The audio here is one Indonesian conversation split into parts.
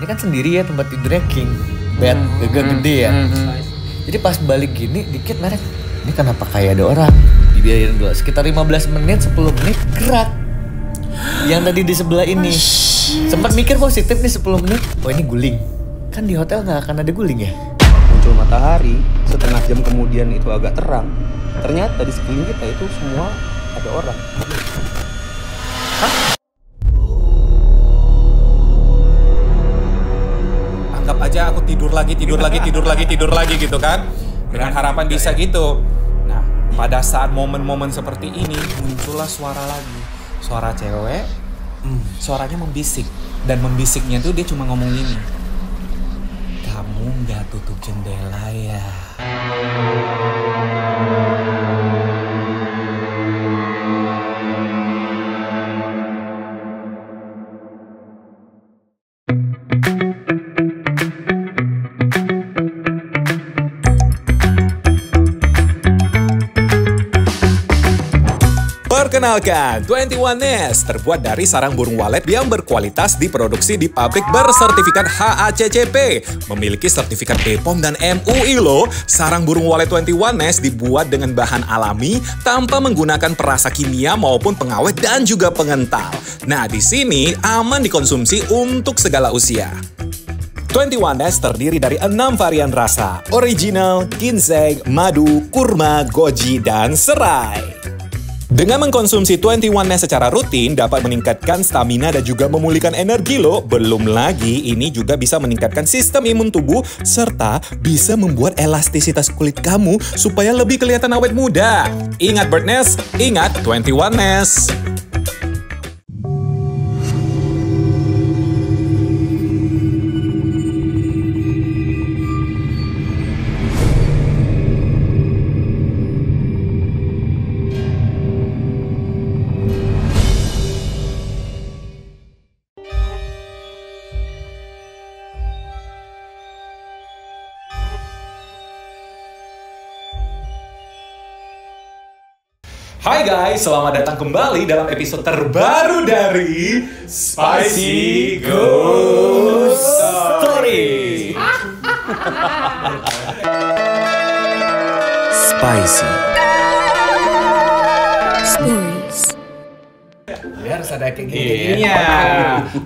ini kan sendiri ya tempat tidurnya king bed, gede ya. Jadi pas balik gini dikit narik, ini kenapa kayak ada orang? Dibiarin dulu sekitar 15 menit, 10 menit gerak. Yang tadi di sebelah ini sempat mikir positif nih 10 menit, oh ini guling. Kan di hotel nggak akan ada guling ya? Muncul matahari, setengah jam kemudian itu agak terang. Ternyata di sekeliling kita itu semua ada orang. Anggap aja aku tidur lagi gitu kan. Dengan harapan bisa gitu. Nah, pada saat momen-momen seperti ini muncullah suara lagi. Suara cewek, suaranya membisik. Dan membisiknya tuh dia cuma ngomong gini. Kamu nggak tutup jendela ya? Perkenalkan, 21 Nest terbuat dari sarang burung walet yang berkualitas diproduksi di pabrik bersertifikat HACCP. Memiliki sertifikat BPOM dan MUI loh. Sarang burung walet 21 Nest dibuat dengan bahan alami tanpa menggunakan perasa kimia maupun pengawet dan juga pengental. Nah, di sini aman dikonsumsi untuk segala usia. 21 Nest terdiri dari 6 varian rasa, original, ginseng, madu, kurma, goji, dan serai. Dengan mengkonsumsi 21 Nest secara rutin dapat meningkatkan stamina dan juga memulihkan energi loh. Belum lagi ini juga bisa meningkatkan sistem imun tubuh serta bisa membuat elastisitas kulit kamu supaya lebih kelihatan awet muda. Ingat Birdnest, ingat 21 Nest. Hai guys, selamat datang kembali dalam episode terbaru dari Spicy Ghost Story. Spicy Stories. Ya harus ada kayak gini. Iya.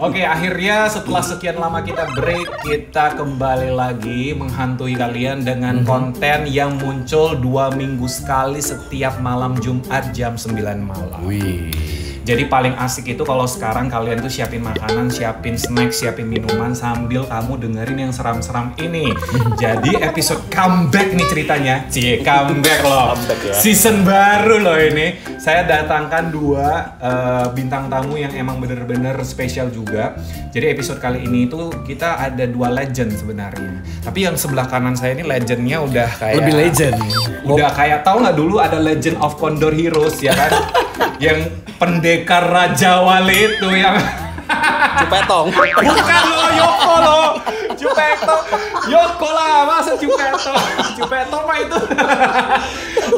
Oke, akhirnya setelah sekian lama kita break, kita kembali lagi menghantui kalian dengan konten yang muncul 2 minggu sekali setiap malam Jumat jam 9 malam. Wih. Jadi paling asik itu kalau sekarang kalian tuh siapin makanan, siapin snack, siapin minuman sambil kamu dengerin yang seram-seram ini. Jadi episode comeback nih ceritanya. Cie, comeback loh. Comeback ya. Season baru loh ini. Saya datangkan 2 bintang tamu yang emang bener-bener spesial juga. Jadi episode kali ini tuh kita ada 2 legend sebenarnya. Tapi yang sebelah kanan saya ini legendnya udah kayak Lebih legend. udah kayak tahu nggak dulu ada Legend of Condor Heroes ya kan? Yang pendekar Raja Wali itu yang Cupetong. bukan lo Yoko lo, Cupeto, Yoko lah masa Cupeto, Cupeto mah itu.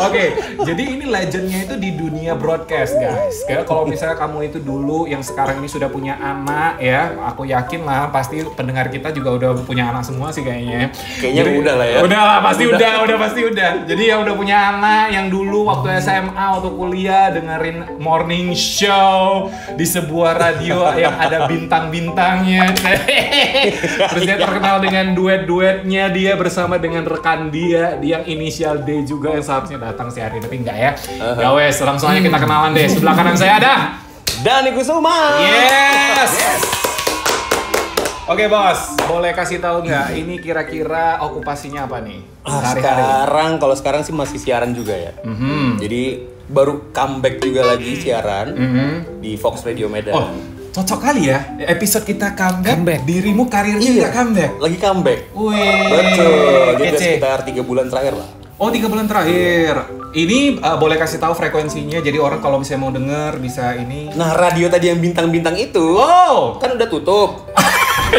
Oke, jadi ini legendnya itu di dunia broadcast guys. Kayak kalau misalnya kamu itu dulu yang sekarang ini sudah punya anak ya, aku yakin lah pasti pendengar kita juga udah punya anak semua sih kayaknya. Kayaknya Jadi, udah lah ya. Udah lah, pasti udah pasti udah. Jadi yang udah punya anak yang dulu waktu SMA waktu kuliah dengerin morning show di sebuah radio yang ada bintang-bintangnya. Terus dia terkenal dengan duet-duetnya dia bersama dengan rekan dia yang inisial D juga yang seharusnya datang si hari tapi enggak ya. Ya wes, langsung aja kita kenalan deh. Sebelah kanan saya ada Dani Kusuma. Yes. Oke bos, boleh kasih tahu nggak ini kira-kira okupasinya apa nih sehari-hari? Kalau sekarang sih masih siaran juga ya. Jadi baru comeback juga lagi siaran di Fox Radio Medan. Oh, cocok kali ya episode kita comeback. Dirimu karirnya Iya. juga comeback. Lagi comeback. Wih, Betul. Jadi udah kece. sekitar 3 bulan terakhir lah. Oh, 3 bulan terakhir. Ini boleh kasih tahu frekuensinya, jadi orang kalau misalnya mau denger bisa ini. Nah, radio tadi yang bintang-bintang itu Oh, kan udah tutup.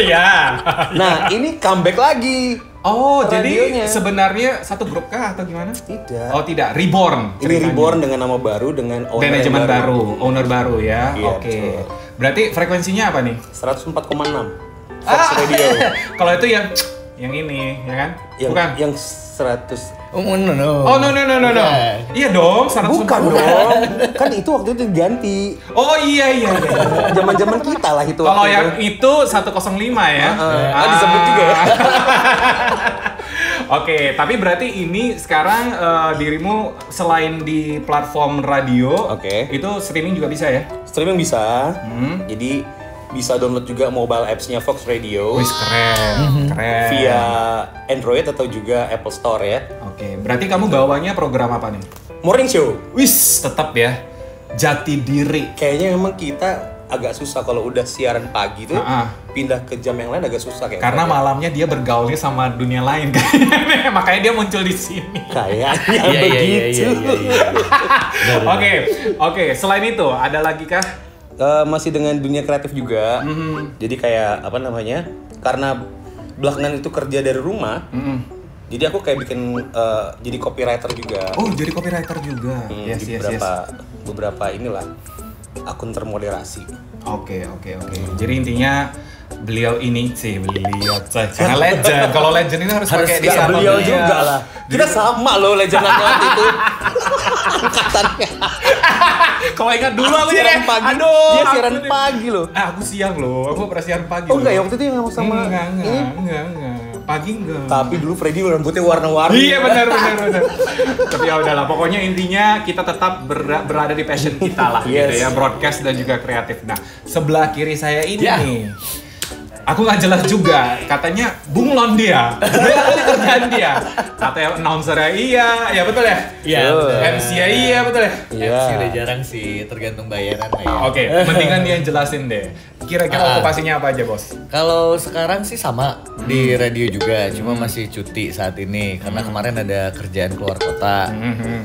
ya. Nah, ini comeback lagi. Oh, Radionya. jadi sebenarnya satu grup kah atau gimana? Tidak. Oh, tidak. Reborn. Ini ceritanya. reborn dengan nama baru, dengan owner Manajemen yang baru, owner baru ya. Iya, Oke. betul. Berarti frekuensinya apa nih? 104,6. Fox Radio. Kalau itu yang ini, ya kan? Bukan. Yang 100. Oh no. Oh no. Iya dong, 100 Bukan dong. Kan itu waktu itu diganti. Oh iya. Zaman-zaman kita lah itu. Kalau yang itu 105 ya. Disebut juga ya. Oke, tapi berarti ini sekarang dirimu selain di platform radio, itu streaming juga bisa ya? Streaming bisa. Jadi bisa download juga mobile apps-nya Fox Radio. Wih, keren. Via Android atau juga Apple Store ya. Oke, berarti kamu bawanya program apa nih? Morning show. Wis, tetap ya. Jati diri. Kayaknya memang kita agak susah kalau udah siaran pagi tuh pindah ke jam yang lain agak susah kayaknya. Karena malamnya dia bergaulnya sama dunia lain kan. Makanya dia muncul di sini. Kayaknya begitu. Oke. Selain itu ada lagi kah? Masih dengan dunia kreatif juga. Jadi kayak apa namanya? Karena belakangan itu kerja dari rumah. Jadi aku kayak bikin jadi copywriter juga. Oh, jadi copywriter juga. Di beberapa inilah akun termoderasi. Oke. Jadi intinya beliau ini karena legend. Kalau legend ini harus pakai di sana. Beliau juga lah. Kita sama loh legendannya waktu itu. Angkatannya. Kalau ingat dulu aku siaran pagi. Aduh, dia siaran pagi loh. Aku siang loh. Aku pernah siaran pagi. Oh enggak ya waktu itu yang sama. Enggak. Pagi enggak. Tapi dulu Freddy rambutnya warna-warni. Iya benar. Tapi ya udahlah, pokoknya intinya kita tetap berada di passion kita lah gitu ya, broadcast dan juga kreatif. Nah, sebelah kiri saya ini nih. Aku nggak jelas juga, katanya bunglon dia, kerjaan dia. Katanya announcer-nya iya betul ya? Iya, betul. MC-nya iya betul ya? MC udah jarang sih, tergantung bayaran lah ya. Oke, mendingan dia yang jelasin deh. Kira-kira okupasinya apa aja, Bos? Kalau sekarang sih sama di radio juga, cuma masih cuti saat ini karena kemarin ada kerjaan keluar kota.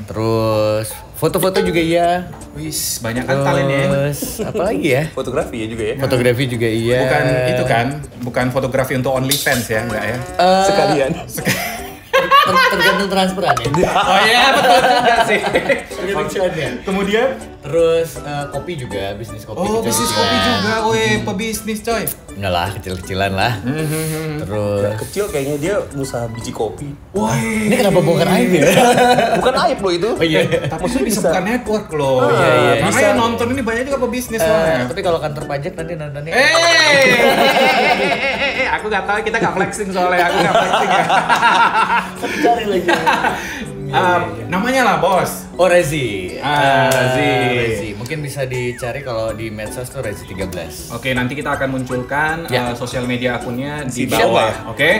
Terus foto-foto juga iya. Wis, banyak kan talentnya. Terus apa lagi ya? Fotografi ya juga ya. Fotografi juga iya. Bukan itu kan? Bukan fotografi untuk OnlyFans ya, enggak ya? Sekalian. Tergantung transferan ya. Oh iya, betul juga sih. Tergantung cuannya. Kemudian terus kopi juga, bisnis kopi. oh, bisnis kopi juga. Weh, pebisnis coy. Enggak lah, kecil-kecilan lah. Terus Kecil kayaknya dia usaha biji kopi. Wah, ini kenapa bongkar aib ya? Bukan aib loh itu. Oh iya. tapi itu bisa buka network loh. Iya. Makanya yang nonton ini banyak juga pebisnis soalnya. Tapi kalau kantor pajak nanti nontonnya. Aku nggak tahu, kita nggak flexing soalnya. Aku nggak flexing ya. Cari lagi. Namanya lah, Bos. Oh, Rezi. Rezi. Mungkin bisa dicari kalau di medsos tuh Rezi 13. Oke, nanti kita akan munculkan sosial media akunnya di Siap, bawah. ya? Oke.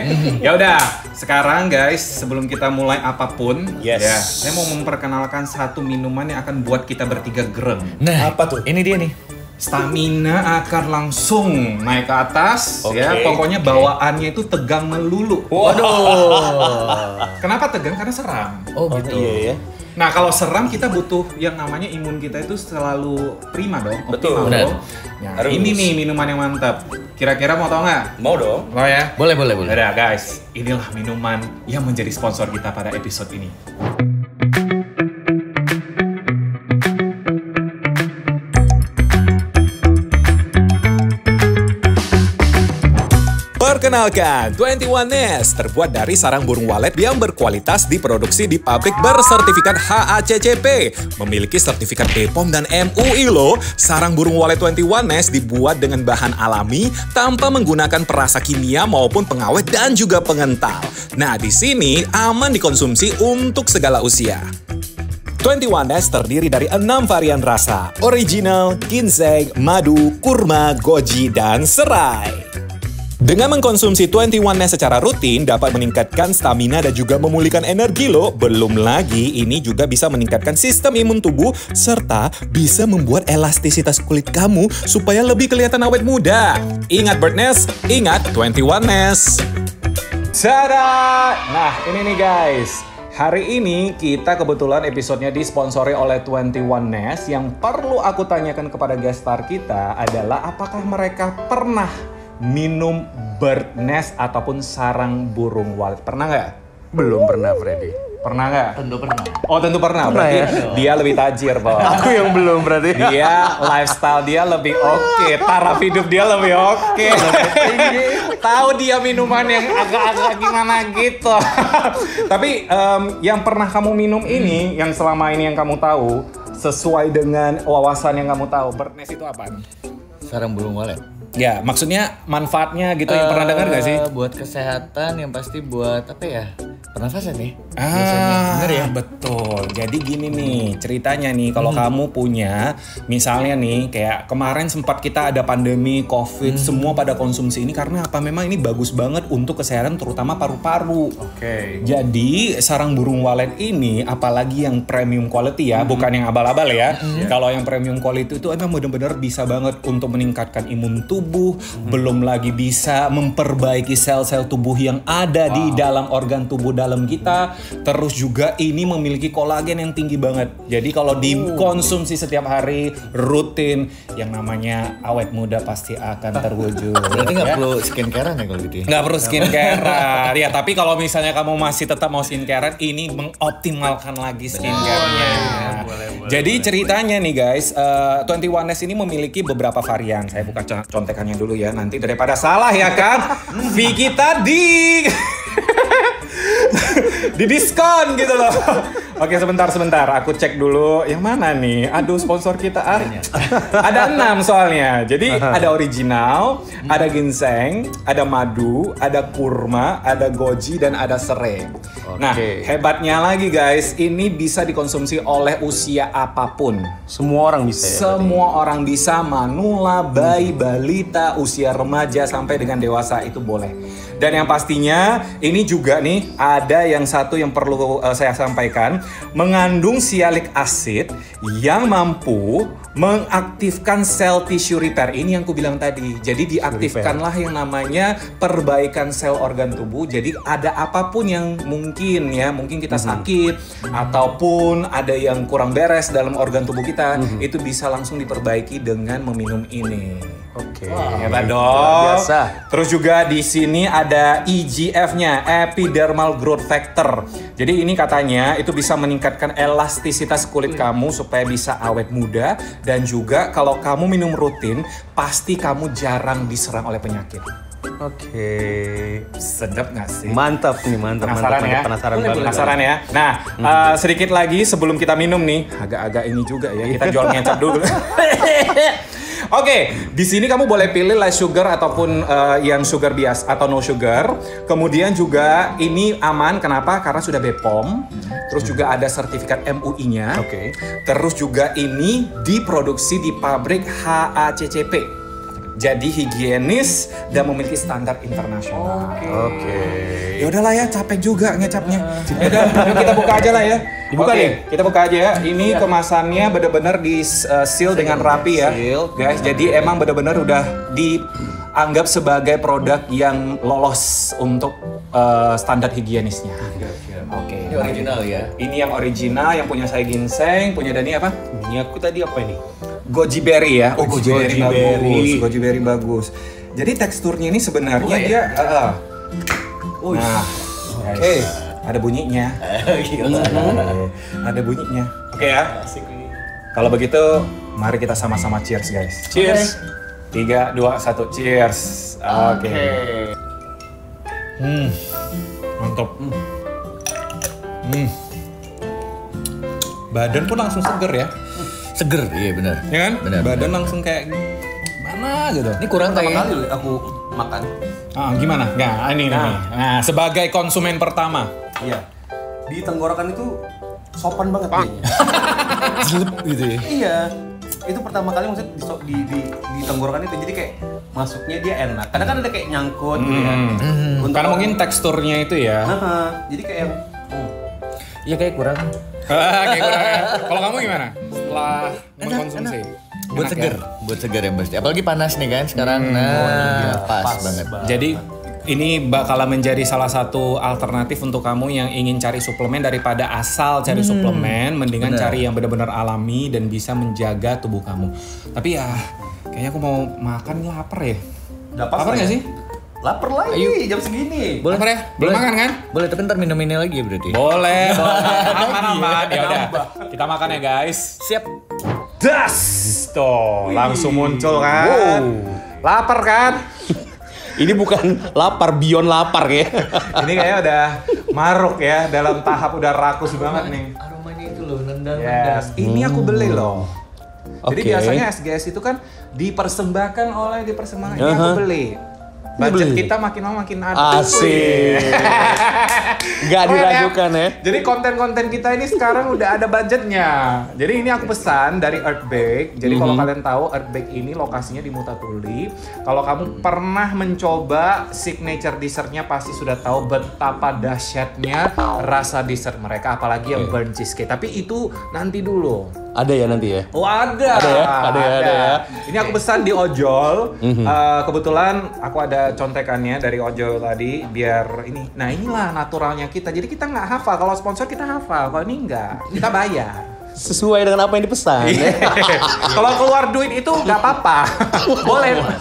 Ya udah, sekarang guys, sebelum kita mulai apapun, saya mau memperkenalkan satu minuman yang akan buat kita bertiga gereng. Nah, Apa tuh? Ini dia nih. Stamina akan langsung naik ke atas, ya. Pokoknya bawaannya itu tegang melulu. Waduh. Kenapa tegang? Karena seram. Oh, gitu. Iya ya. Nah, kalau seram kita butuh yang namanya imun kita itu selalu prima dong, optimal Benar. dong. Nah, ini nih minuman yang mantap. Kira-kira mau tau nggak? Mau dong. Mau ya? Boleh. Udah guys, inilah minuman yang menjadi sponsor kita pada episode ini. Perkenalkan, 21 Nest terbuat dari sarang burung walet yang berkualitas diproduksi di pabrik bersertifikat HACCP. Memiliki sertifikat BPOM dan MUI loh. Sarang burung walet 21 Nest dibuat dengan bahan alami tanpa menggunakan perasa kimia maupun pengawet dan juga pengental. Nah, di sini aman dikonsumsi untuk segala usia. 21 Nest terdiri dari 6 varian rasa: original, ginseng, madu, kurma, goji, dan serai. Dengan mengkonsumsi 21 Nest secara rutin dapat meningkatkan stamina dan juga memulihkan energi loh. Belum lagi ini juga bisa meningkatkan sistem imun tubuh serta bisa membuat elastisitas kulit kamu supaya lebih kelihatan awet muda. Ingat Birdnest, ingat 21 Nest. Tada! Nah, ini nih guys. Hari ini kita kebetulan episodenya disponsori oleh 21 Nest. Yang perlu aku tanyakan kepada guest star kita adalah apakah mereka pernah minum bird nest ataupun sarang burung walet. Pernah nggak? Belum pernah Freddy. Pernah nggak? Tentu pernah. Oh, tentu pernah. Berarti ya? dia lebih tajir, Bos. Aku yang belum berarti. Dia lifestyle dia lebih oke, taraf hidup dia lebih oke. Tahu dia minuman yang agak-agak gimana gitu. Tapi yang pernah kamu minum ini, yang selama ini yang kamu tahu, sesuai dengan wawasan yang kamu tahu, Birdnest itu apaan? Sarang burung walet. Ya, maksudnya manfaatnya gitu yang pernah dengar gak sih? Buat kesehatan, yang pasti buat apa ya? Pernafasan nih. Biasanya. Bener ya? Betul. Jadi gini nih ceritanya nih, kalau kamu punya misalnya nih kayak kemarin sempat kita ada pandemi COVID, semua pada konsumsi ini karena apa? Memang ini bagus banget untuk kesehatan terutama paru-paru. Oke. Jadi sarang burung walet ini apalagi yang premium quality ya, bukan yang abal-abal ya. Kalau yang premium quality itu emang benar-benar bisa banget untuk meningkatkan imun tubuh, belum lagi bisa memperbaiki sel-sel tubuh yang ada di dalam organ tubuh dalam kita. Terus juga ini memiliki kolagen yang tinggi banget. Jadi kalau dikonsumsi setiap hari rutin, yang namanya awet muda pasti akan terwujud. Berarti nggak perlu skincarean ya kalau gitu ya? Nggak perlu skincare. Ya tapi kalau misalnya kamu masih tetap mau skincare, ini mengoptimalkan lagi skincare-nya. Jadi ceritanya nih guys, 21Nest ini memiliki beberapa varian. Saya buka contekannya dulu ya, nanti daripada salah ya kan. Fee kita di diskon gitu loh. Oke, sebentar. Aku cek dulu yang mana nih. Aduh, sponsor kita ada 6 soalnya. Jadi ada original, ada ginseng, ada madu, ada kurma, ada goji, dan ada serai. Nah, hebatnya lagi guys, ini bisa dikonsumsi oleh usia apapun. Semua orang bisa ya? Semua orang bisa, manula, bayi, balita, usia remaja, sampai dengan dewasa itu boleh. Dan yang pastinya ini juga nih ada yang satu yang perlu saya sampaikan, mengandung sialic acid yang mampu mengaktifkan sel tissue repair. Ini yang aku bilang tadi. Jadi diaktifkanlah yang namanya perbaikan sel organ tubuh. Jadi ada apapun yang mungkin kita sakit ataupun ada yang kurang beres dalam organ tubuh kita, itu bisa langsung diperbaiki dengan meminum ini. Oke. Hebat dong. Biasa. Terus juga di sini ada EGF-nya, Epidermal Growth Factor. Jadi ini katanya itu bisa meningkatkan elastisitas kulit kamu supaya bisa awet muda, dan juga kalau kamu minum rutin pasti kamu jarang diserang oleh penyakit. Oke. Sedap nggak sih? Mantap nih, mantap. Penasaran ya? Penasaran banget. Penasaran ya? Nah, sedikit lagi sebelum kita minum nih, agak-agak ini juga ya, kita jual ngecap dulu. Oke, di sini kamu boleh pilih less sugar ataupun yang sugar bias atau no sugar. Kemudian juga ini aman, kenapa? Karena sudah BPOM. Terus juga ada sertifikat MUI-nya. Oke. Terus juga ini diproduksi di pabrik HACCP. Jadi higienis dan memiliki standar internasional. Oke. Ya udahlah ya, capek juga ngecapnya. Yaudah, yuk kita buka aja lah ya. Dibuka Oke, nih? kita buka aja ya. Ini kemasannya benar-benar di seal dengan rapi ya, guys. Jadi emang benar-benar udah dianggap sebagai produk yang lolos untuk standar higienisnya. Oke. Ini original ya? Ini yang original, yang punya saya ginseng, punya Dani apa? Ini aku tadi apa ini? Goji berry ya. Oh, goji berry. bagus. Goji berry bagus. Jadi teksturnya ini sebenarnya dia nah, oke. Ada bunyinya. Gila. Ada bunyinya. Oke ya. Asik ini. Kalau begitu, mari kita sama-sama cheers guys. Cheers. 3, 2, 1, cheers. Oke. Mantap. Badan pun langsung seger ya. Seger, iya benar. Ya kan? Benar, Badan benar. langsung kayak mana gitu. Ini kurang Pertama kayaknya. kali aku makan. Gimana? Nah, ini nih. Nah, sebagai konsumen pertama. Iya. Di tenggorokan itu sopan banget kayaknya. Jelek gitu ya. Iya. Itu pertama kali maksudnya di tenggorokan itu, jadi kayak masuknya dia enak. Kadang kan ada kayak nyangkut gitu ya. Karena mungkin teksturnya itu ya. Jadi kayak yang Iya kayak kurang. Kayak kurang ya. Kalau kamu gimana? Setelah mengkonsumsi? Buat Enak seger, ya? buat seger yang pasti. Apalagi panas nih kan sekarang. Pas banget. Jadi ini bakalan menjadi salah satu alternatif untuk kamu yang ingin cari suplemen daripada asal cari suplemen, mendingan cari yang benar-benar alami dan bisa menjaga tubuh kamu. Tapi ya, kayaknya aku mau makan nih, lapar ya. Lapar nggak sih? lapar lagi jam segini. Boleh ya? Belum makan kan? Boleh, tapi ntar minum ini lagi berarti. Boleh. Aman. Ya udah, kita makan ya guys. Siap. Das, tuh langsung muncul kan. Lapar kan? Ini bukan lapar, beyond lapar ya. Ini kayaknya udah maruk ya, dalam tahap udah rakus banget nih. Aromanya itu loh, nendang. Yes, ini aku beli loh. Jadi Oke. biasanya SGS itu kan dipersembahkan. Ini aku beli. Budget kita makin lama makin ada. Asik. Gak diragukan ya. Jadi konten-konten kita ini sekarang udah ada budgetnya. Jadi ini aku pesan dari Earthbake. Jadi kalau kalian tahu Earthbake ini lokasinya di Mutatuli. Kalau kamu pernah mencoba signature dessertnya pasti sudah tahu betapa dahsyatnya rasa dessert mereka. Apalagi yang burnt cheesecake. Tapi itu nanti dulu. Ada ya nanti ya? Oh ada ya. Ini aku pesan di ojol. Kebetulan aku ada contekannya dari ojol tadi biar ini. Nah inilah naturalnya kita. Jadi kita nggak hafal. Kalau sponsor kita hafal. Kalau ini nggak, kita bayar. Sesuai dengan apa yang dipesan. Kalau keluar duit itu nggak apa-apa.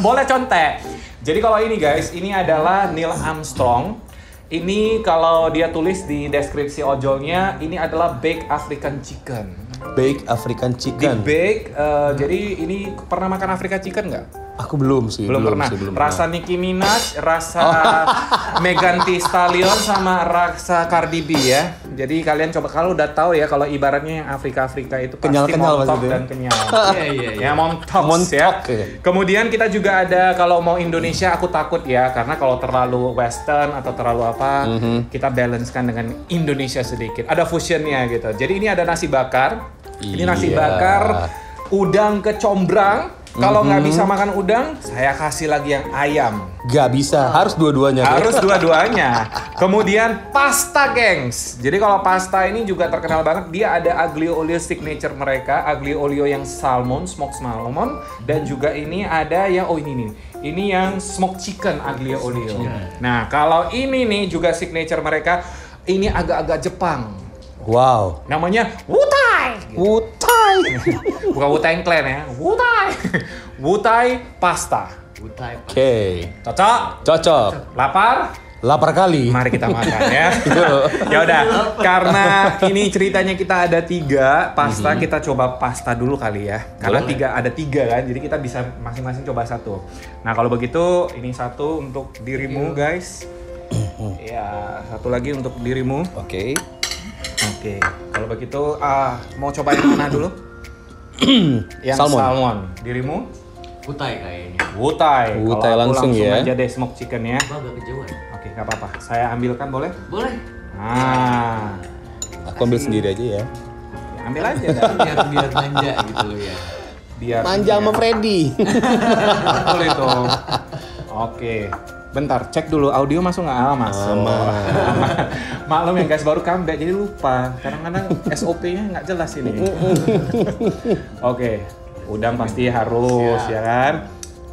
boleh contek. Jadi kalau ini guys, ini adalah Neil Armstrong. Ini kalau dia tulis di deskripsi ojolnya, ini adalah baked African chicken. Baked African Di chicken. bake, jadi ini pernah makan African chicken nggak? Aku belum sih. Belum pernah. Belum Rasa pernah. Nicki Minaj, rasa Megan Thee Stallion sama rasa Cardi B ya. Jadi kalian coba kalau udah tahu ya kalau ibaratnya yang Afrika itu pasti Kenyal-kenyal montok maksudnya. dan kenyal. Iya. Ya montok ya. ya. Kemudian kita juga ada kalau mau Indonesia aku takut ya karena kalau terlalu western atau terlalu apa kita balancekan dengan Indonesia sedikit. Ada fusionnya gitu. Jadi ini ada nasi bakar. Ini nasi Iya. bakar, udang kecombrang. Kalau nggak bisa makan udang, saya kasih lagi yang ayam. Gak bisa, harus dua-duanya. Harus dua-duanya. Kemudian pasta, gengs. Jadi kalau pasta ini juga terkenal banget. Dia ada aglio olio signature mereka, aglio olio yang salmon, smoked salmon, dan juga ini ada yang ini nih. Ini yang smoked chicken aglio olio. Nah, kalau ini nih juga signature mereka, ini agak-agak Jepang. Wow. Namanya Wutai. Wutai. Bukan Wu-Tang Clan ya. Wutai. Wutai pasta. Butai. Oke. Cocok? Cocok. Lapar? Lapar kali. Mari kita makan ya. Ya udah, karena ini ceritanya kita ada 3 pasta, kita coba pasta dulu kali ya. Karena ada tiga kan, jadi kita bisa masing-masing coba satu. Nah kalau begitu, ini satu untuk dirimu guys. Ya, satu lagi untuk dirimu. Oke. Oke, kalau begitu mau coba yang mana dulu? Yang salmon. Dirimu? Butai kayaknya. Wutai. Wutai Kalau aku langsung ya. aja deh smoked chicken ya. Gua agak kejauhan. Oke, nggak apa-apa. Saya ambilkan boleh? Boleh. Nah, Aku ambil sendiri aja ya. ya ambil aja dah. Biar manja gitu loh ya. Biar Manja sama Freddy. betul itu. Oke. Bentar, cek dulu audio masuk nggak? Masuk. Maklum ya guys, baru comeback jadi lupa. Kadang-kadang SOP-nya nggak jelas ini. Oke, udang pasti harus ya kan.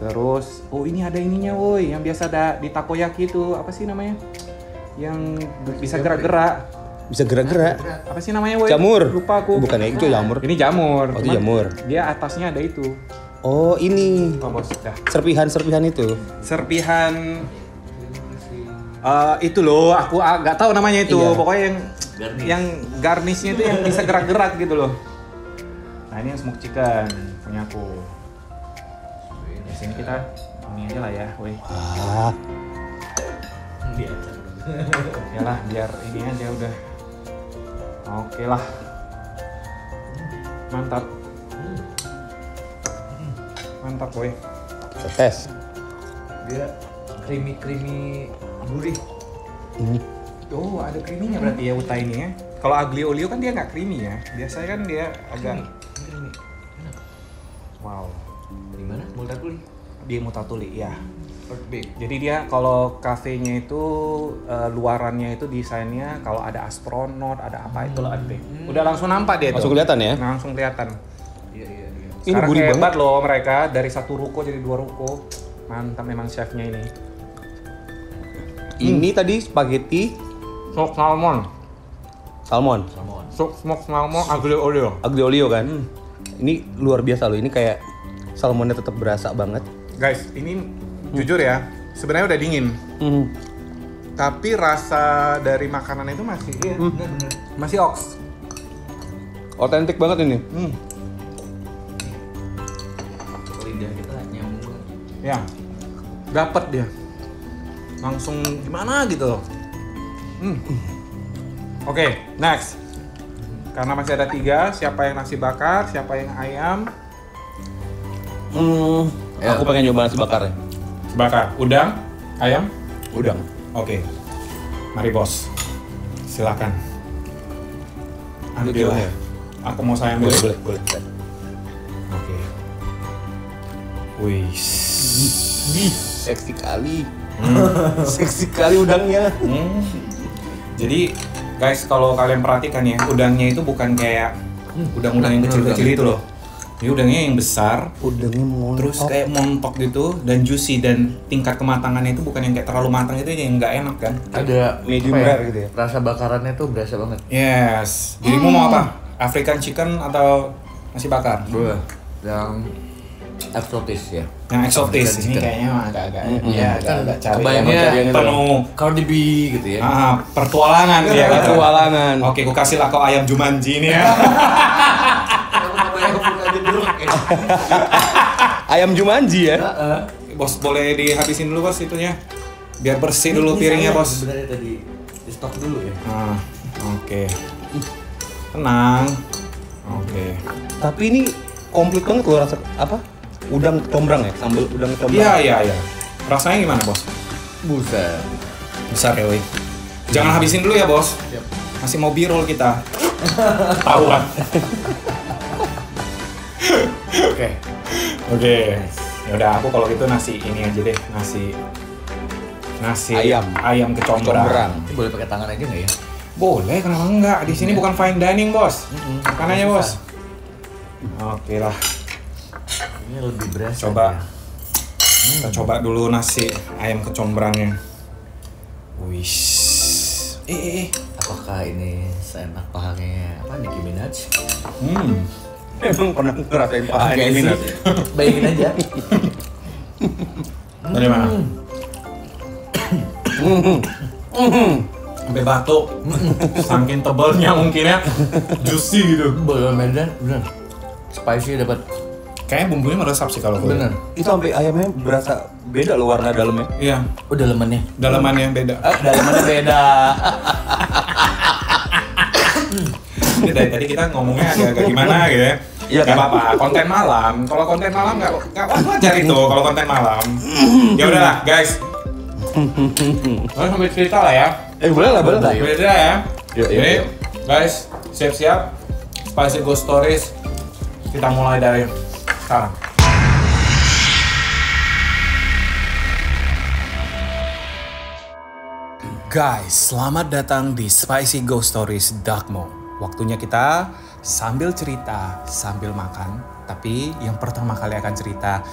Terus, oh ini ada ininya woi, yang biasa ada di takoyaki itu apa sih namanya? Yang bisa gerak-gerak. Bisa gerak-gerak. Apa sih namanya woi? Jamur. Lupa aku. Bukan ya, itu jamur. Ini jamur. Oh, itu Cuman jamur. Dia atasnya ada itu. Oh, ini. Oh bos, dah. Serpihan-serpihan itu. Serpihan itu loh, aku nggak tahu namanya itu. Iya. Pokoknya Garnish. yang garnishnya itu yang bisa gerak-gerak gitu loh. Nah ini yang smoked chicken punya aku. Di sini kita ini aja lah ya, woi. Ah, Yalah biar ini aja udah. Oke lah. Mantap. Mantap woi. kita tes. Dia creamy gurih. Ini. Oh ada creamy-nya berarti ya utai ini ya. Kalau aglio olio kan dia nggak creamy ya. Biasanya kan dia agak. Creamy. Enak. Wow. Dari mana? Mutatuli. Di Mutatuli ya. Earthbake. Jadi dia kalau kafenya itu luarannya itu desainnya kalau ada astronot, ada apa itu loh Earthbake. Udah langsung nampak dia Langsung tuh. kelihatan ya? Langsung kelihatan. Iya. Ini Sekarang gurih hebat banget. loh mereka dari 1 ruko jadi 2 ruko. Mantap memang chefnya ini. Ini tadi spaghetti Smoked salmon. salmon. Salmon. Smoked salmon aglio olio. Aglio olio kan. Ini luar biasa loh. Ini kayak salmonnya tetap berasa banget. Guys, ini jujur ya, sebenarnya udah dingin. Tapi rasa dari makanan itu masih Bener. masih oks. Otentik banget ini. Lidah kita nyambung. Ya. Dapat dia. langsung gimana gitu. Oke, next. Karena masih ada 3, siapa yang nasi bakar, siapa yang ayam? Aku pengen nyoba nasi bakar ya. Bakar, udang, ayam? Udang. Oke. Mari bos. Silakan. Ambil gimana ya. ya? Aku mau saya ambil. Boleh. Oke. Wih. Seksi kali. Seksi kali udangnya. Jadi guys, kalau kalian perhatikan ya, udangnya itu bukan kayak udang-udang yang kecil-kecil itu loh. Ini udangnya yang besar, Udangnya montok. terus kayak montok gitu dan juicy, dan tingkat kematangannya itu bukan yang kayak terlalu matang itu yang nggak enak kan? Ada medium apa rare gitu ya? Rasa bakarannya tuh berasa banget. Yes. Jadi mau apa? African chicken atau nasi bakar? Yang eksotis ya. Yang eksotis. African Ini chicken. kayaknya agak-agak ya agak-agak cari Kebayangnya yang penuh Cardi B gitu ya. pertualangan ya. Petualangan. Oke, ku kasih lah kau ayam Jumanji ini ya. Ayam Jumanji ya? Bos, boleh dihabisin dulu bos itunya, biar bersih dulu piringnya bos. Sebenarnya tadi di stok dulu ya. Oke. Tenang. Oke. Tapi ini komplit banget loh rasa apa? Udang combrang ya? Sambal udang combrang. Iya. Rasanya gimana bos? Buset. Besar ya, woi. Jangan habisin dulu ya bos. Masih mau b-roll kita. Tahu kan? Oke. Yaudah, aku kalau gitu nasi ini aja deh, nasi ayam kecombrang. Ini boleh pakai tangan aja nggak ya? Boleh, kenapa enggak? Di sini bukan fine dining bos. Makanannya bos. Oke lah. Ini lebih berasa. Coba. Ya. Kita coba dulu nasi ayam kecombrangnya. Wih. Apakah ini seenak pahanya apa Nicki Minaj? Emang pernah ngerasain pahanya Oke ini? sih. Bayangin aja. Dari mana? Sampai batuk. Saking tebalnya mungkin ya. Juicy gitu. Bener, bener. Spicy dapat. Kayaknya bumbunya meresap sih kalau gue. Bener. Itu sampai ayamnya berasa beda loh warna dalamnya. Iya. Oh dalemannya. Dalamannya beda. Dalemannya beda. Ini dari tadi kita ngomongnya agak-agak gimana gitu ya. Iya Gak kan? apa-apa, konten malam. Kalau konten malam nggak wajar itu kalau konten malam. Ya udahlah guys. Lalu sampai cerita lah ya. Boleh lah, boleh lah. Beda ya. Yuk. Jadi guys, siap-siap. Spicy Ghost Stories. Kita mulai dari sekarang. Guys, selamat datang di Spicy Ghost Stories Dark Mode. Waktunya kita sambil cerita, sambil makan. Tapi yang pertama kali akan cerita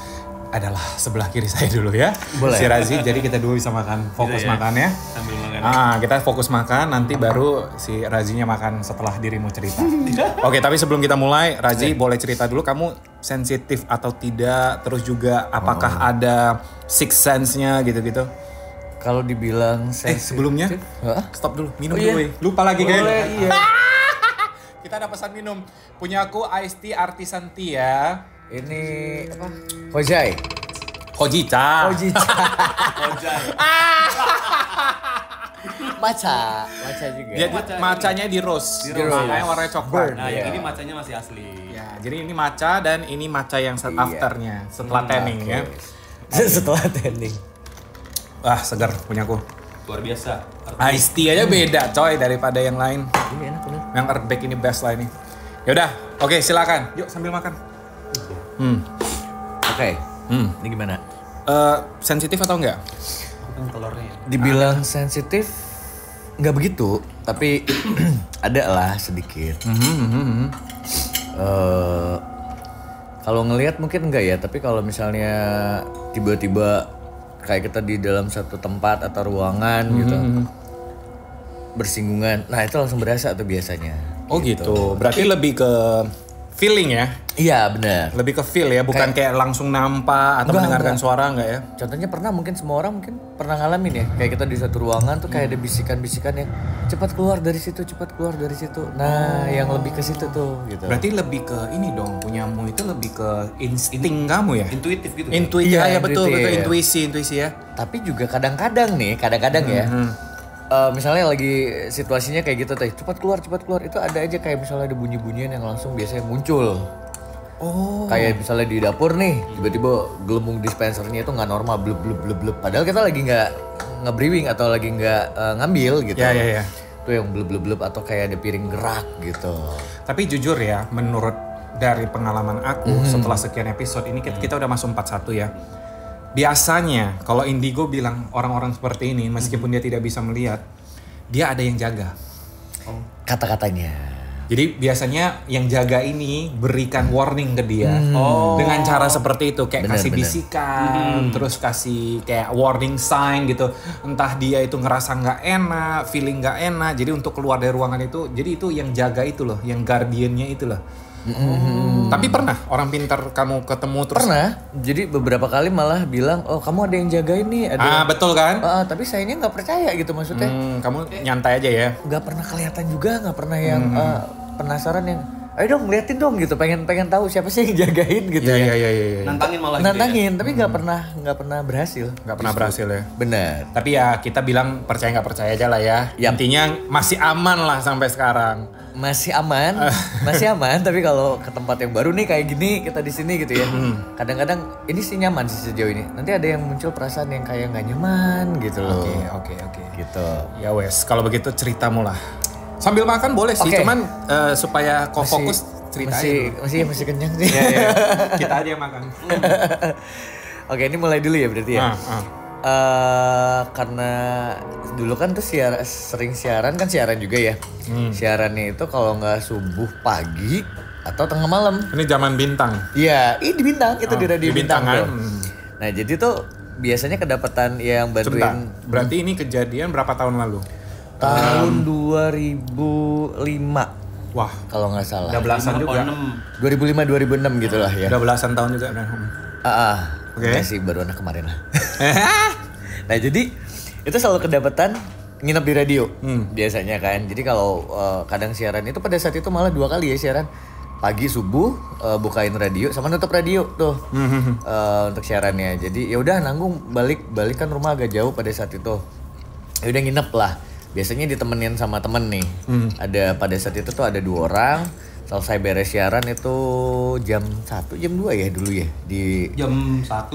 adalah sebelah kiri saya dulu ya. Boleh. Si Razi, jadi kita dua bisa makan, fokus makan ya. Sambil makan. Kita fokus makan, nanti baru si Razinya makan setelah dirimu cerita. Oke, tapi sebelum kita mulai, Razi boleh cerita dulu kamu sensitif atau tidak, terus juga apakah ada sixth sense-nya gitu-gitu. Kalau dibilang sensitif. Sebelumnya, Hah? stop dulu, minum Oh, iya. dulu. Lupa lagi Boleh, kayaknya. iya. Kita ada pesan minum. Punya aku Iced Tea Artisan Tea ya. Ini apa? Hojai. Hojicha. Hojicha. Maca juga. Jadi macanya di roast. Di roast. Makanya warnanya coklat. Nah, Iya. yang ini macanya masih asli. Ya, jadi ini matcha dan ini matcha yang afternya, setelah tanning ya. Setelah tanning. Wah, segar punyaku. Luar biasa. Iced tea aja beda coy daripada yang lain. Ini enak bener. Yang Earthbeck ini best lah ini. Yaudah, oke silakan. Yuk sambil makan. Oke. Ini gimana? Sensitif atau enggak? Kan telurnya. Dibilang sensitif nggak begitu, tapi ada lah sedikit. Kalau ngelihat mungkin enggak ya, tapi kalau misalnya tiba-tiba kayak kita di dalam satu tempat atau ruangan gitu bersinggungan, nah itu langsung berasa tuh biasanya. Oh gitu. Berarti lebih ke feeling ya. Iya benar. Lebih ke feel ya, bukan kayak langsung nampak atau mendengarkan suara enggak ya? Contohnya pernah mungkin semua orang mungkin pernah ngalamin ya, kayak kita di satu ruangan tuh kayak ada bisikan-bisikan yang cepat keluar dari situ, cepat keluar dari situ. Nah, yang lebih ke situ tuh gitu. Berarti lebih ke ini dong, punyamu itu lebih ke insting kamu ya? Intuitif gitu. Intuisi Iya, ya, betul intuitif. intuisi ya. Tapi juga kadang-kadang ya. Misalnya lagi situasinya kayak gitu tuh, cepat keluar, itu ada aja kayak misalnya ada bunyi-bunyian yang langsung biasanya muncul. Oh. Kayak misalnya di dapur nih, tiba-tiba gelembung dispensernya itu nggak normal, blub. Padahal kita lagi nggak nge-brewing atau lagi nggak ngambil gitu. Ya. Itu yang blub atau kayak ada piring gerak gitu. Tapi jujur ya, menurut dari pengalaman aku setelah sekian episode ini kita udah masuk 41 ya. Biasanya kalau Indigo bilang orang-orang seperti ini meskipun dia tidak bisa melihat, dia ada yang jaga. Kata-katanya. Jadi biasanya yang jaga ini berikan warning ke dia dengan cara seperti itu, kayak kasih bisikan, terus kasih kayak warning sign gitu. Entah dia itu ngerasa nggak enak, feeling nggak enak, jadi untuk keluar dari ruangan itu, jadi itu yang jaga itu loh, yang guardiannya itu loh. Tapi pernah orang pintar kamu ketemu terus? Pernah. Jadi beberapa kali malah bilang, oh kamu ada yang jagain nih. Ada Betul kan? tapi sayangnya nggak percaya gitu maksudnya. Kamu nyantai aja ya? Nggak pernah kelihatan juga, nggak pernah yang penasaran yang ayo dong liatin dong gitu, pengen tahu siapa sih yang jagain gitu ya. Iya. Nantangin malah Nantangin, tapi nggak pernah berhasil. Nggak pernah berhasil ya? Benar. Tapi ya kita bilang percaya nggak percaya aja lah ya. Yap. Intinya masih aman lah sampai sekarang. Masih aman, tapi kalau ke tempat yang baru nih kayak gini kita di sini gitu ya. Kadang-kadang ini sih nyaman sih sejauh ini. Nanti ada yang muncul perasaan yang kayak nggak nyaman gitu loh. Oke. Gitu. Ya wes, kalau begitu ceritamu lah. Sambil makan boleh sih, Oke. cuman supaya kau fokus cerita masih kenyang sih. Ya. Kita aja yang makan. Oke, ini mulai dulu ya berarti ya. Karena dulu kan tuh sering siaran juga ya. Siarannya itu kalau nggak subuh pagi atau tengah malam. Ini zaman bintang. Iya, di Bintang, itu di radio di Bintang, Bintang kan? tuh. Nah, jadi tuh biasanya kedapatan yang Sebentar, bantuin berarti ini kejadian berapa tahun lalu? tahun 2005 Wah, kalau nggak salah. udah belasan juga. 2005 2006 gitu lah ya. Udah belasan tahun juga. Oke. Enggak sih, baru anak kemarin lah. Nah, jadi itu selalu kedapatan nginep di radio biasanya kan. Jadi kalau kadang siaran itu pada saat itu malah 2 kali ya siaran. Pagi subuh bukain radio sama nutup radio tuh untuk siarannya. Jadi ya udah nanggung balik kan rumah agak jauh pada saat itu. Ya udah nginep lah. Biasanya ditemenin sama temen nih. Ada pada saat itu tuh ada 2 orang. Selesai beres siaran itu jam 1, jam 2 ya dulu ya di jam 1.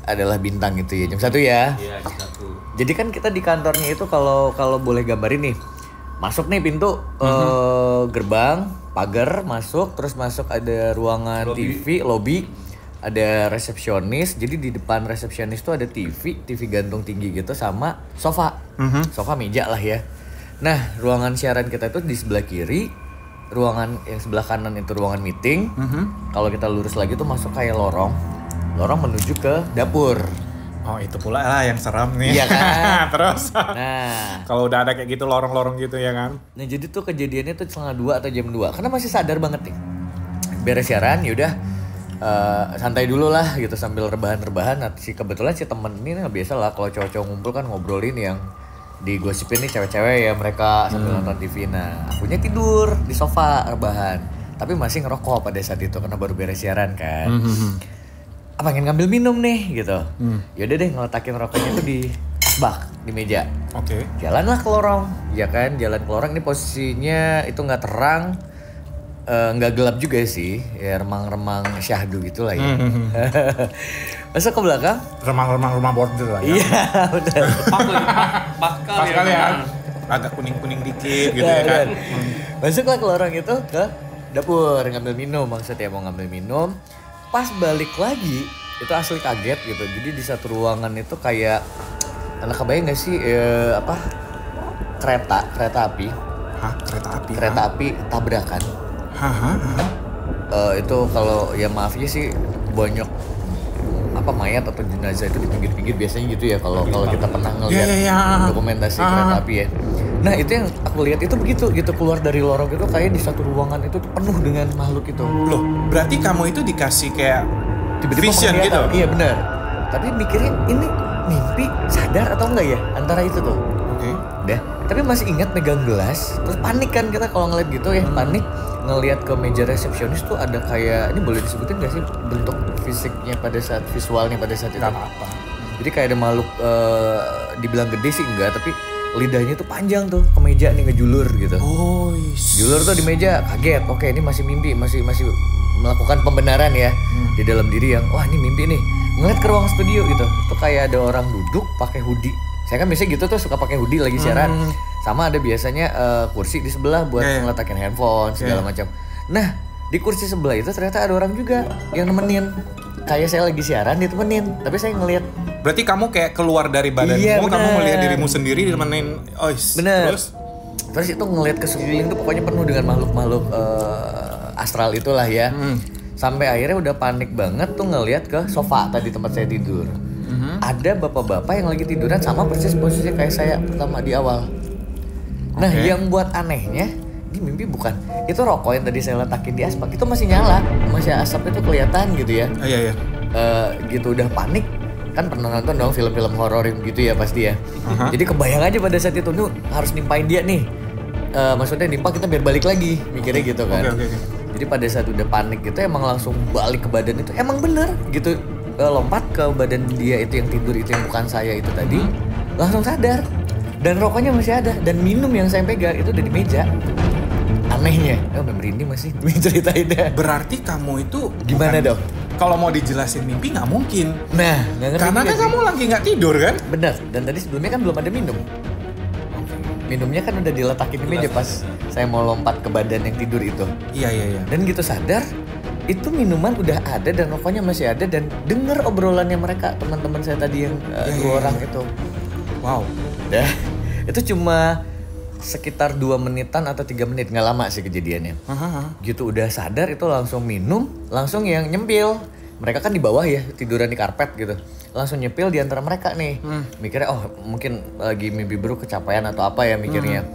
adalah Bintang itu ya, jam 1 ya. Iya, jam 1. Jadi kan kita di kantornya itu kalau boleh gambarin nih. Masuk nih pintu gerbang, pagar masuk, terus masuk ada ruangan TV, lobby, ada resepsionis. Jadi di depan resepsionis tuh ada TV gantung tinggi gitu sama sofa. Sofa meja lah ya. Nah, ruangan siaran kita itu di sebelah kiri. Ruangan yang sebelah kanan itu ruangan meeting. Kalau kita lurus lagi tuh masuk kayak lorong menuju ke dapur. Oh, itu pula lah yang seram nih. Iya kan? Terus. Nah, Kalau udah ada kayak gitu lorong-lorong gitu ya kan. nah jadi tuh kejadiannya tuh setengah 2 atau jam 2. Karena masih sadar banget nih. Beres siaran, yaudah santai dulu lah gitu sambil rebahan-rebahan. Nah, kebetulan si temen ini nah, biasa lah kalau cowok-cowok ngumpul kan ngobrolin yang digosipin nih cewek-cewek ya mereka sambil nonton TV. Nah, akunya tidur di sofa rebahan. Tapi masih ngerokok pada saat itu karena baru beres siaran kan. Pengen ngambil minum nih gitu. Yaudah deh ngeletakin rokoknya tuh di bak di meja. Oke. Jalanlah ke lorong, ya kan? Jalan ke lorong ini posisinya itu nggak terang, nggak gelap juga sih, ya remang-remang syahdu gitulah ya. Masuk ke belakang. Remang-remang rumah border lah ya. Iya, benar. Pas Kali ya. Agak kuning-kuning dikit gitu ya kan. Masuklah ke lorong itu ke dapur ngambil minum, maksudnya mau ngambil minum. Pas balik lagi itu asli kaget gitu. Jadi di satu ruangan itu kayak anak kebayang nggak sih kereta api. Hah, kereta api? Kereta api tabrakan. Itu kalau ya maaf ya sih banyak mayat atau jenazah itu di pinggir-pinggir biasanya gitu ya kalau kita pernah ngeliat dokumentasi kereta api ya. Nah itu yang aku lihat itu begitu gitu, keluar dari lorong itu kayak di satu ruangan itu tuh penuh dengan makhluk itu. Loh, berarti kamu itu dikasih kayak Tiba-tiba vision gitu? penglihatan. Iya benar. Tapi mikirnya ini mimpi sadar atau enggak ya antara itu tuh. Oke. Udah. Tapi masih ingat megang gelas, terus panik kan kita kalau ngeliat gitu ya, panik ngelihat ke meja resepsionis tuh ada kayak, ini boleh disebutin gak sih bentuk fisiknya pada saat, visualnya pada saat itu? Gak apa-apa. Jadi kayak ada makhluk, dibilang gede sih enggak, tapi lidahnya tuh panjang tuh ke meja nih ngejulur gitu. Oh, Julur tuh di meja, kaget. Oke, ini masih mimpi, masih melakukan pembenaran ya di dalam diri yang wah ini mimpi nih. Ngeliat ke ruang studio gitu, tuh kayak ada orang duduk pakai hoodie. Saya kan biasanya gitu tuh suka pakai hoodie lagi siaran. Sama ada biasanya kursi di sebelah buat ngeletakin handphone segala macam. Nah, di kursi sebelah itu ternyata ada orang juga yang nemenin. Kayak saya lagi siaran ditemenin, tapi saya ngelihat. Berarti kamu kayak keluar dari badanmu, Iya, kamu bener. melihat dirimu sendiri ditemenin. Oh, Bener. Terus itu ngelihat ke sekeliling tuh pokoknya penuh dengan makhluk-makhluk astral itulah ya. Sampai akhirnya udah panik banget tuh ngelihat ke sofa tadi tempat saya tidur. Ada bapak-bapak yang lagi tiduran sama persis posisi kayak saya pertama di awal. Nah, yang buat anehnya, ini mimpi bukan. Itu rokok yang tadi saya letakin di aspak itu masih nyala, masih asap itu kelihatan gitu ya. iya. Gitu udah panik. Kan pernah nonton dong film-film horor yang gitu ya pasti ya. Jadi kebayang aja pada saat itu tuh harus nimpain dia nih. Maksudnya nimpa kita biar balik lagi, mikirnya gitu kan. Oke. Jadi pada saat udah panik gitu emang langsung balik ke badan itu. Emang bener gitu, lompat ke badan dia itu yang tidur itu yang bukan saya itu tadi. Langsung sadar. Dan rokoknya masih ada. Dan minum yang saya pegang itu udah di meja. Anehnya, merinding masih ceritainnya. Berarti kamu itu Gimana dong? Kalau mau dijelasin mimpi nggak mungkin. Nah, nggak ngerti Karena juga kan sih. kamu lagi nggak tidur kan? Bener, dan tadi sebelumnya kan belum ada minum. Minumnya kan udah diletakin di meja pas saya mau lompat ke badan yang tidur itu. Iya. Dan gitu sadar, itu minuman udah ada dan rokoknya masih ada dan denger obrolannya mereka, teman-teman saya tadi yang dua orang itu. Wow. Dah, itu cuma sekitar 2 menitan atau 3 menit, nggak lama sih kejadiannya. Gitu udah sadar itu langsung minum, langsung yang nyempil. Mereka kan di bawah ya, tiduran di karpet gitu. Langsung nyempil di antara mereka nih. Mikirnya oh mungkin lagi mimpi buruk kecapean atau apa ya mikirnya.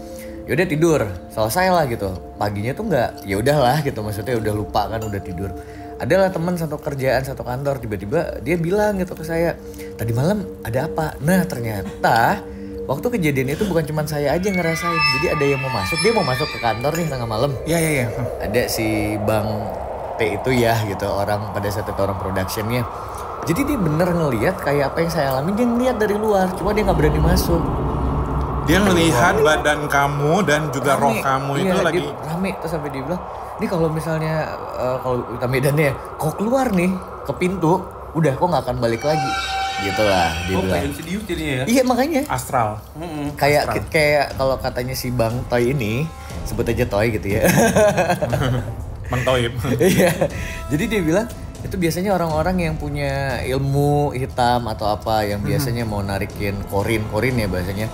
Yaudah tidur, selesai lah gitu. Paginya tuh nggak, ya udahlah gitu, maksudnya udah lupa kan udah tidur. Adalah teman satu kerjaan satu kantor, tiba-tiba dia bilang gitu ke saya, tadi malam ada apa? Nah ternyata waktu kejadian itu bukan cuma saya aja ngerasain. Jadi ada yang mau masuk, dia mau masuk ke kantor nih tengah malam. Iya. Ada si Bang T itu ya gitu, orang pada saat itu orang productionnya. Jadi dia bener ngelihat kayak apa yang saya alami, dia ngelihat dari luar, cuma dia nggak berani masuk. Dia ngelihat badan kamu dan juga roh kamu Iya, itu dia lagi. rame terus sampai dia bilang, ini kalau misalnya kalau kita medannya ya, kok keluar nih ke pintu, udah kok nggak akan balik lagi. Gitu lah dia bilang. kayak insidious jadinya ya? Iya makanya. Astral. Kayak kalau katanya si Bang Toy ini, sebut aja Toy gitu ya. Mentoib. Iya. Jadi dia bilang itu biasanya orang-orang yang punya ilmu hitam atau apa yang biasanya mau narikin korin ya bahasanya.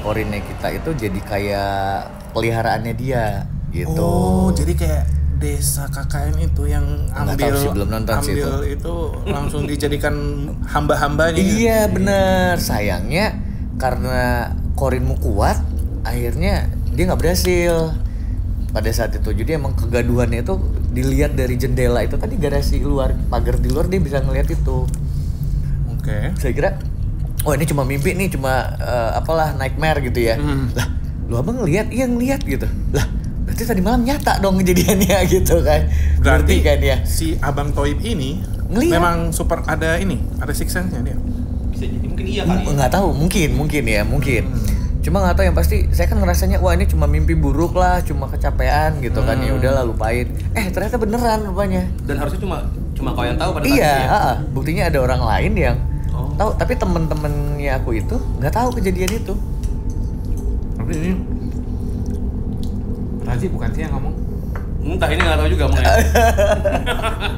Korinnya kita itu jadi kayak peliharaannya dia gitu. Oh, jadi kayak desa KKN itu yang Nggak tahu sih, belum nonton sih itu langsung dijadikan hamba-hambanya. Iya bener. Sayangnya karena korinmu kuat, akhirnya dia nggak berhasil pada saat itu. Jadi emang kegaduhannya itu dilihat dari jendela itu tadi, garasi luar, pagar di luar dia bisa ngelihat itu. Oke. Saya kira, oh ini cuma mimpi nih, cuma apalah nightmare gitu ya. Lah, lu abang ngelihat? Iya ngelihat gitu. Lah, berarti tadi malam nyata dong kejadiannya gitu kan. Berarti kan ya. si Abang Toib ini Ngeliat. memang super ada six sense-nya dia. Bisa jadi mungkin iya kali. Nggak tahu, mungkin ya, mungkin. Cuma nggak tahu, yang pasti saya kan ngerasanya wah ini cuma mimpi buruk lah, cuma kecapean gitu kan, ya udahlah lupain. Ternyata beneran rupanya. Dan harusnya cuma kau yang tahu pada Iya, saat itu ya. buktinya ada orang lain yang tahu, tapi temen-temennya aku itu nggak tahu kejadian itu. Tapi ini Razi bukan sih yang ngomong? Entah, ini nggak tahu juga mau ya.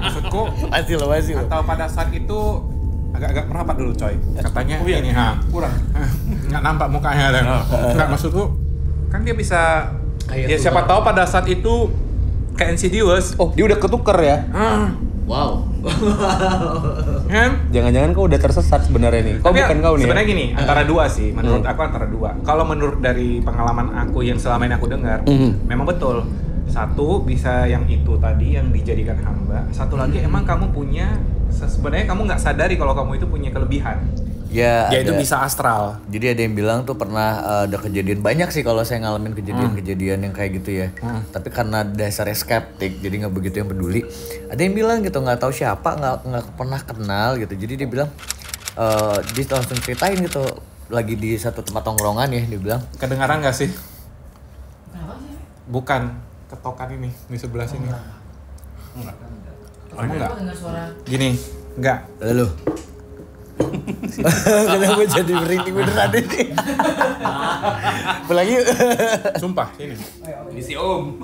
Maksudku Pasti loh. atau pada saat itu agak-agak merapat dulu coy. Katanya ini kurang. nggak nampak mukanya dan nggak, maksudku kan dia bisa Kayak siapa tahu pada saat itu kayak Insidious. Oh, dia udah ketuker ya? Wow. Kan? Jangan-jangan kau udah tersesat sebenarnya nih. Kau Tapi bukan kau nih. sebenarnya gini, antara dua sih. Menurut aku antara dua. Kalau menurut dari pengalaman aku yang selama ini aku dengar, memang betul. Satu bisa yang itu tadi yang dijadikan hamba. Satu lagi emang kamu punya sebenarnya kamu nggak sadari kalau kamu itu punya kelebihan. Ya, Yaitu ada. bisa astral. Jadi ada yang bilang tuh pernah ada kejadian banyak sih kalau saya ngalamin kejadian-kejadian yang kayak gitu ya. Tapi karena dasarnya skeptik, jadi nggak begitu yang peduli. Ada yang bilang gitu nggak tahu siapa, nggak pernah kenal gitu. Jadi dia bilang dia langsung ceritain gitu lagi di satu tempat tongkrongan ya, dia bilang. Kedengaran nggak sih? Bukan ketokan ini di sebelah sini. Oh, ini enggak. Gini, enggak. Lalu. Kenapa jadi merinding beneran ini? Pulang yuk. Sumpah, sini. Ini si Om.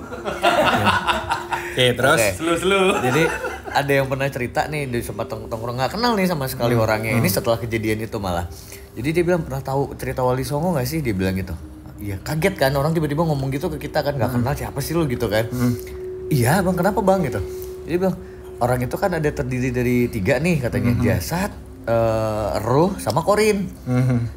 Oke, terus Oke. Selu-selu. Jadi ada yang pernah cerita nih di tempat tongkrong nggak kenal nih sama sekali orangnya. Ini setelah kejadian itu malah. Jadi dia bilang pernah tahu cerita Wali Songo nggak sih? Dia bilang gitu. Iya kaget kan orang tiba-tiba ngomong gitu ke kita kan nggak kenal siapa sih lu gitu kan? Iya bang kenapa bang gitu? Dia bilang orang itu kan ada terdiri dari 3 nih katanya jasad, ruh sama korin.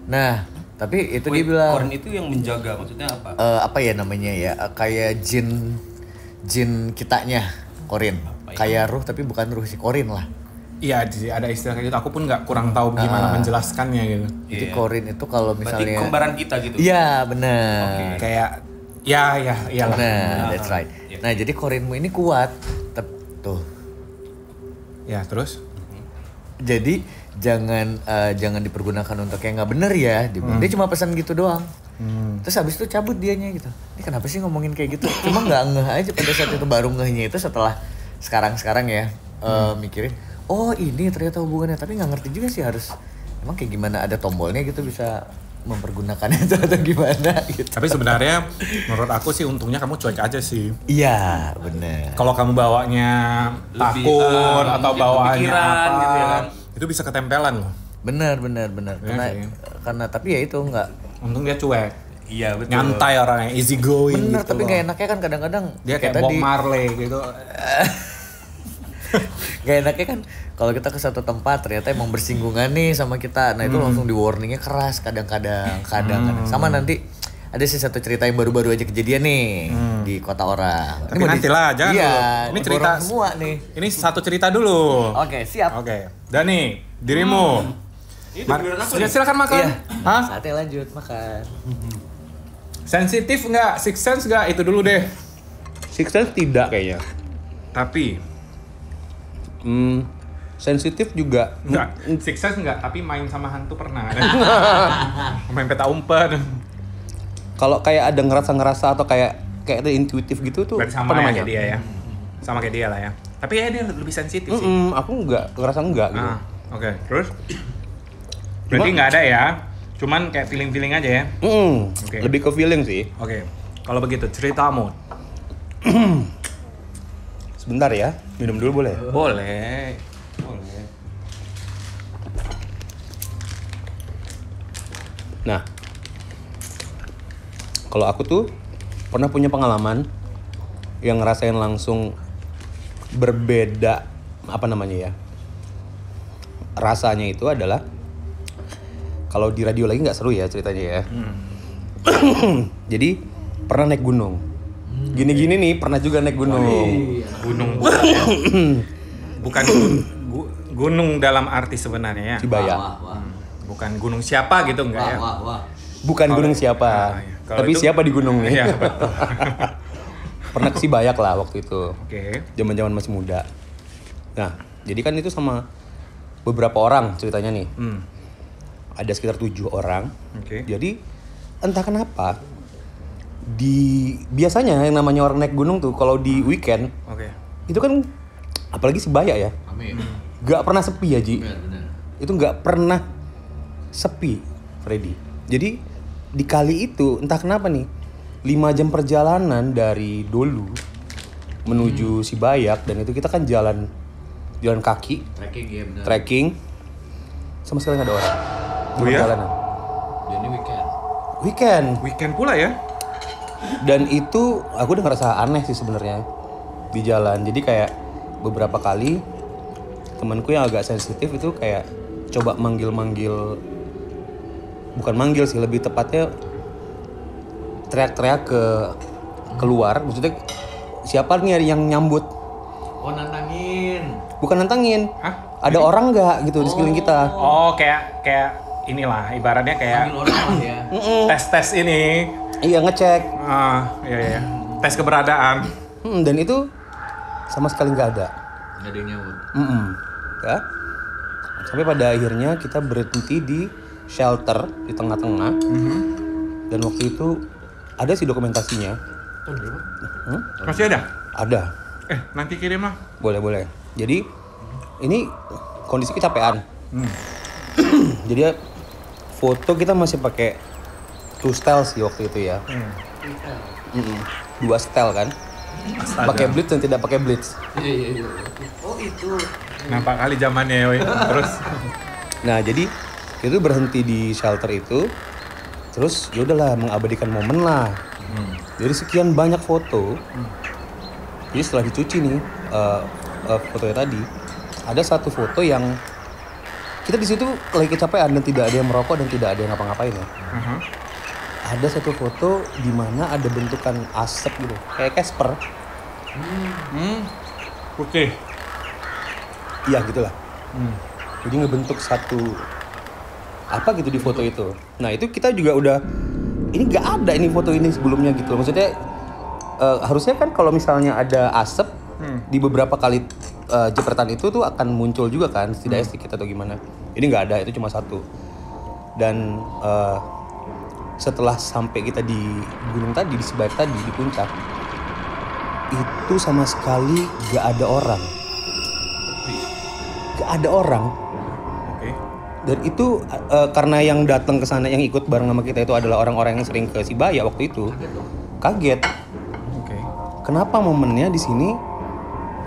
Nah tapi itu dia bilang Korin itu yang menjaga, maksudnya apa? apa ya namanya ya kayak jin kitanya korin kayak ruh tapi bukan ruh si korin lah. iya ada istilah kayak gitu. Aku pun nggak kurang tahu gimana menjelaskannya gitu. Jadi korin itu kalau Berarti misalnya kembaran kita gitu. iya benar Kayak ya iyalah. nah that's right. Nah jadi korinmu ini kuat tuh Ya, terus jadi jangan dipergunakan untuk yang nggak bener ya. Dia cuma pesan gitu doang. Terus habis itu cabut dianya gitu. Ini kenapa sih ngomongin kayak gitu? Cuma nggak ngeh aja pada saat itu, baru ngehnya itu setelah sekarang ya mikirin. Oh ini ternyata hubungannya, tapi nggak ngerti juga sih harus emang kayak gimana ada tombolnya gitu bisa mempergunakan itu atau gimana gitu. tapi sebenarnya menurut aku sih untungnya kamu cuek aja sih. Iya bener. Kalau kamu bawanya Lebih, takut atau mungkin bawaannya kepikiran apa, gitu ya kan. itu bisa ketempelan loh. Bener. Iya sih. Karena tapi ya itu nggak Untung dia cuek, Iya betul. nyantai orangnya, easy going bener gitu tapi loh. nggak enaknya kan kadang-kadang Dia kayak Bob Marley gitu. Gak enaknya kan kalau kita ke satu tempat ternyata emang bersinggungan nih sama kita, nah itu langsung di warningnya keras kadang-kadang. Sama nanti ada sih satu cerita yang baru-baru aja kejadian nih di kota orang. Tapi nantilah, jangan iya, dulu. Ini cerita diborong semua nih. Ini satu cerita dulu. Oke siap. Oke. Dani, dirimu. Itu giliran aku nih. Silakan makan. Iya. Hah? Saatnya lanjut makan. Sensitif nggak? Six sense nggak? Itu dulu deh. Six Sense tidak kayaknya. Tapi Sensitif juga. enggak. Six sense enggak, tapi main sama hantu pernah. Main peta umpet. Kalau kayak ada ngerasa-ngerasa atau kayak ada intuitif gitu tuh Berarti sama apa namanya? kayak dia ya. Sama kayak dia lah ya. Tapi ya dia lebih sensitif sih. Aku ngerasa enggak gitu. Ah, oke. Terus? Berarti nggak ada ya. Cuman kayak feeling-feeling aja ya. Oke. Lebih ke feeling sih. Oke. Kalau begitu ceritamu. Sebentar ya, minum dulu boleh? Boleh. Boleh. Nah, kalau aku tuh pernah punya pengalaman yang ngerasain langsung berbeda, apa namanya ya? Rasanya itu adalah kalau di radio lagi nggak seru ya ceritanya ya. Jadi pernah naik gunung. Gini-gini nih pernah juga naik gunung. Gunung bukan gunung dalam arti sebenarnya ya. Cibaya. Bukan gunung siapa gitu enggak ya. Bukan gunung siapa, Kalau tapi itu- siapa di gunung nih. Iya, betul. Pernah ke Sibayak lah waktu itu. Oke. Zaman-zaman masih muda. Nah, jadi kan itu sama beberapa orang ceritanya nih. Ada sekitar 7 orang. Oke. Jadi entah kenapa biasanya yang namanya orang naik gunung tuh kalau di weekend Oke. itu kan apalagi Sibayak ya. Gak pernah sepi ya Ji. Itu gak pernah sepi Freddy. Jadi di kali itu entah kenapa nih 5 jam perjalanan dari Dolu menuju Sibayak dan itu kita kan jalan kaki, Trekking ya benar. trekking, sama sekali nggak ada orang. Oh ya? Perjalanan. Jadi Weekend. Weekend pula ya. Dan itu aku udah ngerasa aneh sih sebenarnya di jalan. Jadi kayak beberapa kali temanku yang agak sensitif itu kayak coba manggil-manggil, bukan manggil sih, lebih tepatnya teriak-teriak keluar, maksudnya siapa nih yang nyambut? Oh, nantangin. Bukan nantangin. Hah? Ada orang nggak gitu di sekeliling kita? Oh, kayak inilah ibaratnya kayak Panggil orang lah ya. tes ini. Iya, ngecek. Iya. Tes keberadaan. Dan itu sama sekali nggak ada. Nggak ada yang nyambut. Ya. Sampai pada akhirnya kita berhenti di shelter di tengah-tengah. Dan waktu itu ada sih dokumentasinya. Tahun berapa? Masih ada? Ada. Nanti kirim lah. Boleh. Jadi ini kondisi kecapean. Jadi foto kita masih pakai 2 style sih waktu itu ya. 2 style kan. Pakai blitz dan tidak pakai blitz. Iya. Oh, itu. Nampak kali zamannya, woi. Terus Nah, jadi itu berhenti di shelter itu. Terus ya udahlah mengabadikan momen lah. Dari sekian banyak foto. Jadi setelah dicuci nih fotonya tadi, ada satu foto yang kita di situ lagi kecapean dan tidak ada yang merokok dan tidak ada yang ngapa-ngapain ya. Ada satu foto di mana ada bentukan asap gitu, kayak Casper. putih. Iya gitulah. Jadi ngebentuk satu apa gitu di foto itu. Nah itu kita juga udah, ini nggak ada ini foto ini sebelumnya gitu. Maksudnya harusnya kan kalau misalnya ada asap di beberapa kali jepretan itu tuh akan muncul juga kan, setidaknya sedikit atau gimana. Ini nggak ada, itu cuma satu. Dan setelah sampai kita di gunung tadi, di Sibayak tadi, di puncak, itu sama sekali nggak ada orang. Nggak ada orang. Oke. Dan itu karena yang datang ke sana, yang ikut bareng sama kita itu adalah orang-orang yang sering ke Sibayak waktu itu. Kaget. Oke. Kenapa momennya di sini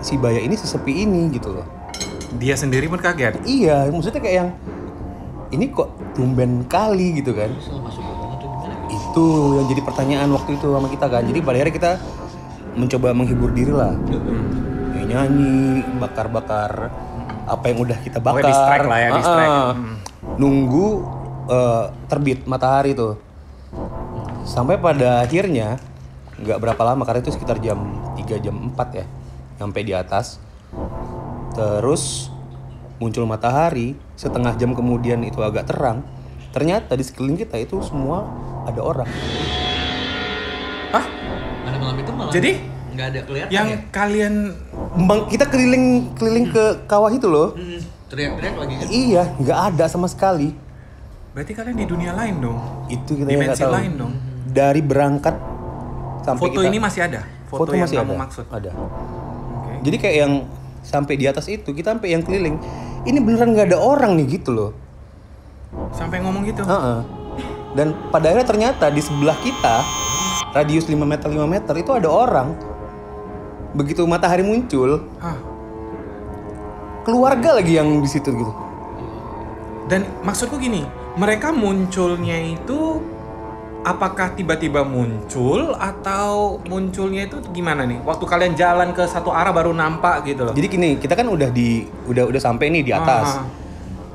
Sibayak ini sesepi ini gitu loh. Dia sendiri pun kaget. Iya, maksudnya kayak yang ini kok tumben kali gitu kan. Salah masuk banget tuh gimana? Itu yang jadi pertanyaan waktu itu sama kita kan. Jadi pada akhirnya kita mencoba menghibur diri lah. Ya, nyanyi, bakar-bakar apa yang udah kita bakar. Pokoknya distract lah ya, distract. Nunggu terbit matahari tuh. Sampai pada akhirnya nggak berapa lama, karena itu sekitar jam 3 jam 4 ya, sampai di atas. Terus muncul matahari, setengah jam kemudian itu agak terang. Ternyata di sekeliling kita itu semua ada orang. Hah? Pada malam itu malah Jadi? nggak ada kelihatan Yang ya? kalian Kita keliling ke kawah itu loh. Teriak-teriak lagi kan? Iya, nggak ada sama sekali. berarti kalian di dunia lain dong. Itu kita nggak Dimensi tahu. lain dong. Dari berangkat sampai Foto kita, ini masih ada. foto yang masih kamu ada. maksud. Ada. Oke. Jadi kayak yang sampai di atas itu, kita sampai yang keliling. Ini beneran nggak ada orang nih gitu loh. Sampai ngomong gitu. Heeh. Dan pada akhirnya ternyata di sebelah kita, radius 5 meter itu ada orang. Begitu matahari muncul, Hah. keluarga lagi yang di situ gitu. Dan maksudku gini, mereka munculnya itu apakah tiba-tiba muncul atau munculnya itu gimana nih? Waktu kalian jalan ke satu arah baru nampak gitu loh. Jadi gini, kita kan udah sampai nih di atas.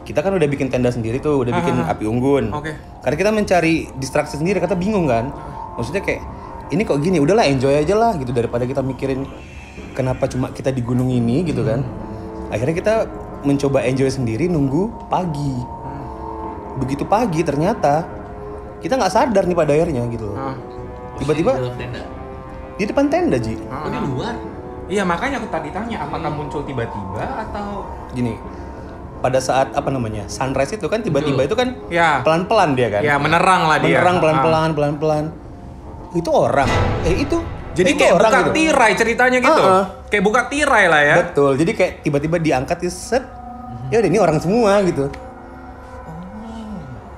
Kita kan udah bikin tenda sendiri tuh, udah bikin api unggun. Oke. Karena kita mencari distraksi sendiri, kita bingung kan. Maksudnya kayak ini kok gini, udahlah enjoy aja lah gitu, daripada kita mikirin kenapa cuma kita di gunung ini gitu kan. Akhirnya kita mencoba enjoy sendiri, nunggu pagi. Begitu pagi ternyata kita nggak sadar nih pada akhirnya gitu loh. Tiba-tiba Di dalam tenda. di depan tenda Ji. Oh, di luar. Iya, makanya aku tadi tanya apakah muncul tiba-tiba atau Gini, pada saat sunrise itu kan tiba-tiba itu kan ya, pelan-pelan dia kan. ya menerang lah dia. Menerang pelan-pelan. Itu orang. Itu. Jadi itu kayak orang buka gitu. tirai ceritanya gitu. Kayak buka tirai lah ya. Betul. Jadi kayak tiba-tiba diangkat set. Ya udah ini orang semua gitu.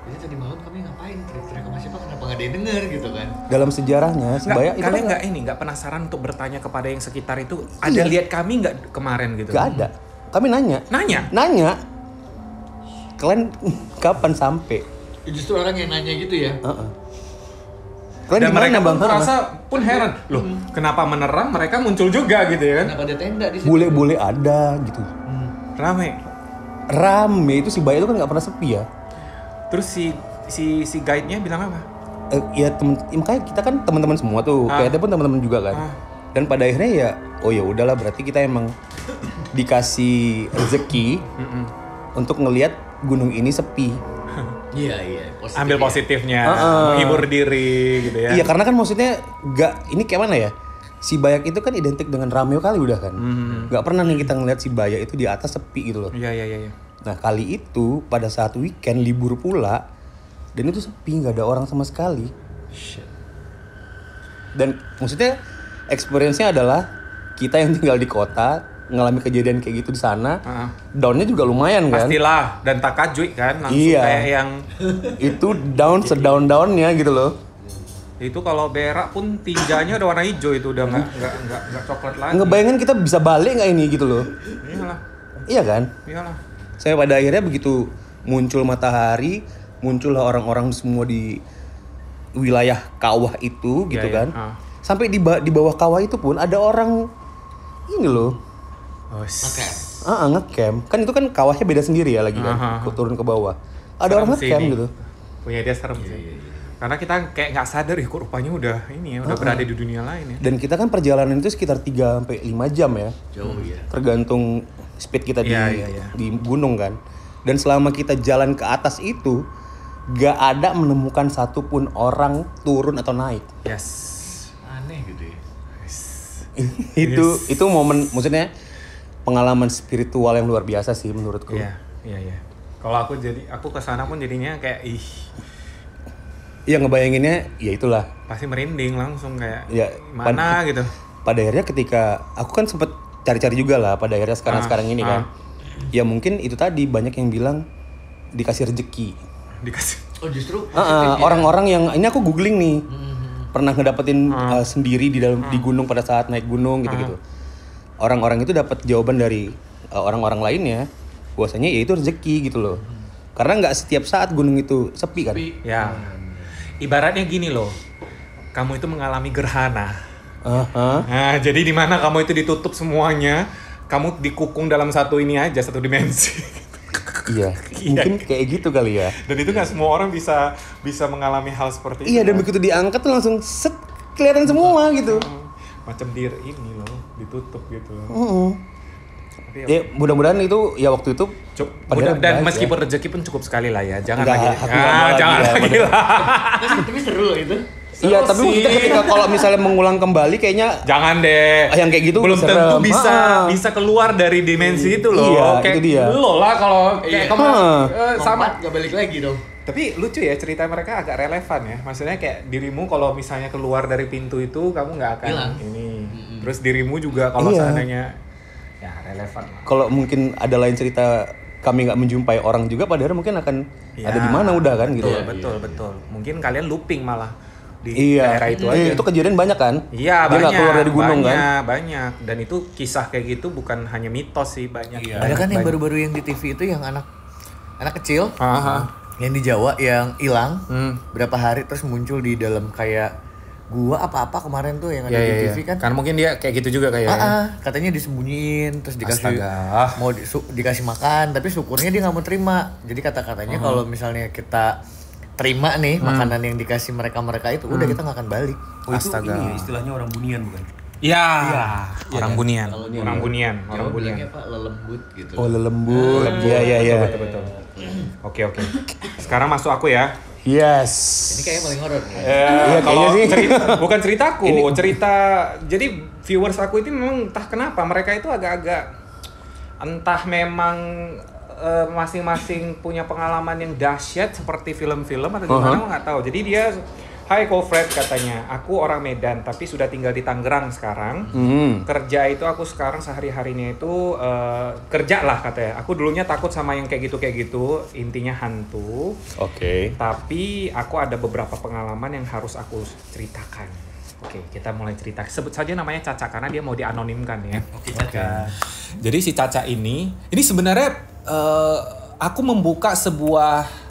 Jadi tadi malam kami ngapain? Teriak-teriak sama siapa? Kenapa nggak ada yang denger gitu kan? Dalam sejarahnya Sibayak itu Kalian kan nggak penasaran untuk bertanya kepada yang sekitar itu ada lihat kami nggak kemarin gitu? nggak ada. Kami nanya. Nanya? Kalian kapan sampai? Justru orang yang nanya gitu ya? Kalian Dan di mana mereka pun Bang? merasa pun heran. Loh, kenapa menerang mereka muncul juga gitu ya kan? Kenapa ada tenda di situ? Bule-bule ada gitu. Rame itu si Baya itu kan nggak pernah sepi ya. Terus si guide-nya bilang apa? Makanya kita kan teman-teman semua tuh, kayaknya pun teman-teman juga kan. Dan pada akhirnya ya, oh ya udahlah berarti kita emang dikasih rezeki untuk ngelihat gunung ini sepi. Iya. Ambil positifnya, menghibur diri gitu ya. Iya karena kan maksudnya ini kayak mana ya? Si Bayak itu kan identik dengan rame kali udah kan. Gak pernah nih kita ngeliat si Bayak itu di atas sepi gitu loh. Iya. Nah kali itu pada saat weekend libur pula dan itu sepi, nggak ada orang sama sekali. Shit. Dan maksudnya experience-nya adalah kita yang tinggal di kota ngalami kejadian kayak gitu di sana, down-nya juga lumayan kan. Pastilah, dan takajui kan langsung Iya. kayak yang itu down sedown-downnya gitu loh. itu kalau berak pun tinjanya udah warna hijau, itu udah nggak coklat lagi. Ngebayangin kita bisa balik nggak ini gitu loh. Iyalah. Iya kan? Iyalah. Saya pada akhirnya begitu muncul matahari, muncullah orang-orang semua di wilayah kawah itu gitu kan. Sampai di bawah kawah itu pun ada orang ini loh. Ngecamp. Kan itu kan kawahnya beda sendiri ya lagi kan. Turun ke bawah. Ada Serem orang ngecamp sih gitu. Punya dia serem sih. Karena kita kayak nggak sadar ya kok rupanya udah ini ya, udah berada di dunia lain ya. Dan kita kan perjalanan itu sekitar 3-5 jam ya. Jauh ya. Tergantung speed kita di gunung kan. Dan selama kita jalan ke atas itu gak ada menemukan satupun orang turun atau naik. Yes. Aneh gitu ya. Itu momen, maksudnya pengalaman spiritual yang luar biasa sih menurutku. Iya. Kalau aku kesana pun jadinya kayak Iya ngebayanginnya ya itulah. pasti merinding langsung kayak Ya, mana gitu. Pada akhirnya ketika aku kan sempet cari-cari juga lah pada akhirnya sekarang ini kan. Ya mungkin itu tadi banyak yang bilang dikasih rezeki. Dikasih. Oh justru Orang-orang yang ini aku googling nih. Pernah ngedapetin sendiri di gunung pada saat naik gunung gitu-gitu. Orang-orang itu dapat jawaban dari orang-orang lainnya bahwasanya ya itu rezeki gitu loh. Karena nggak setiap saat gunung itu sepi kan. Ya. Ibaratnya gini loh. Kamu itu mengalami gerhana. Nah, jadi di mana kamu itu ditutup semuanya, kamu dikukung dalam satu dimensi. Iya, mungkin kayak gitu kali ya. Dan itu nggak semua orang bisa mengalami hal seperti itu. Iya, dan begitu diangkat tuh langsung set kelihatan semua gitu. Macam ini loh, ditutup gitu. Tapi Ya mudah-mudahan itu ya waktu itu dan meskipun rezeki pun cukup sekali lah ya. Jangan Enggak, lagi. aku nggak Jangan lagi lagi lah. tapi seru loh itu. Iya, tapi kita ketika kalau misalnya mengulang kembali kayaknya Jangan deh. yang kayak gitu belum serem. tentu bisa keluar dari dimensi itu loh. Iya, kayak itu dia. lo lah kalau kayak Sama gak balik lagi dong. Tapi lucu ya, cerita mereka agak relevan ya. Maksudnya kayak dirimu kalau misalnya keluar dari pintu itu kamu nggak akan hilang. Terus dirimu juga kalau Iya. seandainya ya relevan lah. kalau mungkin ada lain cerita kami nggak menjumpai orang juga padahal mungkin akan ada di mana udah kan gitu. Betul. Mungkin kalian looping malah di daerah itu aja. Itu kejadian banyak kan? Iya, Dia nggak keluar dari gunung kan? Banyak. Dan itu kisah kayak gitu bukan hanya mitos sih, banyak. Ada kan yang baru-baru yang di TV itu yang anak kecil yang di Jawa yang hilang berapa hari terus muncul di dalam kayak gua apa kemarin tuh yang ada di TV kan. Kan mungkin dia kayak gitu juga kayaknya. Katanya disembunyiin terus dikasih Astaga. mau dikasih makan tapi syukurnya dia nggak mau terima. Jadi kata-katanya kalau misalnya kita terima nih makanan yang dikasih mereka itu udah kita nggak akan balik. Astaga. Ini istilahnya orang bunian bukan? Iya. Orang bunian. Kalau Orang bunian. Jawa bilangnya Pak lelembut gitu. Oh lembut. Iya. Betul. Oke. Sekarang masuk aku ya. Yes. Ini kayaknya paling horor nih. Kalau kayaknya sih. bukan ceritaku, cerita jadi viewers aku itu memang entah kenapa mereka itu agak-agak entah memang masing-masing punya pengalaman yang dahsyat seperti film-film atau gimana nggak tahu. Jadi dia Hai Kofred katanya, aku orang Medan tapi sudah tinggal di Tangerang sekarang. Kerja itu aku sekarang sehari-harinya itu kerja lah katanya. Aku dulunya takut sama yang kayak gitu, intinya hantu. Oke. Tapi aku ada beberapa pengalaman yang harus aku ceritakan. Oke, kita mulai cerita. Sebut saja namanya Caca karena dia mau dianonimkan ya. Oke. Jadi si Caca ini sebenarnya aku membuka sebuah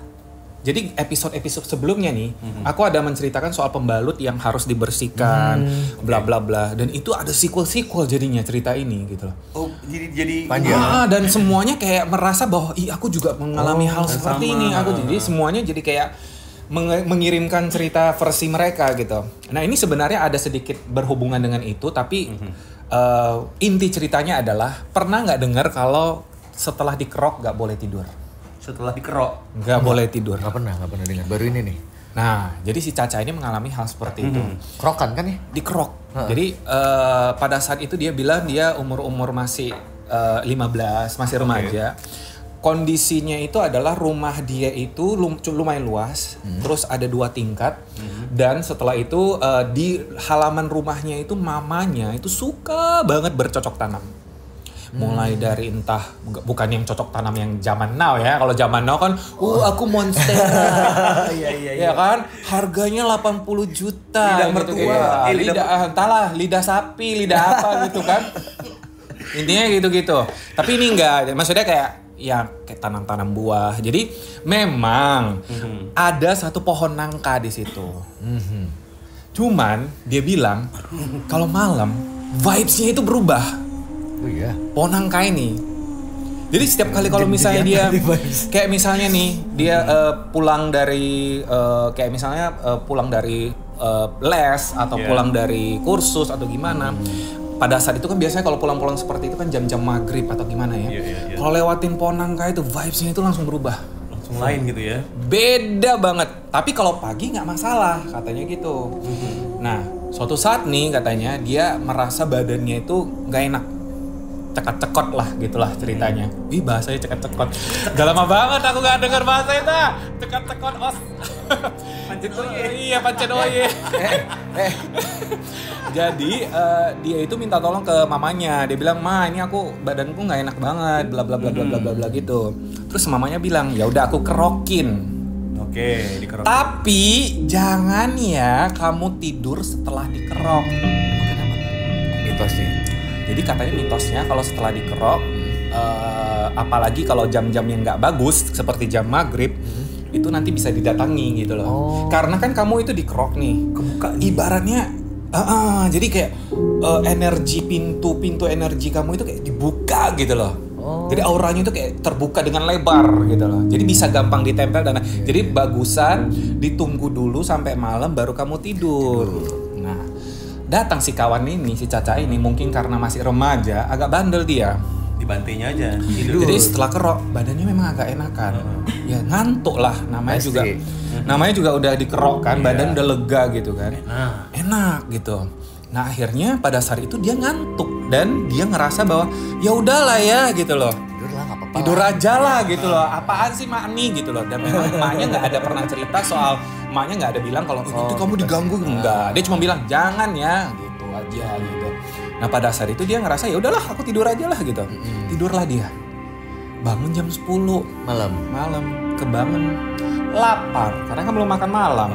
Jadi episode-episode sebelumnya nih, aku ada menceritakan soal pembalut yang harus dibersihkan, bla bla bla, dan itu ada sequel jadinya cerita ini gitu loh. Oh, jadi Panjang. Dan semuanya kayak merasa bahwa aku juga mengalami hal seperti ini. Jadi semuanya jadi kayak mengirimkan cerita versi mereka gitu. Nah ini sebenarnya ada sedikit berhubungan dengan itu, tapi inti ceritanya adalah pernah nggak dengar kalau setelah dikerok nggak boleh tidur? setelah dikerok. Nggak boleh tidur. Nggak pernah dengar. Baru ini nih. Nah, jadi si Caca ini mengalami hal seperti itu. Kerokan kan ya? Dikerok. Jadi pada saat itu dia bilang dia umur masih 15, masih remaja. Kondisinya itu adalah rumah dia itu lumayan luas, terus ada 2 tingkat, dan setelah itu di halaman rumahnya itu mamanya itu suka banget bercocok tanam. Mulai dari entah, bukan yang cocok tanam yang zaman now ya. Kalau zaman now kan, aku monstera. Iya kan? Harganya 80 juta. Lidah mertua. Lidah sapi, lidah apa gitu kan. Intinya gitu-gitu. Tapi ini enggak, maksudnya kayak tanam-tanam buah. Jadi memang ada satu pohon nangka di situ. Cuman dia bilang kalau malam vibes-nya itu berubah. Oh iya. Pohon nangka ini. Jadi setiap kali kalau misalnya dia kayak misalnya nih dia pulang dari kayak misalnya pulang dari les atau pulang dari kursus atau gimana. Pada saat itu kan biasanya kalau pulang-pulang seperti itu kan jam-jam maghrib atau gimana ya. Kalau lewatin pohon nangka itu vibes-nya itu langsung berubah. Langsung lain gitu ya. Beda banget. Tapi kalau pagi nggak masalah katanya gitu. Nah suatu saat nih katanya dia merasa badannya itu nggak enak. Cekot-cekot lah gitulah ceritanya. Ih bahasanya cekot-cekot. Udah lama banget aku gak dengar bahasa itu. Cekot-cekot os. Pancet oye. Iya pancet oye. Jadi dia itu minta tolong ke mamanya. Dia bilang, "Ma, ini aku badanku nggak enak banget, bla bla bla bla bla bla bla gitu." Terus mamanya bilang, "Ya udah aku kerokin." Oke, dikerok. Tapi jangan ya kamu tidur setelah dikerok. Mitosnya. Jadi katanya mitosnya kalau setelah dikerok, apalagi kalau jam-jam yang nggak bagus seperti jam maghrib, itu nanti bisa didatangi gitu loh. Karena kan kamu itu dikerok nih, kebuka. Ibaratnya, jadi kayak energi pintu energi kamu itu kayak dibuka gitu loh. Jadi auranya itu kayak terbuka dengan lebar gitu loh. Jadi bisa gampang ditempel dan jadi bagusan ditunggu dulu sampai malam baru kamu tidur. Nah. Datang si kawan ini, si Caca ini mungkin karena masih remaja, agak bandel dia. Dibantainya aja. Jadi setelah kerok, badannya memang agak enakan. Ya ngantuk lah, namanya juga udah dikerok kan, badan udah lega gitu kan. Enak gitu. Nah akhirnya pada saat itu dia ngantuk dan dia ngerasa bahwa ya udahlah ya gitu loh. Tidur aja lah gitu loh. Apaan sih mak nih gitu loh. Dan memang emaknya nggak ada pernah cerita soal, emaknya nggak ada bilang kalau itu kamu diganggu, enggak. Dia cuma bilang jangan ya gitu aja gitu. Nah pada saat itu dia ngerasa ya udahlah aku tidur aja lah gitu. Tidurlah dia. Bangun jam 10 malam kebangun lapar karena kan belum makan malam.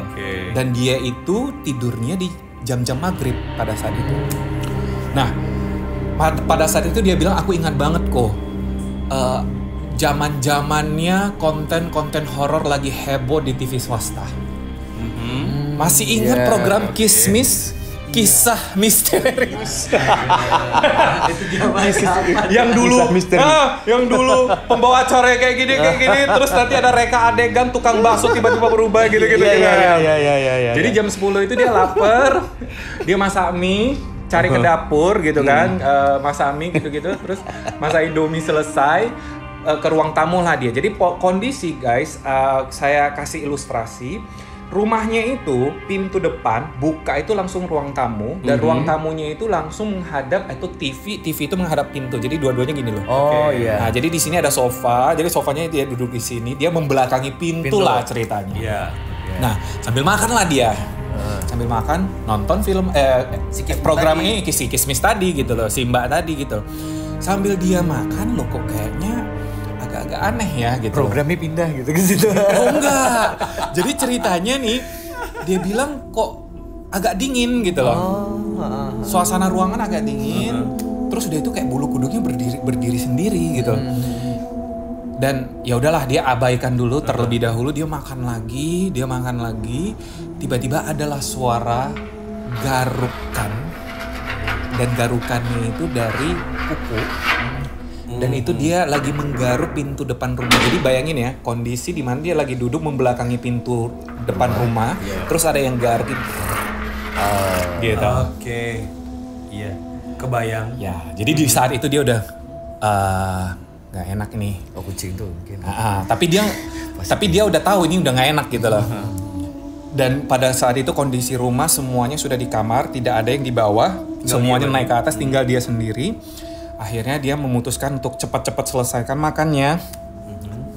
Dan dia itu tidurnya di jam-jam maghrib pada saat itu. Nah pada saat itu dia bilang aku ingat banget kok. Zaman-zamannya konten horor lagi heboh di TV swasta. Masih ingat program Kismis? Kisah misterius. Itu zaman yang dulu pembawa acara kayak gini terus nanti ada reka adegan tukang bakso tiba-tiba berubah gitu. Iya. Jadi jam 10 itu dia lapar, dia masak mie, cari ke dapur gitu kan, masak mie gitu-gitu, terus masak Indomie selesai, ke ruang tamu lah dia. Jadi kondisi guys, saya kasih ilustrasi, rumahnya itu pintu depan buka itu langsung ruang tamu, dan ruang tamunya itu langsung menghadap itu TV itu menghadap pintu. Jadi dua-duanya gini loh. Iya. Nah jadi di sini ada sofa, jadi sofanya dia duduk di sini, dia membelakangi pintu lah ceritanya. Iya. Nah sambil makan lah dia. Sambil makan, nonton film program ini Kismis tadi gitu loh, si Mbak tadi gitu. Sambil dia makan loh kok kayaknya agak-agak aneh ya gitu. Programnya pindah gitu ke situ. Oh enggak. Jadi ceritanya nih dia bilang kok agak dingin gitu loh. Suasana ruangan agak dingin. Terus udah itu kayak bulu kuduknya berdiri sendiri gitu. Dan ya udahlah dia abaikan dulu terlebih dahulu, dia makan lagi. Tiba-tiba adalah suara garukan. Dan garukannya itu dari kuku. Dan itu dia lagi menggaruk pintu depan rumah. Jadi bayangin ya, kondisi di mana dia lagi duduk membelakangi pintu depan rumah, terus ada yang garuk gitu. Oke. Iya. Kebayang. Ya, jadi di saat itu dia udah nggak enak nih. Oh, kucing tuh mungkin. Tapi dia udah tahu ini udah nggak enak gitu loh. Dan pada saat itu kondisi rumah semuanya sudah di kamar, tidak ada yang di bawah, semuanya naik ke atas, tinggal dia sendiri. Akhirnya dia memutuskan untuk cepat-cepat selesaikan makannya.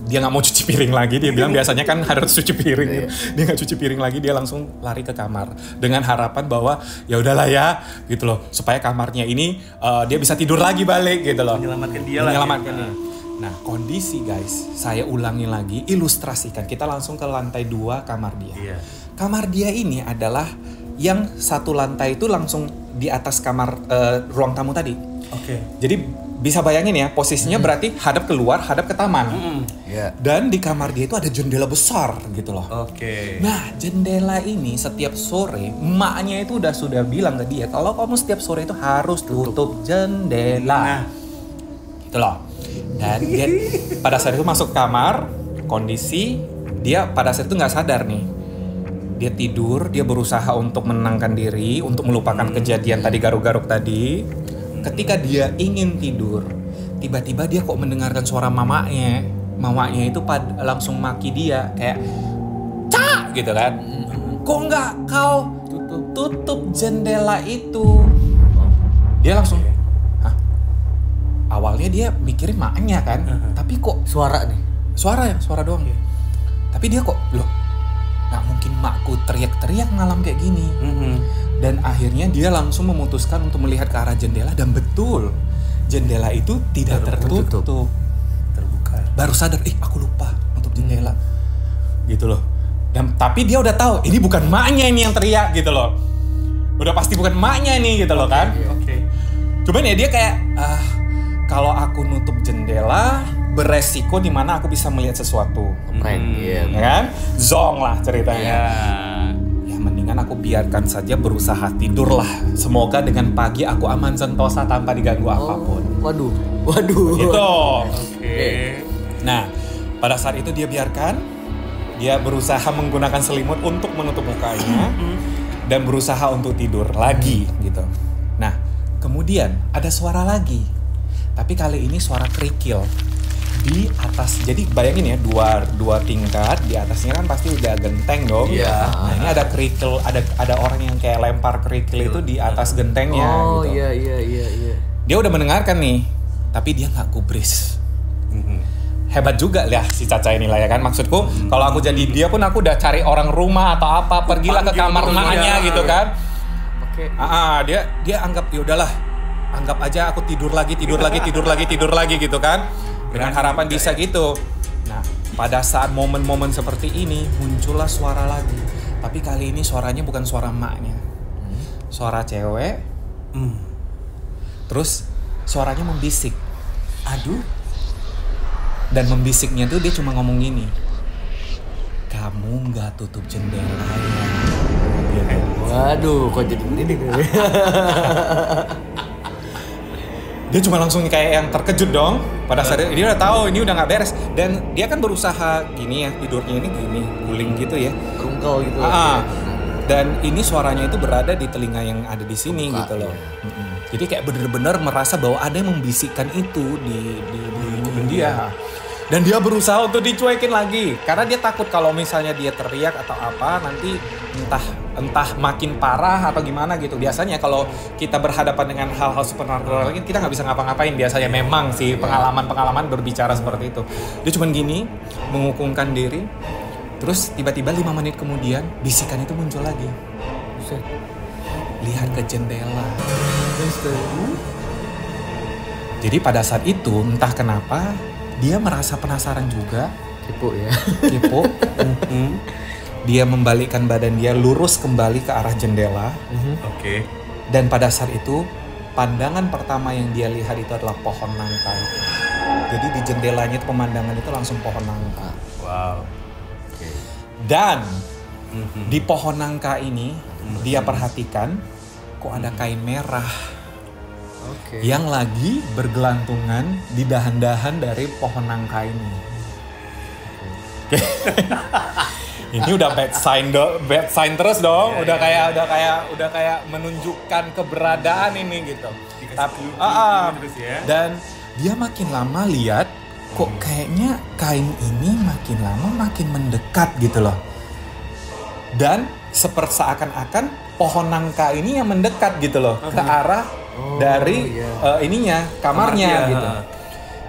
Dia nggak mau cuci piring lagi, dia bilang biasanya kan harus cuci piring. Dia nggak cuci piring lagi, dia langsung lari ke kamar dengan harapan bahwa ya udahlah ya, gitu loh, supaya kamarnya ini dia bisa tidur lagi balik gitu loh. Menyelamatkan dia. Nah, kondisi guys, saya ulangi lagi, ilustrasikan. Kita langsung ke lantai 2 kamar dia. Iya. Kamar dia ini adalah yang satu lantai itu langsung di atas kamar ruang tamu tadi. Oke. Jadi bisa bayangin ya, posisinya berarti hadap keluar, hadap ke taman. Iya. Dan di kamar dia itu ada jendela besar gitu loh. Oke. Nah, jendela ini setiap sore emaknya itu sudah bilang ke dia, kalau kamu setiap sore itu harus tutup jendela. Gitu loh. Dan dia pada saat itu masuk kamar, kondisi dia pada saat itu nggak sadar nih. Dia tidur, dia berusaha untuk menenangkan diri, untuk melupakan kejadian tadi garuk-garuk tadi. Ketika dia ingin tidur, tiba-tiba dia kok mendengarkan suara mamanya. Mamanya itu langsung maki dia kayak, "Cak!" gitu kan. "Kok nggak kau tutup jendela itu?" Dia langsung, hah? Awalnya dia mikirin maknya kan, tapi kok Suara nih. suara doang. Tapi dia kok, loh, nggak mungkin makku teriak-teriak malam kayak gini. Dan akhirnya dia langsung memutuskan untuk melihat ke arah jendela, dan betul jendela itu tidak tertutup. Terbuka. Baru sadar, aku lupa nutup jendela. Gitu loh. Dan tapi dia udah tahu ini bukan maknya ini yang teriak gitu loh. Udah pasti bukan maknya ini gitu loh kan. Oke. Cuman ya dia kayak kalau aku nutup jendela beresiko di mana aku bisa melihat sesuatu. Prank. Iya. Ya kan? Zong lah ceritanya. Ya mendingan aku biarkan saja, berusaha tidur lah. Semoga dengan pagi aku aman sentosa tanpa diganggu apapun. Waduh. Gitu. Oke. Nah, pada saat itu dia biarkan, dia berusaha menggunakan selimut untuk menutup mukanya dan berusaha untuk tidur lagi gitu. Nah, kemudian ada suara lagi. Tapi kali ini suara kerikil di atas. Jadi bayangin ya, dua tingkat, di atasnya kan pasti udah genteng dong. Iya. Nah, ini ada kerikil, ada orang yang kayak lempar kerikil itu di atas gentengnya Oh, gitu. iya. Dia udah mendengarkan nih, tapi dia nggak gubris. Hebat juga lah si Caca ini lah ya kan. Maksudku, kalau aku jadi dia pun aku udah cari orang rumah atau apa, pergilah ke kamar maknya gitu kan. Oke. Dia anggap ya udahlah, anggap aja aku tidur lagi gitu kan. Dengan harapan bisa gitu. Nah, pada saat momen-momen seperti ini muncullah suara lagi. Tapi kali ini suaranya bukan suara emaknya. Suara cewek. Terus suaranya membisik. Aduh. Dan membisiknya tuh dia cuma ngomong gini. "Kamu nggak tutup jendela ya?" Gitu. Waduh, kok jadi begini? Dia cuma langsung kayak yang terkejut dong. Pada saat dia udah tahu ini udah nggak beres. Dan dia kan berusaha gini ya, tidurnya ini gini, guling gitu ya. Rungkel gitu. Dan ini suaranya itu berada di telinga yang ada di sini gitu loh. Jadi kayak bener-bener merasa bahwa ada yang membisikkan itu di kuping dia. Dan dia berusaha untuk dicuekin lagi. Karena dia takut kalau misalnya dia teriak atau apa, nanti entah makin parah atau gimana gitu. Biasanya kalau kita berhadapan dengan hal-hal supernatural lagi, kita nggak bisa ngapa-ngapain. Biasanya memang sih pengalaman-pengalaman berbicara seperti itu. Dia cuman gini, mengukungkan diri. Terus tiba-tiba 5 menit kemudian, bisikan itu muncul lagi. Lihat ke jendela. Jadi pada saat itu, entah kenapa, dia merasa penasaran juga. Kepo. Dia membalikkan badan dia lurus kembali ke arah jendela. Oke. Dan pada saat itu, pandangan pertama yang dia lihat itu adalah pohon nangka itu. Jadi di jendelanya itu pemandangan itu langsung pohon nangka. Wow. Dan di pohon nangka ini dia perhatikan kok ada kain merah yang lagi bergelantungan di dahan-dahan dari pohon nangka ini. Ini udah bad sign terus dong. Udah kayak menunjukkan keberadaan ini gitu. Terus ya. Dan dia makin lama lihat kok kayaknya kain ini makin lama makin mendekat gitu loh. Dan seakan-akan pohon nangka ini yang mendekat gitu loh ke arah dari kamarnya gitu.